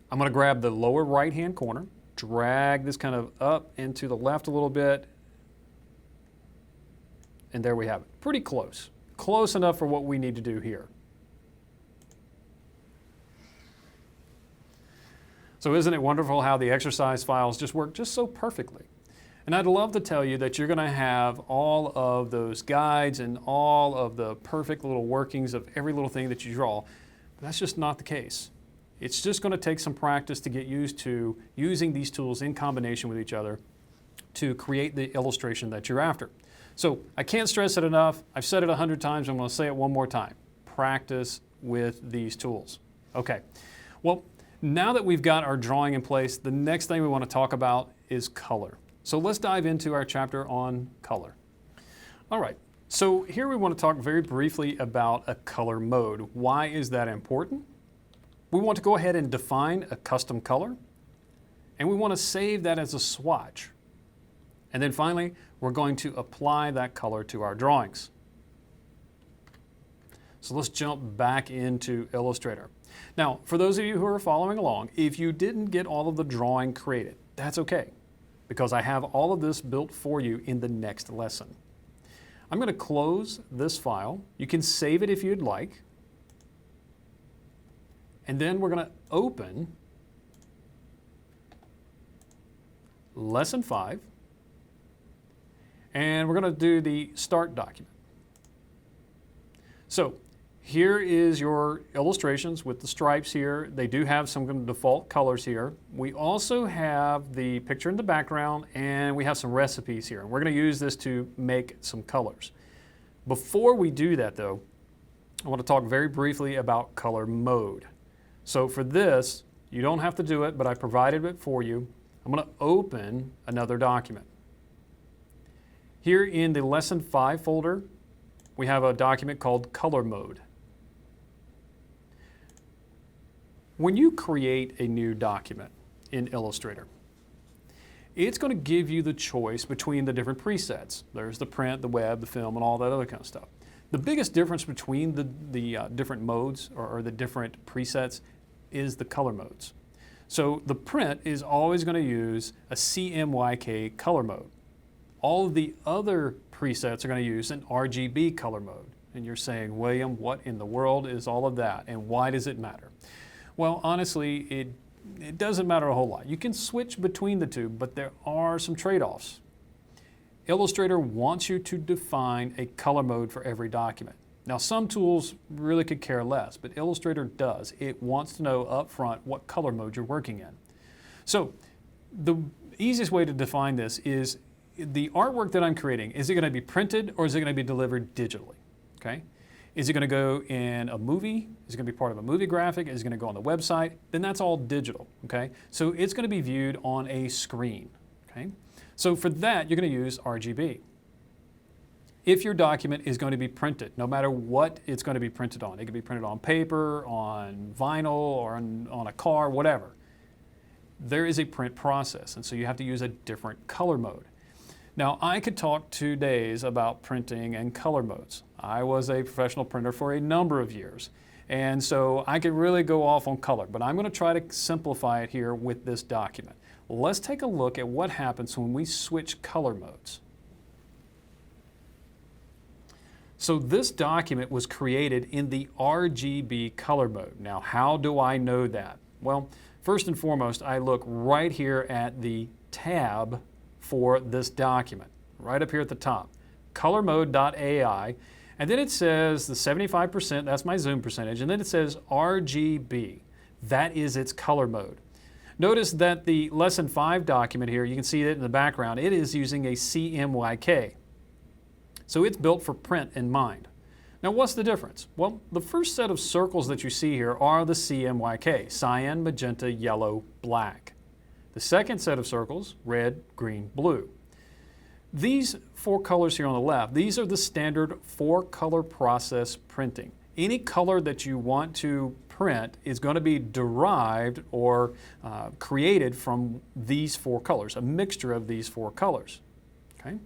I'm going to grab the lower right-hand corner, drag this kind of up and to the left a little bit, and there we have it. Pretty close. Close enough for what we need to do here. So isn't it wonderful how the exercise files just work just so perfectly? And I'd love to tell you that you're going to have all of those guides and all of the perfect little workings of every little thing that you draw, but that's just not the case. It's just going to take some practice to get used to using these tools in combination with each other to create the illustration that you're after. So I can't stress it enough. I've said it 100 times. I'm going to say it one more time. Practice with these tools. Okay. Well, now that we've got our drawing in place, the next thing we want to talk about is color. So let's dive into our chapter on color. All right. So here we want to talk very briefly about a color mode. Why is that important? We want to go ahead and define a custom color, and we want to save that as a swatch. And then finally, we're going to apply that color to our drawings. So let's jump back into Illustrator. Now, for those of you who are following along, if you didn't get all of the drawing created, that's okay, because I have all of this built for you in the next lesson. I'm going to close this file. You can save it if you'd like. And then we're going to open Lesson 5. And we're going to do the Start document. So Here is your illustrations with the stripes here. They do have some default colors here. We also have the picture in the background, and we have some recipes here. And we're going to use this to make some colors. Before we do that though, I want to talk very briefly about color mode. So for this, you don't have to do it, but I provided it for you. I'm going to open another document. Here in the Lesson 5 folder, we have a document called Color Mode. When you create a new document in Illustrator, it's going to give you the choice between the different presets. There's the print, the web, the film, and all that other kind of stuff. The biggest difference between the different modes or the different presets is the color modes. So the print is always going to use a CMYK color mode. All of the other presets are going to use an RGB color mode. And you're saying, William, what in the world is all of that, and why does it matter? Well, honestly, it doesn't matter a whole lot. You can switch between the two, but there are some trade-offs. Illustrator wants you to define a color mode for every document. Now, some tools really could care less, but Illustrator does. It wants to know up front what color mode you're working in. So the easiest way to define this is the artwork that I'm creating, is it going to be printed or is it going to be delivered digitally? Okay? Is it going to go in a movie? Is it going to be part of a movie graphic? Is it going to go on the website? Then that's all digital, okay? So it's going to be viewed on a screen, okay? So for that, you're going to use RGB. If your document is going to be printed, no matter what it's going to be printed on, it can be printed on paper, on vinyl, or on a car, whatever, there is a print process, and so you have to use a different color mode. Now, I could talk 2 days about printing and color modes. I was a professional printer for a number of years, and so I could really go off on color, but I'm going to try to simplify it here with this document. Let's take a look at what happens when we switch color modes. So this document was created in the RGB color mode. Now, how do I know that? Well, first and foremost, I look right here at the tab for this document, right up here at the top, colormode.ai, and then it says the 75%, that's my zoom percentage, and then it says RGB. That is its color mode. Notice that the Lesson 5 document here, you can see it in the background, it is using a CMYK. So it's built for print in mind. Now what's the difference? Well, the first set of circles that you see here are the CMYK, cyan, magenta, yellow, black. The second set of circles, red, green, blue. These 4 colors here on the left, these are the standard 4-color process printing. Any color that you want to print is going to be derived or created from these 4 colors, a mixture of these 4 colors. Okay?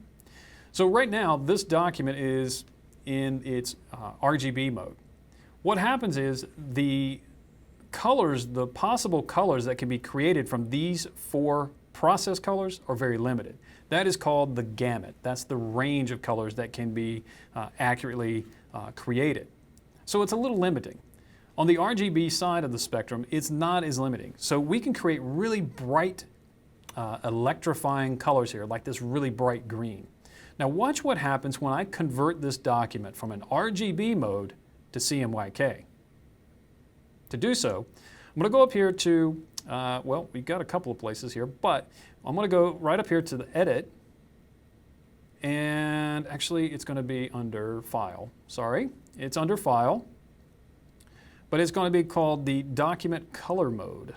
So right now, this document is in its RGB mode. What happens is the colors, the possible colors that can be created from these 4 process colors are very limited. That is called the gamut. That's the range of colors that can be accurately created. So it's a little limiting. On the RGB side of the spectrum, it's not as limiting. So we can create really bright, electrifying colors here, like this really bright green. Now watch what happens when I convert this document from an RGB mode to CMYK. To do so, I'm going to go up here to, well, we've got a couple of places here, but I'm going to go right up here to the Edit, and actually it's going to be under File. Sorry, it's under File, but it's going to be called the Document Color Mode.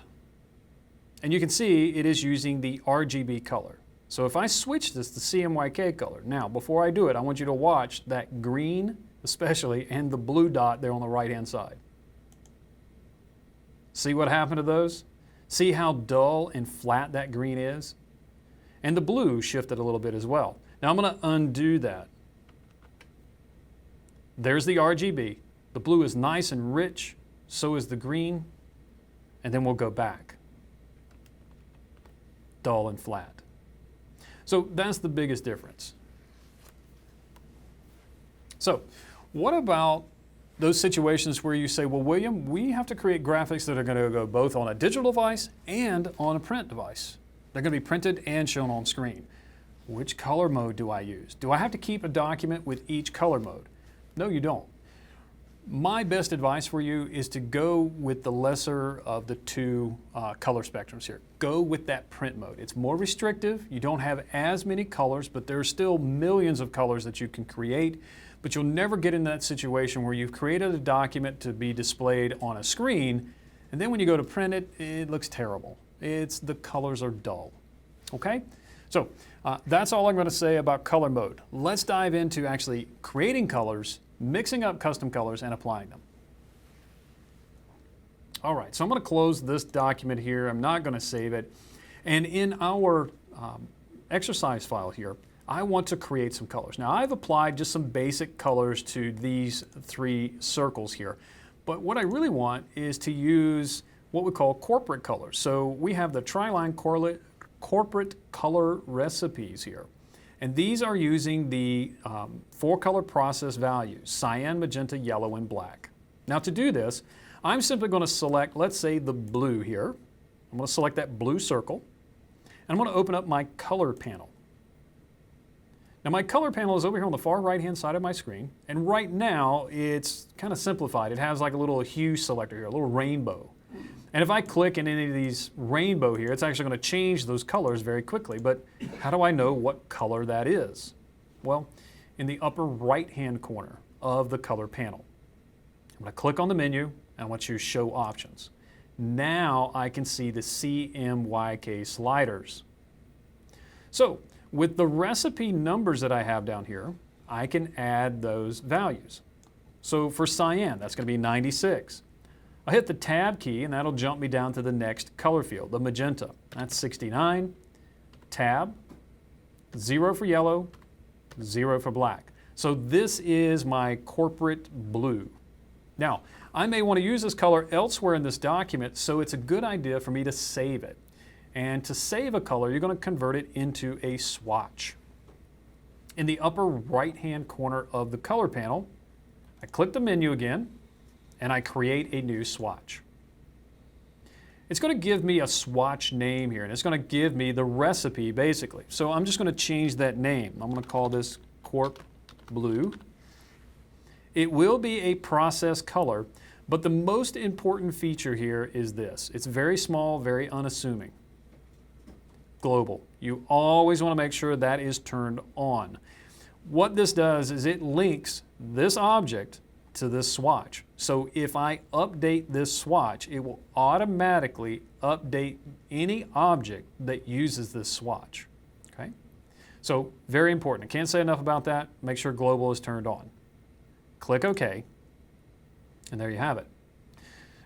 And you can see it is using the RGB color. So if I switch this to CMYK color, now before I do it, I want you to watch that green especially and the blue dot there on the right-hand side. See what happened to those? See how dull and flat that green is? And the blue shifted a little bit as well. Now I'm going to undo that. There's the RGB. The blue is nice and rich, so is the green, and then we'll go back. Dull and flat. So that's the biggest difference. So what about those situations where you say, well, William, we have to create graphics that are going to go both on a digital device and on a print device. They're going to be printed and shown on screen. Which color mode do I use? Do I have to keep a document with each color mode? No, you don't. My best advice for you is to go with the lesser of the two color spectrums here. Go with that print mode. It's more restrictive. You don't have as many colors, but there's still millions of colors that you can create. But you'll never get in that situation where you've created a document to be displayed on a screen, and then when you go to print it, it looks terrible. The colors are dull. Okay? So that's all I'm going to say about color mode. Let's dive into actually creating colors, mixing up custom colors, and applying them. All right, so I'm going to close this document here. I'm not going to save it. And in our exercise file here, I want to create some colors. Now, I've applied just some basic colors to these three circles here. But what I really want is to use what we call corporate colors. So we have the tri-line corporate color recipes here. And these are using the 4-color process values: cyan, magenta, yellow, and black. Now to do this, I'm simply going to select, let's say, the blue here. I'm going to select that blue circle, and I'm going to open up my color panel. Now my color panel is over here on the far right-hand side of my screen, and right now it's kind of simplified. It has like a little hue selector here, a little rainbow. And if I click in any of these rainbow here, it's actually going to change those colors very quickly. But how do I know what color that is? Well, in the upper right-hand corner of the color panel, I'm going to click on the menu, and I want to show options. Now I can see the CMYK sliders. So with the recipe numbers that I have down here, I can add those values. So for cyan, that's going to be 96. I hit the tab key and that'll jump me down to the next color field, the magenta. That's 69, tab, 0 for yellow, 0 for black. So this is my corporate blue. Now, I may want to use this color elsewhere in this document, so it's a good idea for me to save it. And to save a color, you're going to convert it into a swatch. In the upper right-hand corner of the color panel, I click the menu again, and I create a new swatch. It's going to give me a swatch name here, and it's going to give me the recipe basically. So I'm just going to change that name. I'm going to call this Corp Blue. It will be a process color, but the most important feature here is this. It's very small, very unassuming. Global. You always want to make sure that is turned on. What this does is it links this object to this swatch. So if I update this swatch, it will automatically update any object that uses this swatch. Okay? So very important. I can't say enough about that. Make sure global is turned on. Click OK, and there you have it.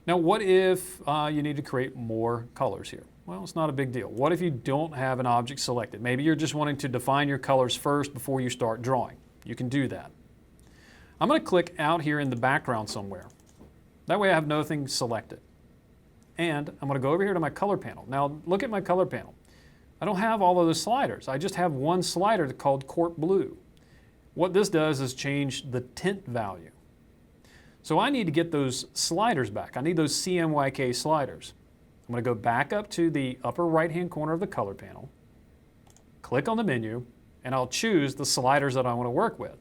Now what if you need to create more colors here? Well, it's not a big deal. What if you don't have an object selected? Maybe you're just wanting to define your colors first before you start drawing. You can do that. I'm going to click out here in the background somewhere. That way I have nothing selected. And I'm going to go over here to my color panel. Now look at my color panel. I don't have all of the sliders. I just have one slider called Corp Blue. What this does is change the tint value. So I need to get those sliders back. I need those CMYK sliders. I'm going to go back up to the upper right-hand corner of the color panel, click on the menu, and I'll choose the sliders that I want to work with.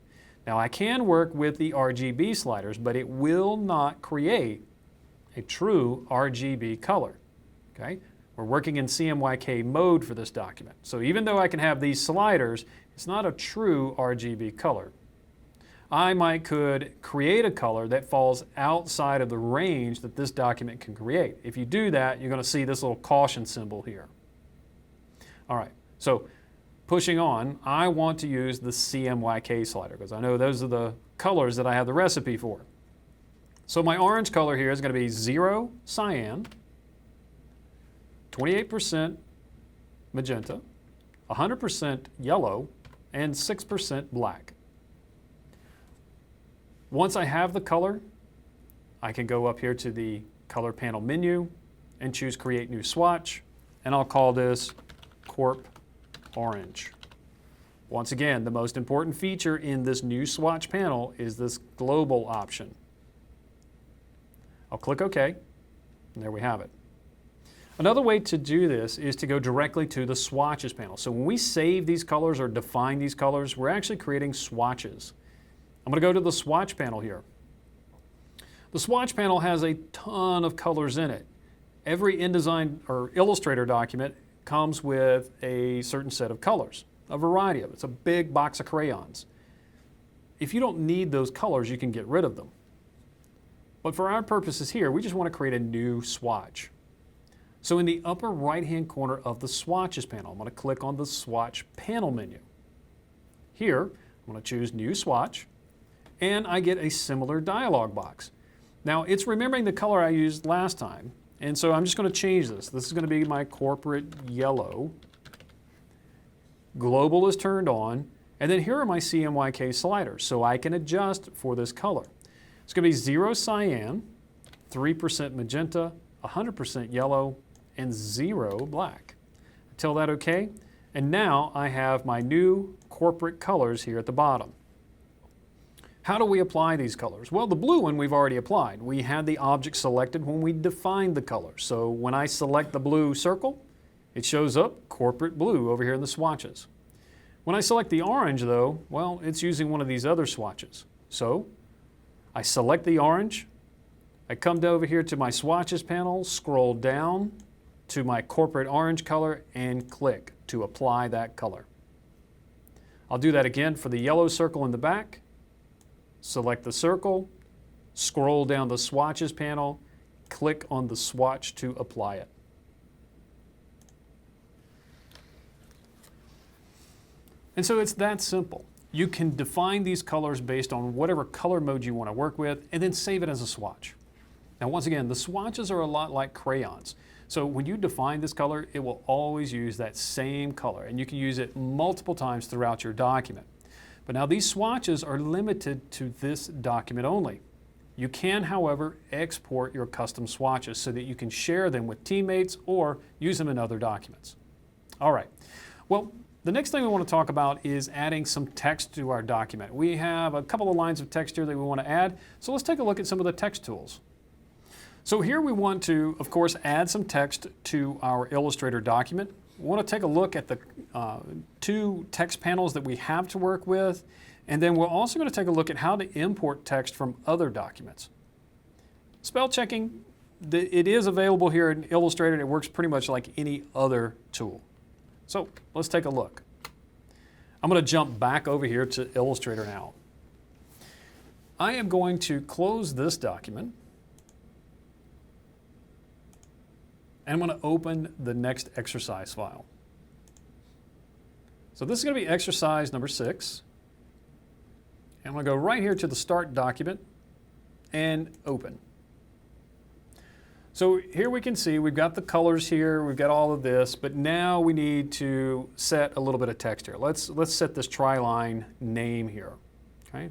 Now I can work with the RGB sliders, but it will not create a true RGB color. Okay? We're working in CMYK mode for this document. So even though I can have these sliders, it's not a true RGB color. I could create a color that falls outside of the range that this document can create. If you do that, you're going to see this little caution symbol here. All right, so pushing on, I want to use the CMYK slider because I know those are the colors that I have the recipe for. So my orange color here is going to be 0 cyan, 28% magenta, 100% yellow, and 6% black. Once I have the color, I can go up here to the color panel menu and choose Create New Swatch, and I'll call this Corp Orange. Once again, the most important feature in this new swatch panel is this global option. I'll click OK, and there we have it. Another way to do this is to go directly to the swatches panel. So when we save these colors or define these colors, we're actually creating swatches. I'm going to go to the swatch panel here. The swatch panel has a ton of colors in it. Every InDesign or Illustrator document comes with a certain set of colors, a variety of it. It's a big box of crayons. If you don't need those colors, you can get rid of them. But for our purposes here, we just want to create a new swatch. So in the upper right-hand corner of the Swatches panel, I'm going to click on the Swatch Panel menu. Here, I'm going to choose New Swatch, and I get a similar dialog box. Now, it's remembering the color I used last time, and so I'm just going to change this. This is going to be my corporate yellow. Global is turned on, and then here are my CMYK sliders, so I can adjust for this color. It's going to be 0 cyan, 3% magenta, 100% yellow, and 0 black. Tell that OK, and now I have my new corporate colors here at the bottom. How do we apply these colors? Well, the blue one we've already applied. We had the object selected when we defined the color. So when I select the blue circle, it shows up corporate blue over here in the swatches. When I select the orange though, well, it's using one of these other swatches. So I select the orange, I come over here to my swatches panel, scroll down to my corporate orange color and click to apply that color. I'll do that again for the yellow circle in the back. Select the circle, scroll down the swatches panel, click on the swatch to apply it. And so it's that simple. You can define these colors based on whatever color mode you want to work with and then save it as a swatch. Now once again, the swatches are a lot like crayons. So when you define this color, it will always use that same color, and you can use it multiple times throughout your document. But now these swatches are limited to this document only. You can, however, export your custom swatches so that you can share them with teammates or use them in other documents. All right, well, the next thing we want to talk about is adding some text to our document. We have a couple of lines of text here that we want to add, so let's take a look at some of the text tools. So here we want to, of course, add some text to our Illustrator document. We want to take a look at the two text panels that we have to work with, and then we're also going to take a look at how to import text from other documents. Spell checking, it is available here in Illustrator, and it works pretty much like any other tool. So let's take a look. I'm going to jump back over here to Illustrator now. I am going to close this document, and I'm going to open the next exercise file. So this is going to be exercise number 6. And I'm going to go right here to the Start document and Open. So here we can see we've got the colors here, we've got all of this, but now we need to set a little bit of text here. Let's set this tri-line name here. Okay?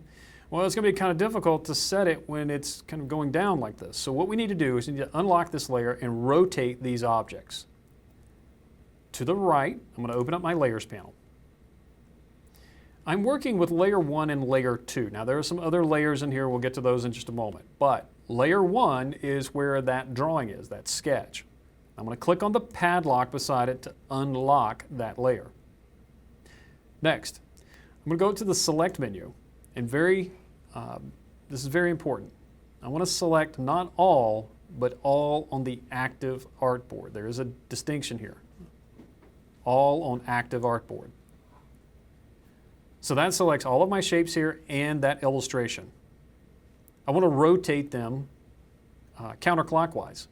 Well, it's going to be kind of difficult to set it when it's kind of going down like this. So what we need to do is we need to unlock this layer and rotate these objects. To the right, I'm going to open up my Layers panel. I'm working with Layer 1 and Layer 2. Now there are some other layers in here, we'll get to those in just a moment. But Layer 1 is where that drawing is, that sketch. I'm going to click on the padlock beside it to unlock that layer. Next, I'm going to go to the Select menu. And this is very important. I want to select not all, but all on the active artboard. There is a distinction here. All on active artboard. So that selects all of my shapes here and that illustration. I want to rotate them counterclockwise.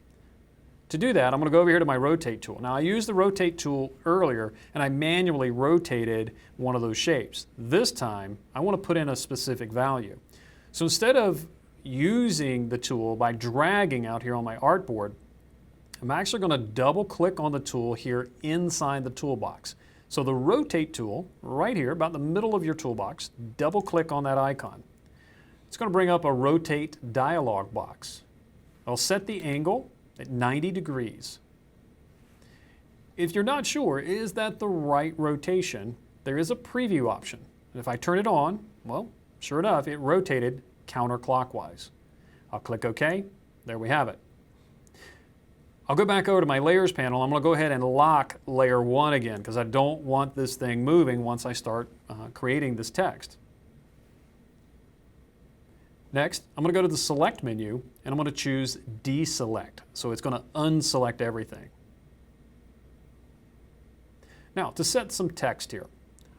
To do that, I'm going to go over here to my Rotate tool. Now I used the Rotate tool earlier and I manually rotated one of those shapes. This time, I want to put in a specific value. So instead of using the tool by dragging out here on my artboard, I'm actually going to double click on the tool here inside the toolbox. So the Rotate tool, right here, about the middle of your toolbox, double click on that icon. It's going to bring up a Rotate dialog box. I'll set the angle at 90 degrees. If you're not sure, is that the right rotation, there is a preview option. And if I turn it on, well, sure enough, it rotated counterclockwise. I'll click OK. There we have it. I'll go back over to my Layers panel. I'm going to go ahead and lock Layer 1 again because I don't want this thing moving once I start creating this text. Next, I'm going to go to the Select menu, and I'm going to choose Deselect. So it's going to unselect everything. Now, to set some text here,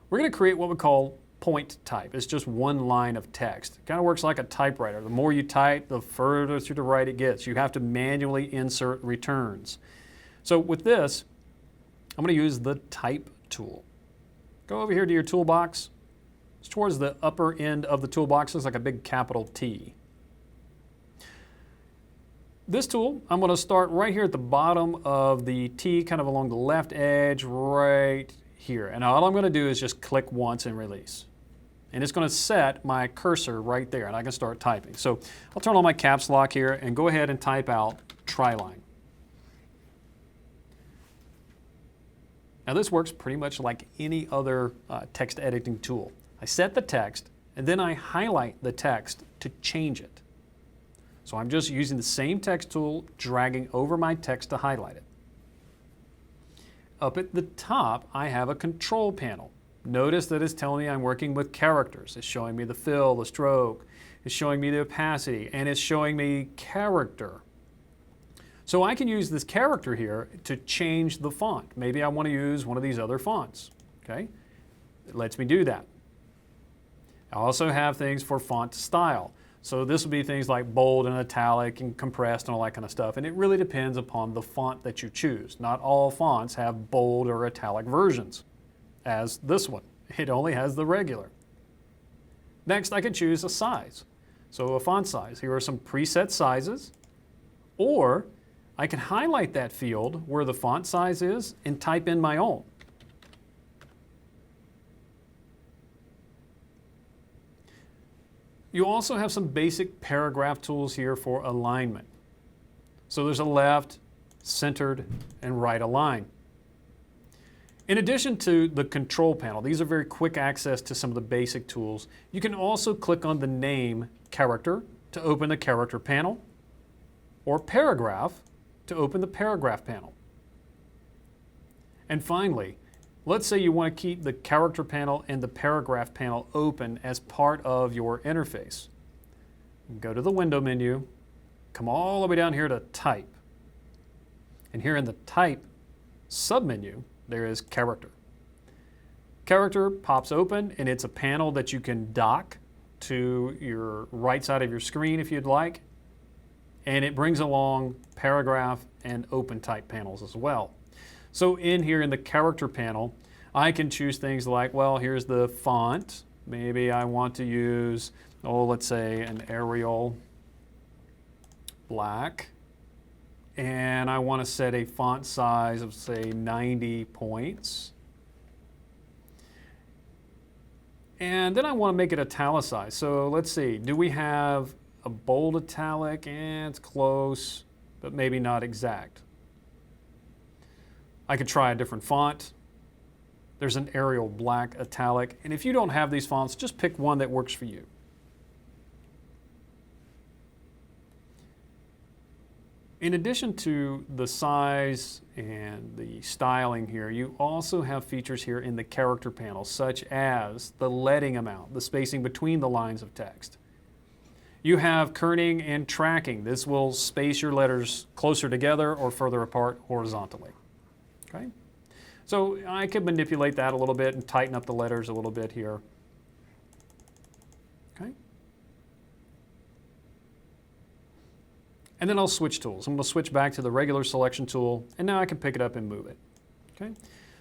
we're going to create what we call point type. It's just one line of text. It kind of works like a typewriter. The more you type, the further to the right it gets. You have to manually insert returns. So with this, I'm going to use the Type tool. Go over here to your toolbox. It's towards the upper end of the toolbox. It's like a big capital T. This tool, I'm going to start right here at the bottom of the T, kind of along the left edge, right here. And all I'm going to do is just click once and release. And it's going to set my cursor right there, and I can start typing. So I'll turn on my caps lock here and go ahead and type out Triline. Now this works pretty much like any other text editing tool. I set the text, and then I highlight the text to change it. So I'm just using the same text tool, dragging over my text to highlight it. Up at the top, I have a control panel. Notice that it's telling me I'm working with characters. It's showing me the fill, the stroke, it's showing me the opacity, and it's showing me character. So I can use this character here to change the font. Maybe I want to use one of these other fonts. Okay? It lets me do that. I also have things for font style. So this will be things like bold and italic and compressed and all that kind of stuff. And it really depends upon the font that you choose. Not all fonts have bold or italic versions, as this one. It only has the regular. Next, I can choose a size. So a font size. Here are some preset sizes. Or I can highlight that field where the font size is and type in my own. You also have some basic paragraph tools here for alignment. So there's a left, centered, and right align. In addition to the control panel, these are very quick access to some of the basic tools. You can also click on the name character to open the character panel, or paragraph to open the paragraph panel. And finally, let's say you want to keep the character panel and the paragraph panel open as part of your interface. Go to the window menu, come all the way down here to type. And here in the type submenu, there is character. Character pops open, and it's a panel that you can dock to your right side of your screen if you'd like. And it brings along paragraph and open type panels as well. So in here in the character panel, I can choose things like, well, here's the font. Maybe I want to use, let's say an Arial black. And I want to set a font size of, say, 90 points. And then I want to make it italicized. So let's see, do we have a bold italic? It's close, but maybe not exact. I could try a different font. There's an Arial black italic. And if you don't have these fonts, just pick one that works for you. In addition to the size and the styling here, you also have features here in the character panel, such as the leading amount, the spacing between the lines of text. You have kerning and tracking. This will space your letters closer together or further apart horizontally. Okay? So I could manipulate that a little bit and tighten up the letters a little bit here. Okay? And then I'll switch tools. I'm going to switch back to the regular selection tool, and now I can pick it up and move it. Okay?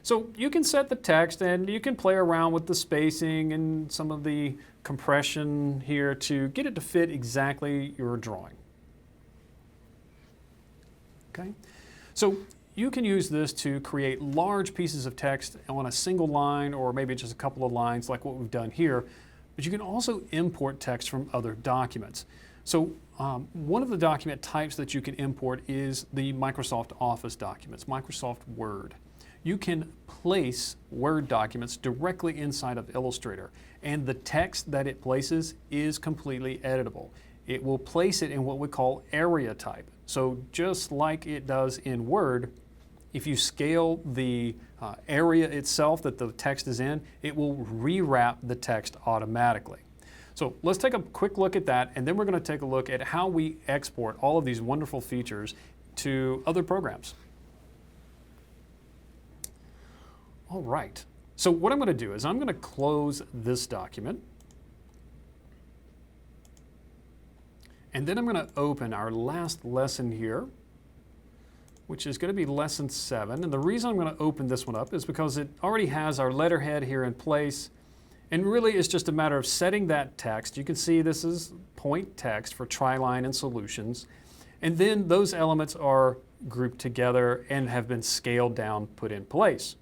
So you can set the text, and you can play around with the spacing and some of the compression here to get it to fit exactly your drawing. Okay? So you can use this to create large pieces of text on a single line or maybe just a couple of lines like what we've done here, but you can also import text from other documents. So one of the document types that you can import is the Microsoft Office documents, Microsoft Word. You can place Word documents directly inside of Illustrator, and the text that it places is completely editable. It will place it in what we call area type. So just like it does in Word, if you scale the area itself that the text is in, it will rewrap the text automatically. So let's take a quick look at that, and then we're going to take a look at how we export all of these wonderful features to other programs. All right. So what I'm going to do is I'm going to close this document. And then I'm going to open our last lesson here, which is going to be lesson 7. And the reason I'm going to open this one up is because it already has our letterhead here in place. And really it's just a matter of setting that text. You can see this is point text for Tri-Line and Solutions. And then those elements are grouped together and have been scaled down, put in place.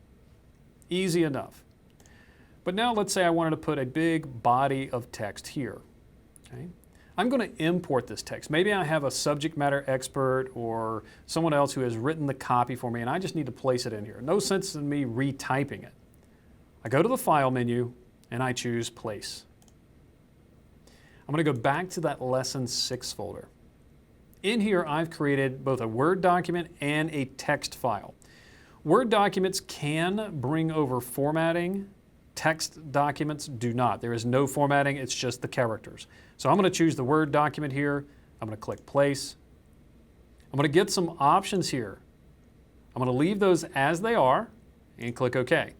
Easy enough. But now let's say I wanted to put a big body of text here. Okay? I'm going to import this text. Maybe I have a subject matter expert or someone else who has written the copy for me and I just need to place it in here. No sense in me retyping it. I go to the File menu and I choose Place. I'm going to go back to that Lesson 6 folder. In here I've created both a Word document and a text file. Word documents can bring over formatting. Text documents do not. There is no formatting, it's just the characters. So I'm going to choose the Word document here. I'm going to click Place. I'm going to get some options here. I'm going to leave those as they are and click OK.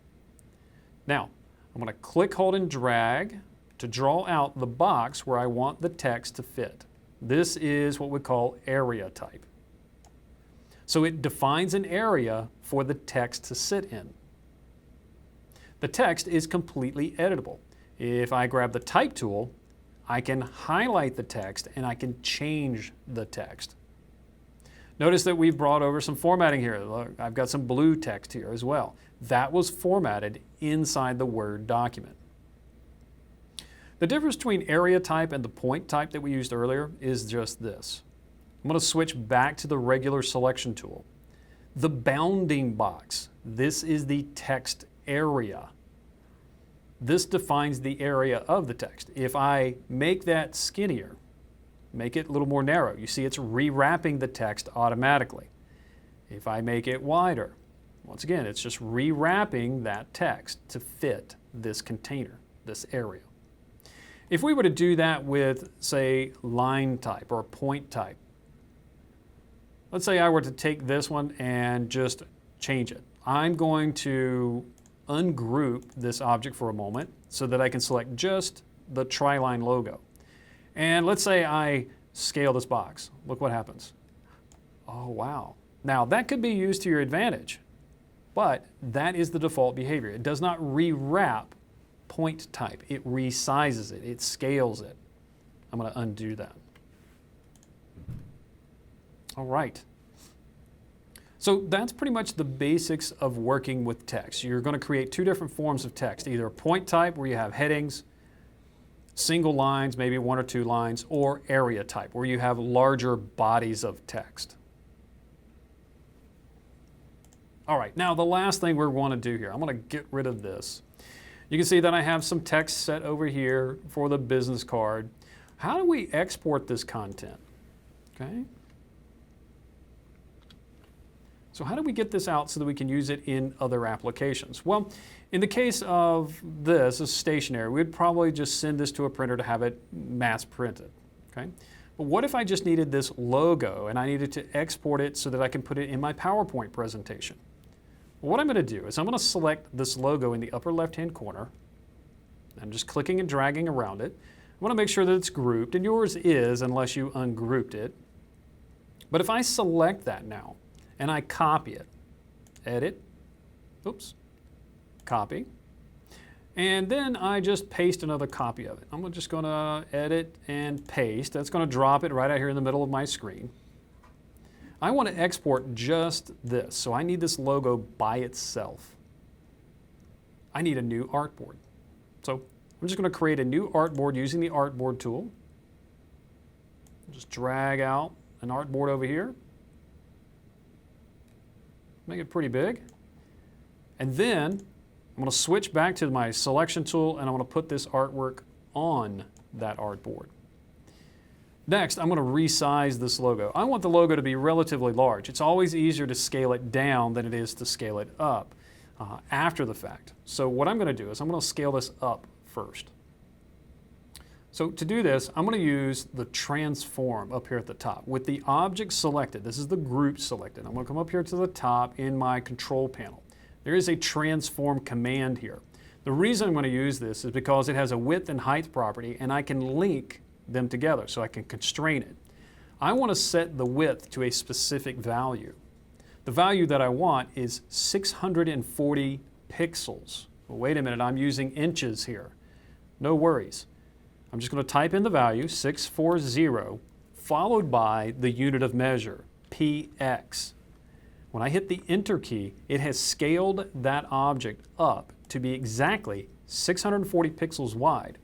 Now, I'm going to click, hold, and drag to draw out the box where I want the text to fit. This is what we call area type. So it defines an area for the text to sit in. The text is completely editable. If I grab the Type tool, I can highlight the text and I can change the text. Notice that we've brought over some formatting here. Look, I've got some blue text here as well. That was formatted inside the Word document. The difference between area type and the point type that we used earlier is just this. I'm going to switch back to the regular selection tool. The bounding box, this is the text area. This defines the area of the text. If I make that skinnier, make it a little more narrow, you see it's rewrapping the text automatically. If I make it wider, once again, it's just rewrapping that text to fit this container, this area. If we were to do that with, say, line type or point type, let's say I were to take this one and just change it. I'm going to ungroup this object for a moment so that I can select just the Tri-Line logo. And let's say I scale this box. Look what happens. Oh, wow. Now, that could be used to your advantage, but that is the default behavior. It does not rewrap point type. It resizes it. It scales it. I'm going to undo that. All right. So that's pretty much the basics of working with text. You're going to create two different forms of text, either a point type where you have headings, single lines, maybe 1 or 2 lines, or area type where you have larger bodies of text. All right, now the last thing we want to do here, I'm going to get rid of this. You can see that I have some text set over here for the business card. How do we export this content? Okay. So how do we get this out so that we can use it in other applications? Well, in the case of this, as stationery, we'd probably just send this to a printer to have it mass printed. Okay? But what if I just needed this logo and I needed to export it so that I can put it in my PowerPoint presentation? Well, what I'm going to do is I'm going to select this logo in the upper left-hand corner. I'm just clicking and dragging around it. I want to make sure that it's grouped, and yours is unless you ungrouped it. But if I select that now, and I copy it, edit, oops, copy, and then I just paste another copy of it. I'm just going to edit and paste. That's going to drop it right out here in the middle of my screen. I want to export just this, so I need this logo by itself. I need a new artboard. So I'm just going to create a new artboard using the Artboard tool. Just drag out an artboard over here. Make it pretty big. And then I'm going to switch back to my selection tool and I want to put this artwork on that artboard. Next, I'm going to resize this logo. I want the logo to be relatively large. It's always easier to scale it down than it is to scale it up after the fact. So what I'm going to do is I'm going to scale this up first. So to do this, I'm going to use the transform up here at the top. With the object selected, this is the group selected. I'm going to come up here to the top in my control panel. There is a transform command here. The reason I'm going to use this is because it has a width and height property, and I can link them together, so I can constrain it. I want to set the width to a specific value. The value that I want is 640 pixels. Well, wait a minute, I'm using inches here. No worries. I'm just going to type in the value, 640, followed by the unit of measure, px. When I hit the Enter key, it has scaled that object up to be exactly 640 pixels wide.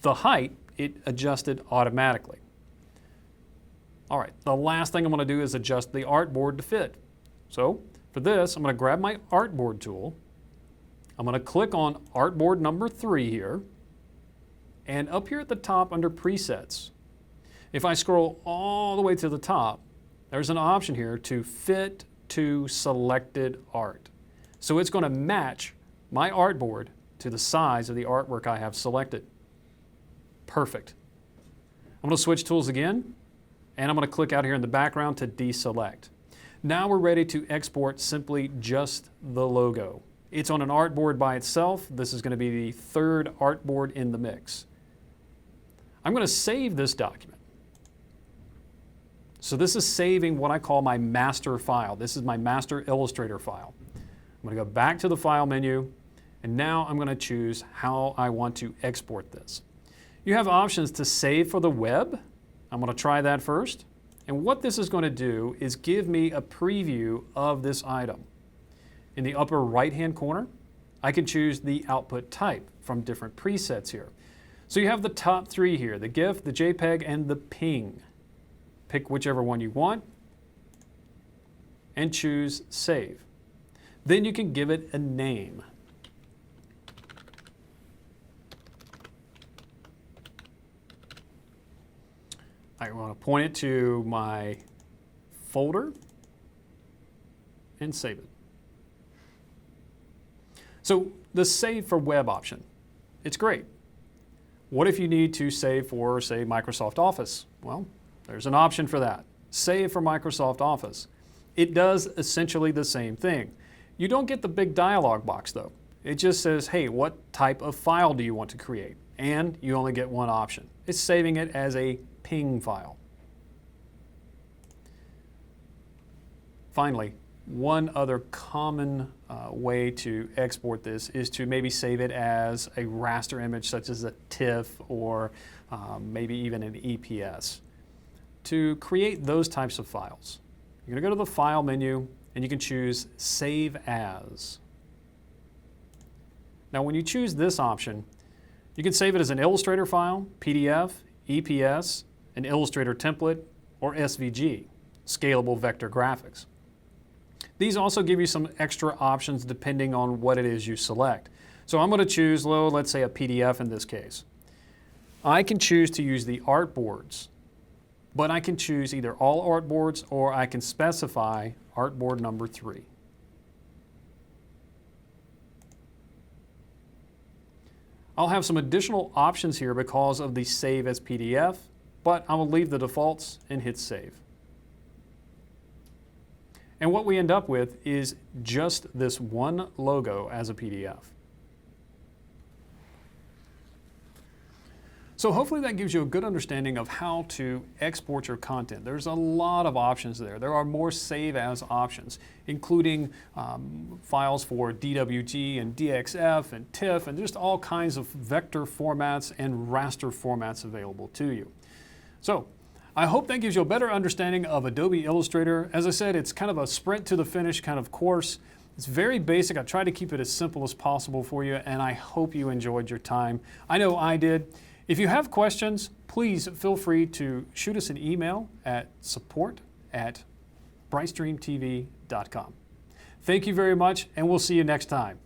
The height, it adjusted automatically. All right, the last thing I'm going to do is adjust the artboard to fit. So for this, I'm going to grab my artboard tool. I'm going to click on artboard number 3 here. And up here at the top under presets, if I scroll all the way to the top, there's an option here to fit to selected art. So it's going to match my artboard to the size of the artwork I have selected. Perfect. I'm going to switch tools again, and I'm going to click out here in the background to deselect. Now we're ready to export simply just the logo. It's on an artboard by itself. This is going to be the 3rd artboard in the mix. I'm going to save this document. So this is saving what I call my master file. This is my master Illustrator file. I'm going to go back to the File menu, and now I'm going to choose how I want to export this. You have options to save for the web. I'm going to try that first. And what this is going to do is give me a preview of this item. In the upper right-hand corner, I can choose the output type from different presets here. So you have the top 3 here, the GIF, the JPEG, and the PNG. Pick whichever one you want and choose Save. Then you can give it a name. I want to point it to my folder and save it. So the Save for Web option, it's great. What if you need to save for, say, Microsoft Office? Well, there's an option for that. Save for Microsoft Office. It does essentially the same thing. You don't get the big dialog box though. It just says, hey, what type of file do you want to create? And you only get one option. It's saving it as a PNG file. Finally, one other common way to export this is to maybe save it as a raster image such as a TIFF or maybe even an EPS. To create those types of files, you're going to go to the File menu and you can choose Save As. Now when you choose this option, you can save it as an Illustrator file, PDF, EPS, an Illustrator template, or SVG, scalable vector graphics. These also give you some extra options depending on what it is you select. So I'm going to choose, let's say a PDF in this case. I can choose to use the artboards, but I can choose either all artboards or I can specify artboard number 3. I'll have some additional options here because of the Save as PDF, but I will leave the defaults and hit Save. And what we end up with is just this one logo as a PDF. So hopefully that gives you a good understanding of how to export your content. There's a lot of options there. There are more save as options, including files for DWG and DXF and TIFF and just all kinds of vector formats and raster formats available to you. So I hope that gives you a better understanding of Adobe Illustrator. As I said, it's kind of a sprint to the finish kind of course. It's very basic. I tried to keep it as simple as possible for you, and I hope you enjoyed your time. I know I did. If you have questions, please feel free to shoot us an email at support@brightstreamtv.com. Thank you very much, and we'll see you next time.